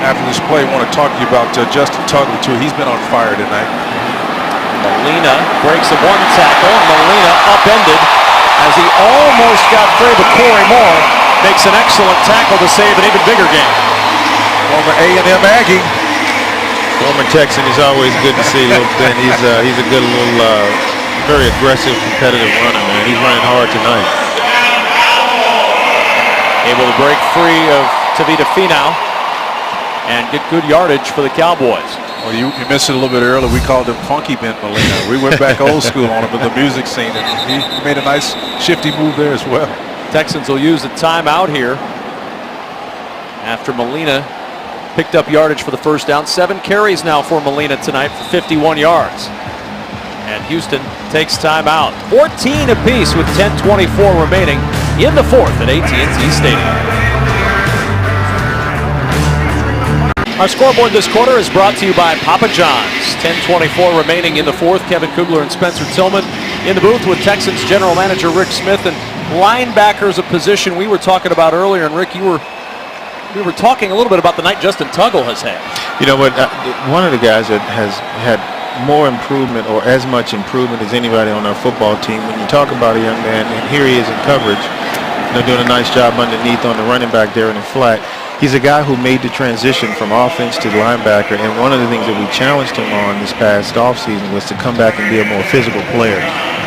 After this play, I want to talk to you about Justin Tuggle, too. He's been on fire tonight.
Molina breaks the one tackle, and Molina upended as he almost got free, but Corey Moore makes an excellent tackle to save an even bigger game.
Former A&M Aggie.
Former Texan is always good to see. Little Ben. He's a good little, very aggressive, competitive runner, man. He's running hard tonight.
Able to break free of Tavita Finau and get good yardage for the Cowboys.
Well, you missed it a little bit earlier. We called him Funky Ben Molina. We went back old school on him with the music scene, and he made a nice shifty move there as well.
Texans will use a timeout here after Molina picked up yardage for the first down. 7 carries now for Molina tonight for 51 yards. And Houston takes timeout. 14 apiece with 10:24 remaining in the fourth at AT&T Stadium. Our scoreboard this quarter is brought to you by Papa John's. 10:24 remaining in the fourth. Kevin Kugler and Spencer Tillman in the booth with Texans general manager Rick Smith. And linebackers, a position we were talking about earlier. And Rick, we were talking a little bit about the night Justin Tuggle has had.
You know what? One of the guys that has had more improvement, or as much improvement as anybody on our football team. When you talk about a young man, and here he is in coverage, doing a nice job underneath on the running back there in the flat. He's a guy who made the transition from offense to linebacker, and one of the things that we challenged him on this past offseason was to come back and be a more physical player.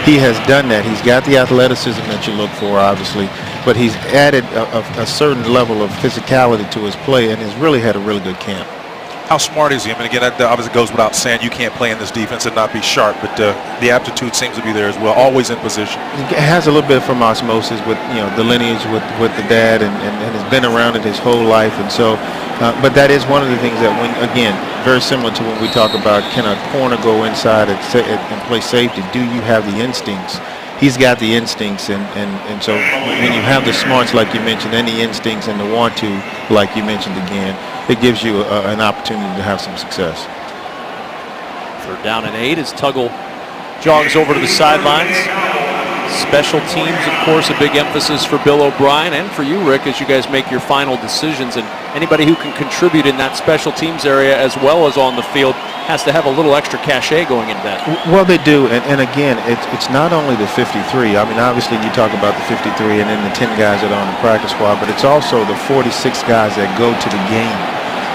He has done that. He's got the athleticism that you look for, obviously, but he's added a certain level of physicality to his play and has really had a really good camp.
How smart is he? I mean, again, that obviously goes without saying. You can't play in this defense and not be sharp, but the aptitude seems to be there as well, always in position.
It has a little bit from osmosis with, the lineage with the dad, and has been around it his whole life. And so, but that is one of the things that, when, again, very similar to when we talk about can a corner go inside and play safety, do you have the instincts? He's got the instincts, and so when you have the smarts like you mentioned, and the instincts and the want to like you mentioned again, it gives you an opportunity to have some success.
3rd down and 8 as Tuggle jogs over to the sidelines. Special teams, of course, a big emphasis for Bill O'Brien and for you, Rick, as you guys make your final decisions. And anybody who can contribute in that special teams area as well as on the field has to have a little extra cachet going into that.
Well, they do, and again, it's not only the 53. I mean, obviously you talk about the 53 and then the 10 guys that are on the practice squad, but it's also the 46 guys that go to the game.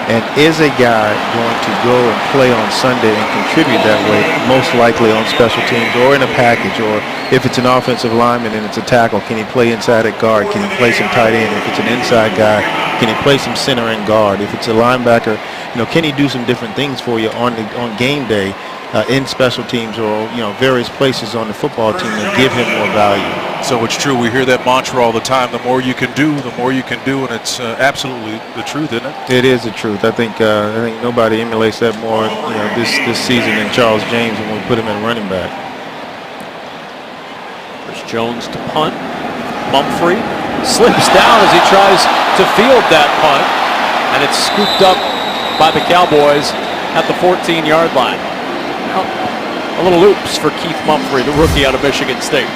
And is a guy going to go and play on Sunday and contribute that way, most likely on special teams or in a package, or if it's an offensive lineman and it's a tackle, can he play inside at guard? Can he play some tight end? If it's an inside guy, can he play some center and guard? If it's a linebacker, can he do some different things for you on game day in special teams or various places on the football team that give him more value?
So it's true. We hear that mantra all the time. The more you can do, the more you can do, and it's absolutely the truth, isn't it?
It is the truth. I think nobody emulates that more this season than Charles James when we put him at running back.
There's Jones to punt. Mumphrey slips down as he tries to field that punt, and it's scooped up by the Cowboys at the 14-yard line. Now, a little oops for Keith Mumphrey, the rookie out of Michigan State.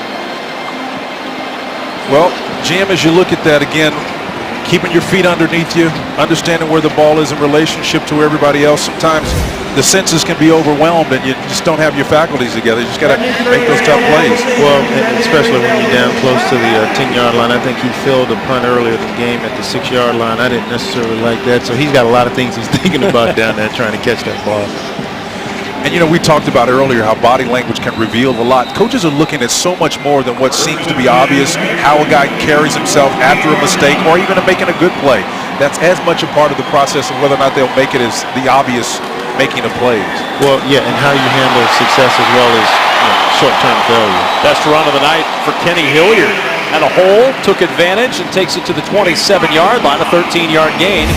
Well, Jim, as you look at that again, keeping your feet underneath you, understanding where the ball is in relationship to everybody else. Sometimes the senses can be overwhelmed and you just don't have your faculties together. You just got to make those tough plays.
Well, especially when you're down close to the 10-yard line. I think he filled a punt earlier in the game at the 6-yard line. I didn't necessarily like that. So he's got a lot of things he's thinking about down there trying to catch that ball.
And, we talked about earlier how body language can reveal a lot. Coaches are looking at so much more than what seems to be obvious, how a guy carries himself after a mistake or even making a good play. That's as much a part of the process of whether or not they'll make it as the obvious making of plays.
Well, yeah, and how you handle success as well as short-term failure.
Best run of the night for Kenny Hilliard. Had a hole, took advantage, and takes it to the 27-yard line, a 13-yard gain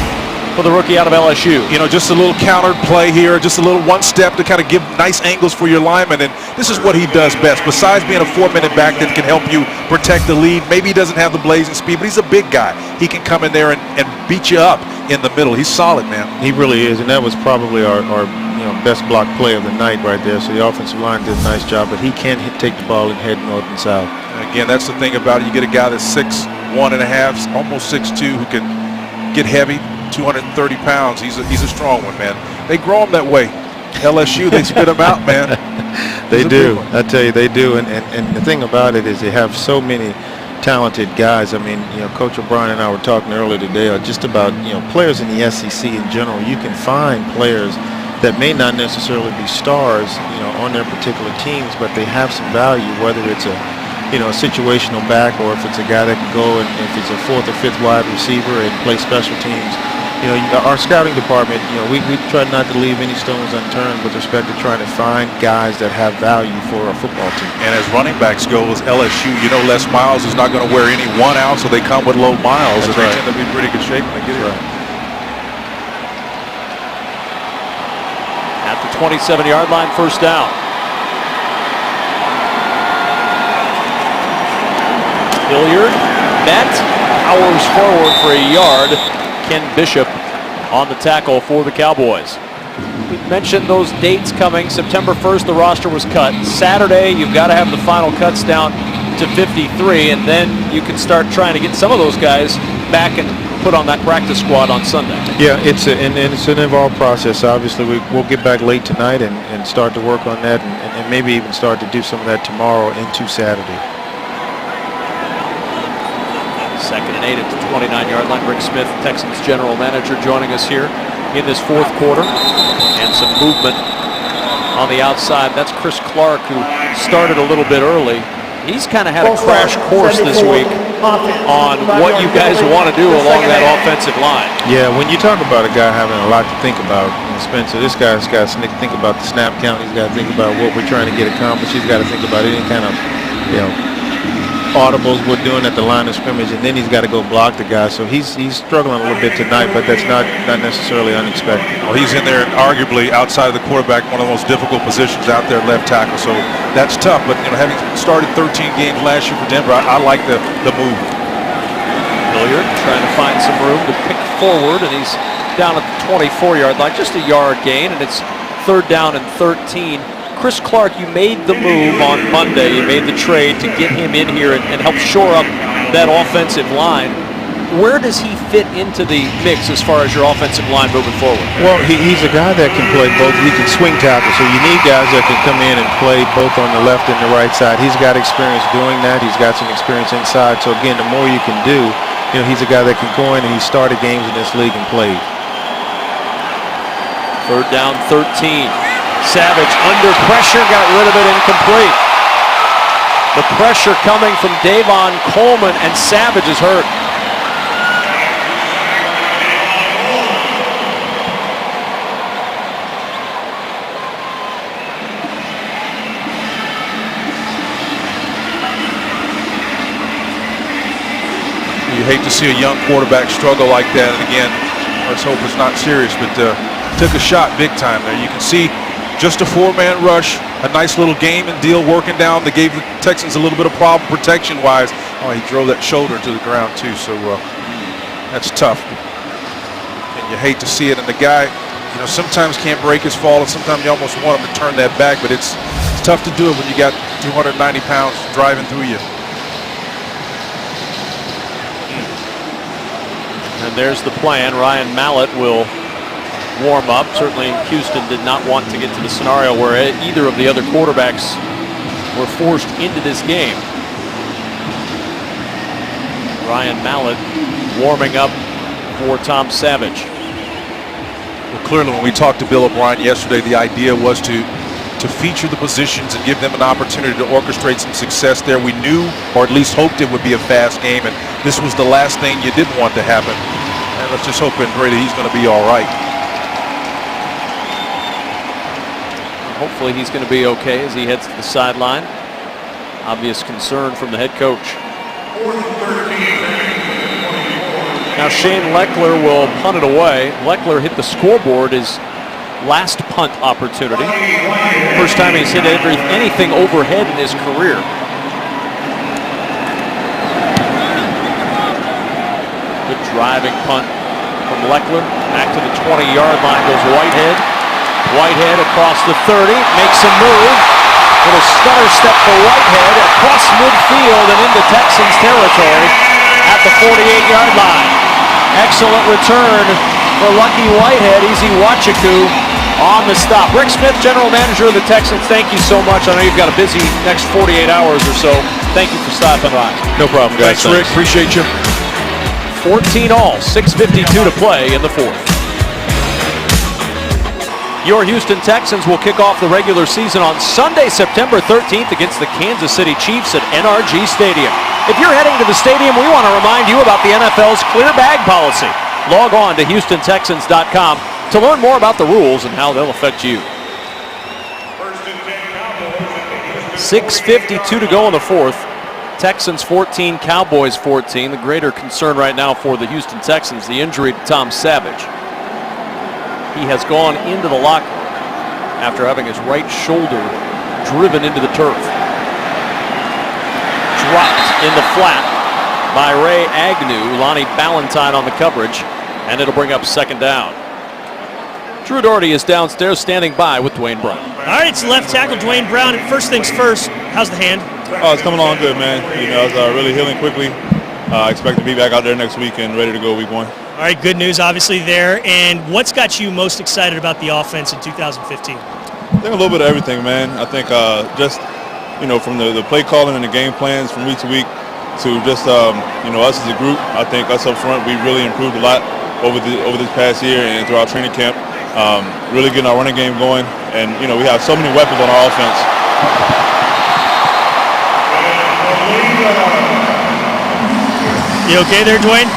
for the rookie out of LSU.
Just a little countered play here, just a little one step to kind of give nice angles for your lineman, and this is what he does best. Besides being a 4-minute back that can help you protect the lead, maybe he doesn't have the blazing speed, but he's a big guy. He can come in there and beat you up in the middle. He's solid, man.
He really is, and that was probably our best block play of the night right there. So the offensive line did a nice job, but he can take the ball and head north and south.
And again, that's the thing about it. You get a guy that's 6'1.5", almost 6'2", who can get heavy. 230 pounds. He's a strong one, man. They grow him that way. LSU, they spit him out, man.
They do. I tell you, they do. And the thing about it is they have so many talented guys. I mean, Coach O'Brien and I were talking earlier today just about, players in the SEC in general. You can find players that may not necessarily be stars, on their particular teams, but they have some value, whether it's a situational back or if it's a guy that can go and if it's a 4th or 5th wide receiver and play special teams. Our scouting department, we try not to leave any stones unturned with respect to trying to find guys that have value for a football team.
And as running backs go, as LSU, Les Miles is not going to wear any 1 ounce, so they come with low miles, and they tend to be in pretty good shape when they get it.
At the 27-yard line, first down. Hilliard met, powers forward for a yard. Ken Bishop on the tackle for the Cowboys. We mentioned those dates coming. September 1st, the roster was cut. Saturday, you've got to have the final cuts down to 53, and then you can start trying to get some of those guys back and put on that practice squad on Sunday.
Yeah, it's an involved process. Obviously, we'll get back late tonight and start to work on that and maybe even start to do some of that tomorrow into Saturday.
2nd and 8 at the 29-yard line. Rick Smith, Texans general manager, joining us here in this 4th quarter. And some movement on the outside. That's Chris Clark, who started a little bit early. He's kind of had a crash course this week on what you guys want to do along that offensive line.
Yeah, when you talk about a guy having a lot to think about, Spencer, this guy's got to think about the snap count. He's got to think about what we're trying to get accomplished. He's got to think about any kind of, audibles we're doing at the line of scrimmage, and then he's got to go block the guy. So he's struggling a little bit tonight, but that's not necessarily unexpected.
Well, he's in there arguably outside of the quarterback, one of the most difficult positions out there, left tackle. So that's tough. But having started 13 games last year for Denver, I like the move.
Hilliard trying to find some room to pick forward, and he's down at the 24-yard line, just a yard gain, and it's 3rd down and 13. Chris Clark, you made the move on Monday. You made the trade to get him in here and help shore up that offensive line. Where does he fit into the mix as far as your offensive line moving forward?
Well, he's a guy that can play both. He can swing tackle, so you need guys that can come in and play both on the left and the right side. He's got experience doing that. He's got some experience inside. So, again, the more you can do, he's a guy that can go in and he started games in this league and played.
3rd down, 13. Savage under pressure, got rid of it, incomplete. The pressure coming from Davon Coleman, and Savage is hurt.
hate to see a young quarterback struggle like that. And again, let's hope it's not serious, but took a shot big time there. You can see just a 4-man rush, a nice little game and deal working down that gave the Texans a little bit of problem protection-wise. Oh, he drove that shoulder to the ground too, so that's tough. And you hate to see it. And the guy, sometimes can't break his fall, and sometimes you almost want him to turn that back, but it's tough to do it when you got 290 pounds driving through you.
And there's the plan. Ryan Mallett will warm up. Certainly Houston did not want to get to the scenario where either of the other quarterbacks were forced into this game. Ryan Mallett warming up for Tom Savage.
Well, clearly when we talked to Bill O'Brien yesterday, the idea was to feature the positions and give them an opportunity to orchestrate some success there. We knew, or at least hoped, it would be a fast game, and this was the last thing you didn't want to happen. And let's just hope and pray that he's going to be all right.
Hopefully he's going to be okay as he heads to the sideline. Obvious concern from the head coach. Now Shane Leckler will punt it away. Leckler hit the scoreboard his last punt opportunity. First time he's hit anything overhead in his career. Good driving punt from Leckler. Back to the 20-yard line goes Whitehead. Whitehead across the 30, makes a move. Little stutter step for Whitehead across midfield and into Texans territory at the 48-yard line. Excellent return for Lucky Whitehead. Easy Wachiku on the stop. Rick Smith, general manager of the Texans, thank you so much. I know you've got a busy next 48 hours or so. Thank you for stopping by.
No problem, guys.
Thanks,
Rick. Appreciate you.
14 all, 6:52 to play in the fourth. Your Houston Texans will kick off the regular season on Sunday, September 13th against the Kansas City Chiefs at NRG Stadium. If you're heading to the stadium, we want to remind you about the NFL's clear bag policy. Log on to HoustonTexans.com to learn more about the rules and how they'll affect you. 6:52 to go in the fourth. Texans 14, Cowboys 14. The greater concern right now for the Houston Texans, the injury to Tom Savage. He has gone into the locker room after having his right shoulder driven into the turf. Dropped in the flat by Ray Agnew. Lonnie Ballantyne on the coverage, and it'll bring up second down. Drew Doherty is downstairs standing by with Dwayne Brown.
All right, it's left tackle Dwayne Brown. First things first, how's the hand?
Oh, it's coming along good, man. It's really healing quickly. I expect to be back out there next week and ready to go week one.
All right, good news obviously there. And what's got you most excited about the offense in 2015?
I think a little bit of everything, man. I think just, from the play calling and the game plans from week to week to just, us as a group. I think us up front, we really improved a lot over this past year and throughout training camp. Really getting our running game going. And, we have so many weapons on our offense.
You okay there, Dwayne?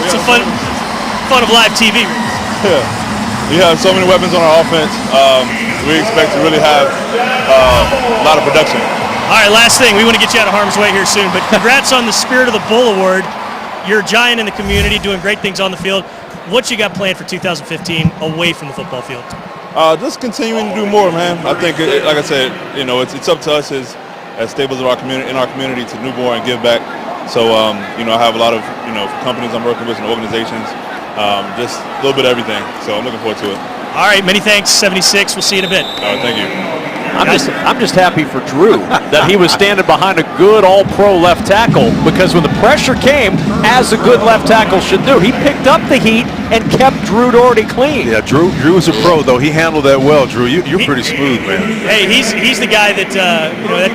It's a fun of live TV.
Yeah, we have so many weapons on our offense. We expect to really have a lot of production.
All right, last thing. We want to get you out of harm's way here soon, but congrats on the Spirit of the Bull Award. You're a giant in the community, doing great things on the field. What you got planned for 2015 away from the football field?
Just continuing to do more, man. I think, like I said, it's up to us as staples of our community to do more and give back. So, I have a lot of, companies I'm working with and organizations, just a little bit of everything. So I'm looking forward to it.
All right, many thanks, 76. We'll see you in a bit.
All right, thank you.
I'm just happy for Drew that he was standing behind a good all-pro left tackle, because when the pressure came, as a good left tackle should do, he picked up the heat and kept Drew Doherty clean.
Yeah, Drew is a pro, though. He handled that well, Drew. You're pretty smooth, man.
Hey, he's the guy that,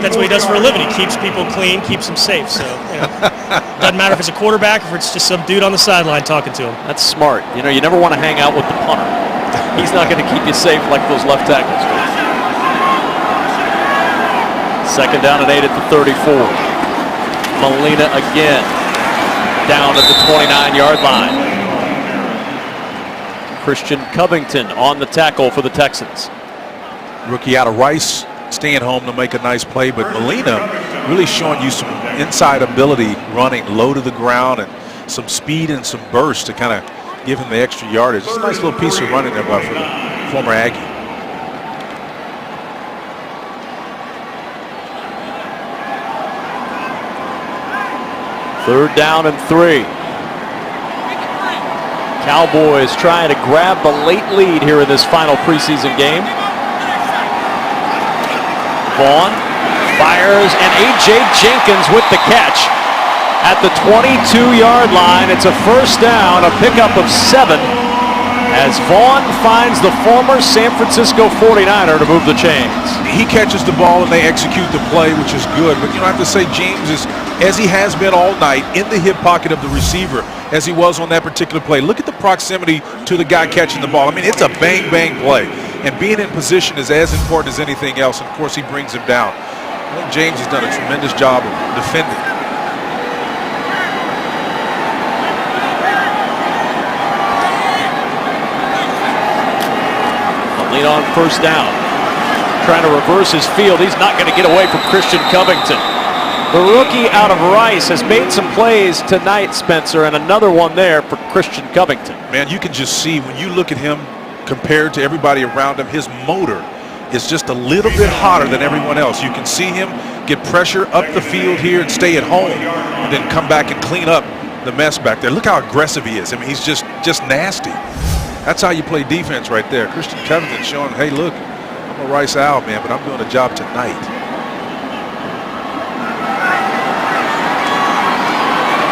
that's what he does for a living. He keeps people clean, keeps them safe. So, doesn't matter if it's a quarterback or if it's just some dude on the sideline talking to him.
That's smart. You never want to hang out with the punter. He's not going to keep you safe like those left tackles do. Second down and 8 at the 34. Molina again down at the 29-yard line. Christian Covington on the tackle for the Texans.
Rookie out of Rice, staying home to make a nice play, but Molina really showing you some inside ability running low to the ground and some speed and some burst to kind of give him the extra yardage. It's a nice little piece of running there by the former Aggie.
Third down and 3. Cowboys trying to grab the late lead here in this final preseason game. Vaughn fires, and A.J. Jenkins with the catch at the 22-yard line. It's a first down, a pickup of 7, as Vaughn finds the former San Francisco 49er to move the chains.
He catches the ball and they execute the play, which is good. But you don't have to say James is, as he has been all night, in the hip pocket of the receiver as he was on that particular play. Look at the proximity to the guy catching the ball. I mean, it's a bang-bang play. And being in position is as important as anything else. And, of course, he brings him down. I think James has done a tremendous job of defending.
Lead on first down. Trying to reverse his field. He's not going to get away from Christian Covington. The rookie out of Rice has made some plays tonight, Spencer, and another one there for Christian Covington.
Man, you can just see when you look at him compared to everybody around him, his motor is just a little bit hotter than everyone else. You can see him get pressure up the field here and stay at home and then come back and clean up the mess back there. Look how aggressive he is. I mean, he's just nasty. That's how you play defense right there. Christian Covington showing, hey, look, I'm a Rice Owl, man, but I'm doing a job tonight.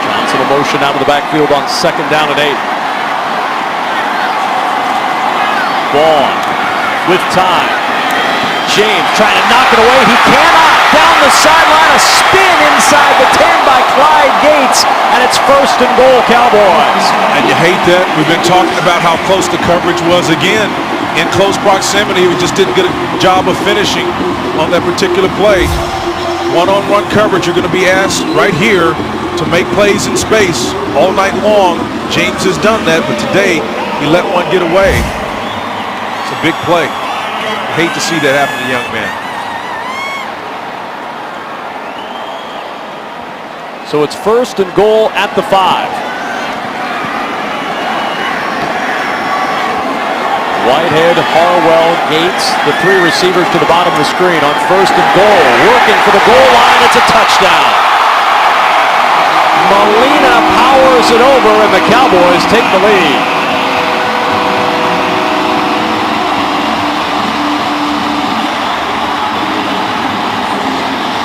Johnson a motion out of the backfield on second down and 8. Vaughn with time. James trying to knock it away. He cannot. Down the sideline, a spin inside the 10 by Clyde Gates, and it's first and goal, Cowboys.
And you hate that. We've been talking about how close the coverage was. Again, in close proximity, we just didn't get a job of finishing on that particular play. One-on-one coverage, you're going to be asked right here to make plays in space all night long. James has done that, but today he let one get away. It's a big play. I hate to see that happen to the young man.
So it's first and goal at the 5. Whitehead, Harwell, Gates, the 3 receivers to the bottom of the screen on first and goal. Working for the goal line, it's a touchdown. Molina powers it over, and the Cowboys take the lead.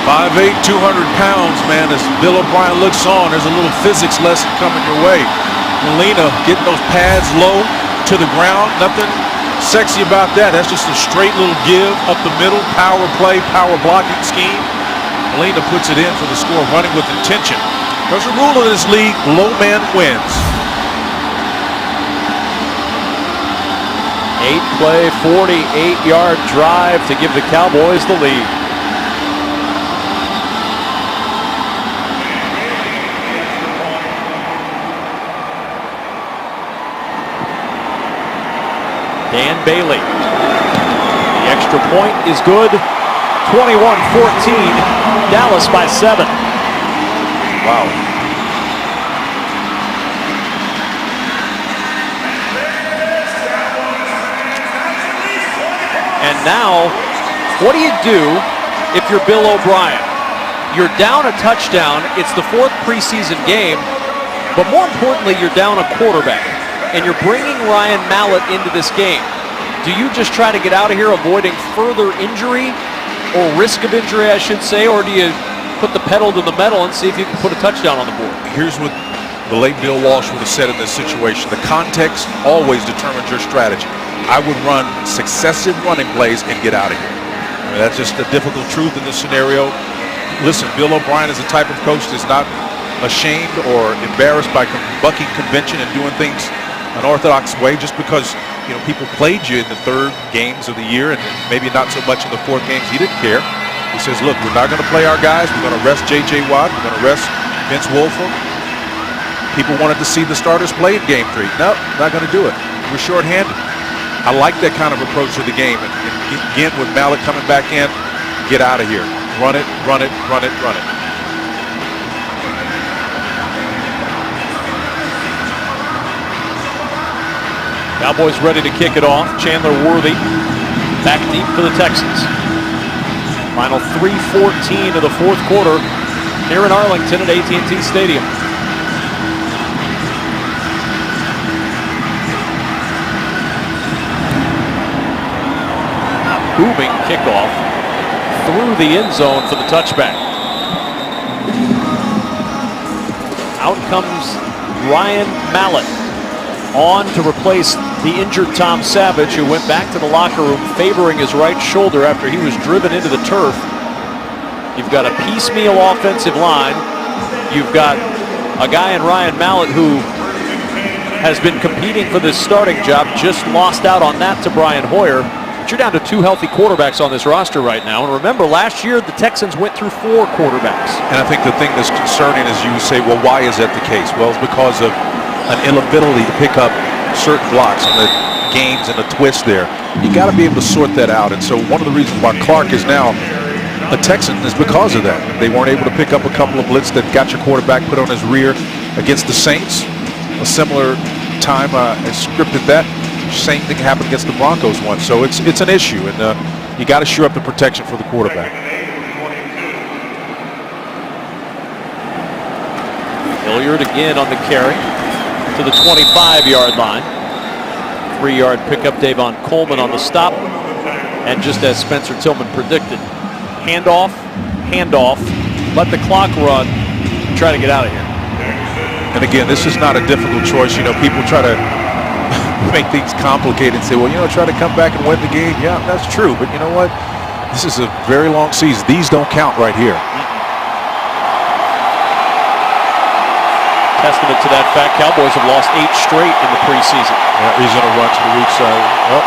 5'8", 200 pounds, man. As Bill O'Brien looks on, there's a little physics lesson coming your way. Molina getting those pads low to the ground. Nothing sexy about that. That's just a straight little give up the middle, power play, power blocking scheme. Molina puts it in for the score, running with intention. There's a rule in this league, low man wins.
8-play, 48-yard drive to give the Cowboys the lead. Dan Bailey. The extra point is good. 21-14. Dallas by 7.
Wow.
And now, what do you do if you're Bill O'Brien? You're down a touchdown. It's the 4th preseason game. But more importantly, you're down a quarterback. And you're bringing Ryan Mallett into this game. Do you just try to get out of here avoiding further injury or risk of injury, I should say, or do you put the pedal to the metal and see if you can put a touchdown on the board?
Here's what the late Bill Walsh would have said in this situation. The context always determines your strategy. I would run successive running plays and get out of here. I mean, that's just the difficult truth in this scenario. Listen, Bill O'Brien is the type of coach that's not ashamed or embarrassed by bucking convention and doing things an orthodox way just because, you know, people played you in the 3rd games of the year and maybe not so much in the 4th games. He didn't care. He says, look, we're not going to play our guys. We're going to rest J.J. Watt. We're going to rest Vince Wilfork. People wanted to see the starters play in Game 3. No, not going to do it. We're shorthanded. I like that kind of approach to the game. And again, with Mallett coming back in, get out of here. Run it, run it, run it, run it.
Cowboys ready to kick it off. Chandler Worthy back deep for the Texans. Final 3:14 of the fourth quarter here in Arlington at AT&T Stadium. A booming kickoff through the end zone for the touchback. Out comes Ryan Mallett on to replace the injured Tom Savage, who went back to the locker room favoring his right shoulder after he was driven into the turf. You've got a piecemeal offensive line. You've got a guy in Ryan Mallett who has been competing for this starting job, just lost out on that to Brian Hoyer. But you're down to 2 healthy quarterbacks on this roster right now. And remember, last year the Texans went through 4 quarterbacks.
And I think the thing that's concerning is you say, well, why is that the case? Well, it's because of an inability to pick up certain blocks on the games and the twist there. You got to be able to sort that out. And so one of the reasons why Clark is now a Texan is because of that. They weren't able to pick up a couple of blitz that got your quarterback put on his rear against the Saints. A similar time I scripted that. Same thing happened against the Broncos once. So it's an issue, and you got to shore up the protection for the quarterback.
Hilliard again on the carry to the 25-yard line. 3-yard pickup. Davon Coleman on the stop. And just as Spencer Tillman predicted, handoff, handoff, let the clock run, try to get out of here.
And again, this is not a difficult choice. You know, people try to make things complicated and say, well, you know, try to come back and win the game. Yeah, that's true. But you know what? This is a very long season. These don't count right here.
Testament to that fact, Cowboys have lost 8 straight in the preseason.
Yeah, he's going to run to the weak side. Oh,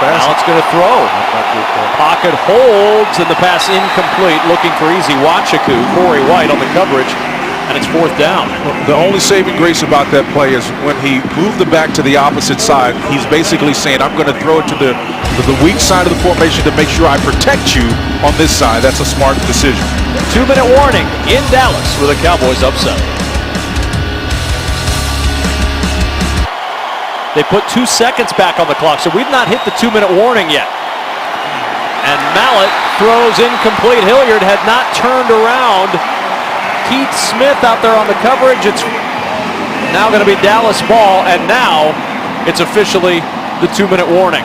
now it's going to throw. Pocket holds, and the pass incomplete. Looking for easy. Wachiku, Corey White on the coverage, and it's 4th down.
The only saving grace about that play is when he moved the back to the opposite side, he's basically saying, I'm going to throw it to the weak side of the formation to make sure I protect you on this side. That's a smart decision.
2-minute warning in Dallas with the Cowboys upset. They put 2 seconds back on the clock, so we've not hit the 2-minute warning yet. And Mallett throws incomplete. Hilliard had not turned around. Keith Smith out there on the coverage. It's now going to be Dallas ball, and now it's officially the 2-minute warning.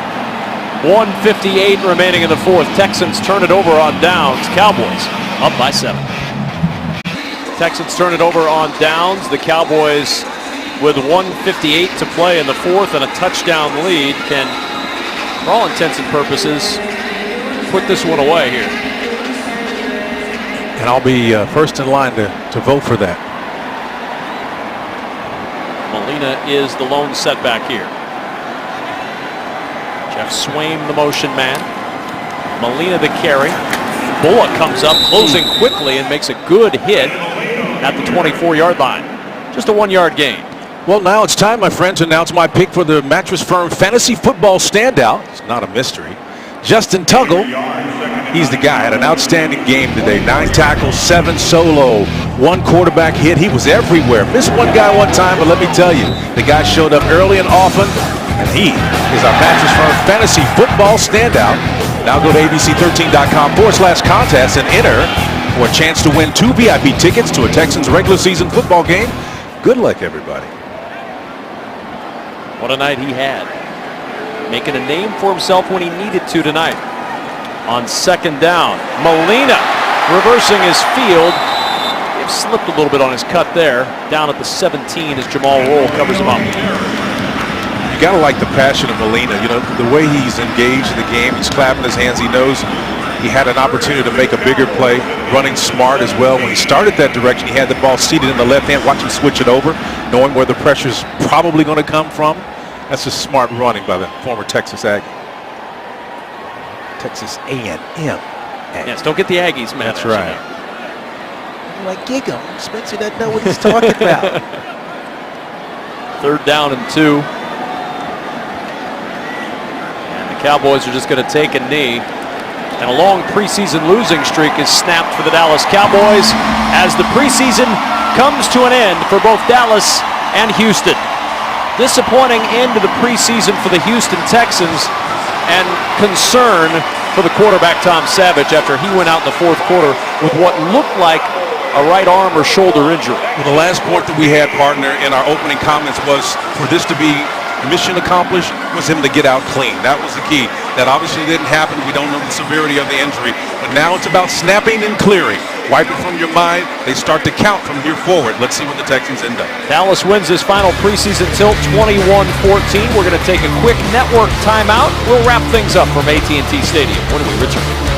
1:58 remaining in the fourth. Texans turn it over on downs. Cowboys up by 7. Texans turn it over on downs. The Cowboys, with 1:58 to play in the fourth and a touchdown lead, can, for all intents and purposes, put this one away here.
And I'll be first in line to vote for that.
Molina is the lone setback here. Jeff Swaim, the motion man. Molina the carry. Bullock comes up, closing quickly, and makes a good hit at the 24-yard line. Just a 1-yard gain.
Well, now it's time, my friend, to announce my pick for the Mattress Firm Fantasy Football Standout. It's not a mystery. Justin Tuggle, he's the guy. Had an outstanding game today. 9 tackles, 7 solo, 1 quarterback hit. He was everywhere. Missed one guy one time, but let me tell you, the guy showed up early and often, and he is our Mattress Firm Fantasy Football Standout. Now go to abc13.com/contest and enter for a chance to win 2 VIP tickets to a Texans regular season football game. Good luck, everybody.
What a night he had. Making a name for himself when he needed to tonight. On 2nd down, Molina reversing his field. He slipped a little bit on his cut there. Down at the 17 as Jamal Roll covers him up.
You got to like the passion of Molina. You know, the way he's engaged in the game, he's clapping his hands. He knows he had an opportunity to make a bigger play, running smart as well. When he started that direction, he had the ball seated in the left hand. Watch him switch it over, knowing where the pressure's probably going to come from. That's just smart running by the former Texas Aggie. Texas A&M.
Yes, don't get the Aggies, man.
That's right. Like, gig him. Spencer doesn't know what he's talking about.
3rd down and 2. And the Cowboys are just going to take a knee. And a long preseason losing streak is snapped for the Dallas Cowboys as the preseason comes to an end for both Dallas and Houston. Disappointing end to the preseason for the Houston Texans, and concern for the quarterback Tom Savage after he went out in the fourth quarter with what looked like a right arm or shoulder injury.
Well, the last point that we had, partner, in our opening comments was for this to be mission accomplished was him to get out clean. That was the key. That obviously didn't happen. We don't know the severity of the injury. But now it's about snapping and clearing. Wipe it from your mind. They start to count from here forward. Let's see what the Texans end up.
Dallas wins this final preseason tilt 21-14. We're going to take a quick network timeout. We'll wrap things up from AT&T Stadium when we return.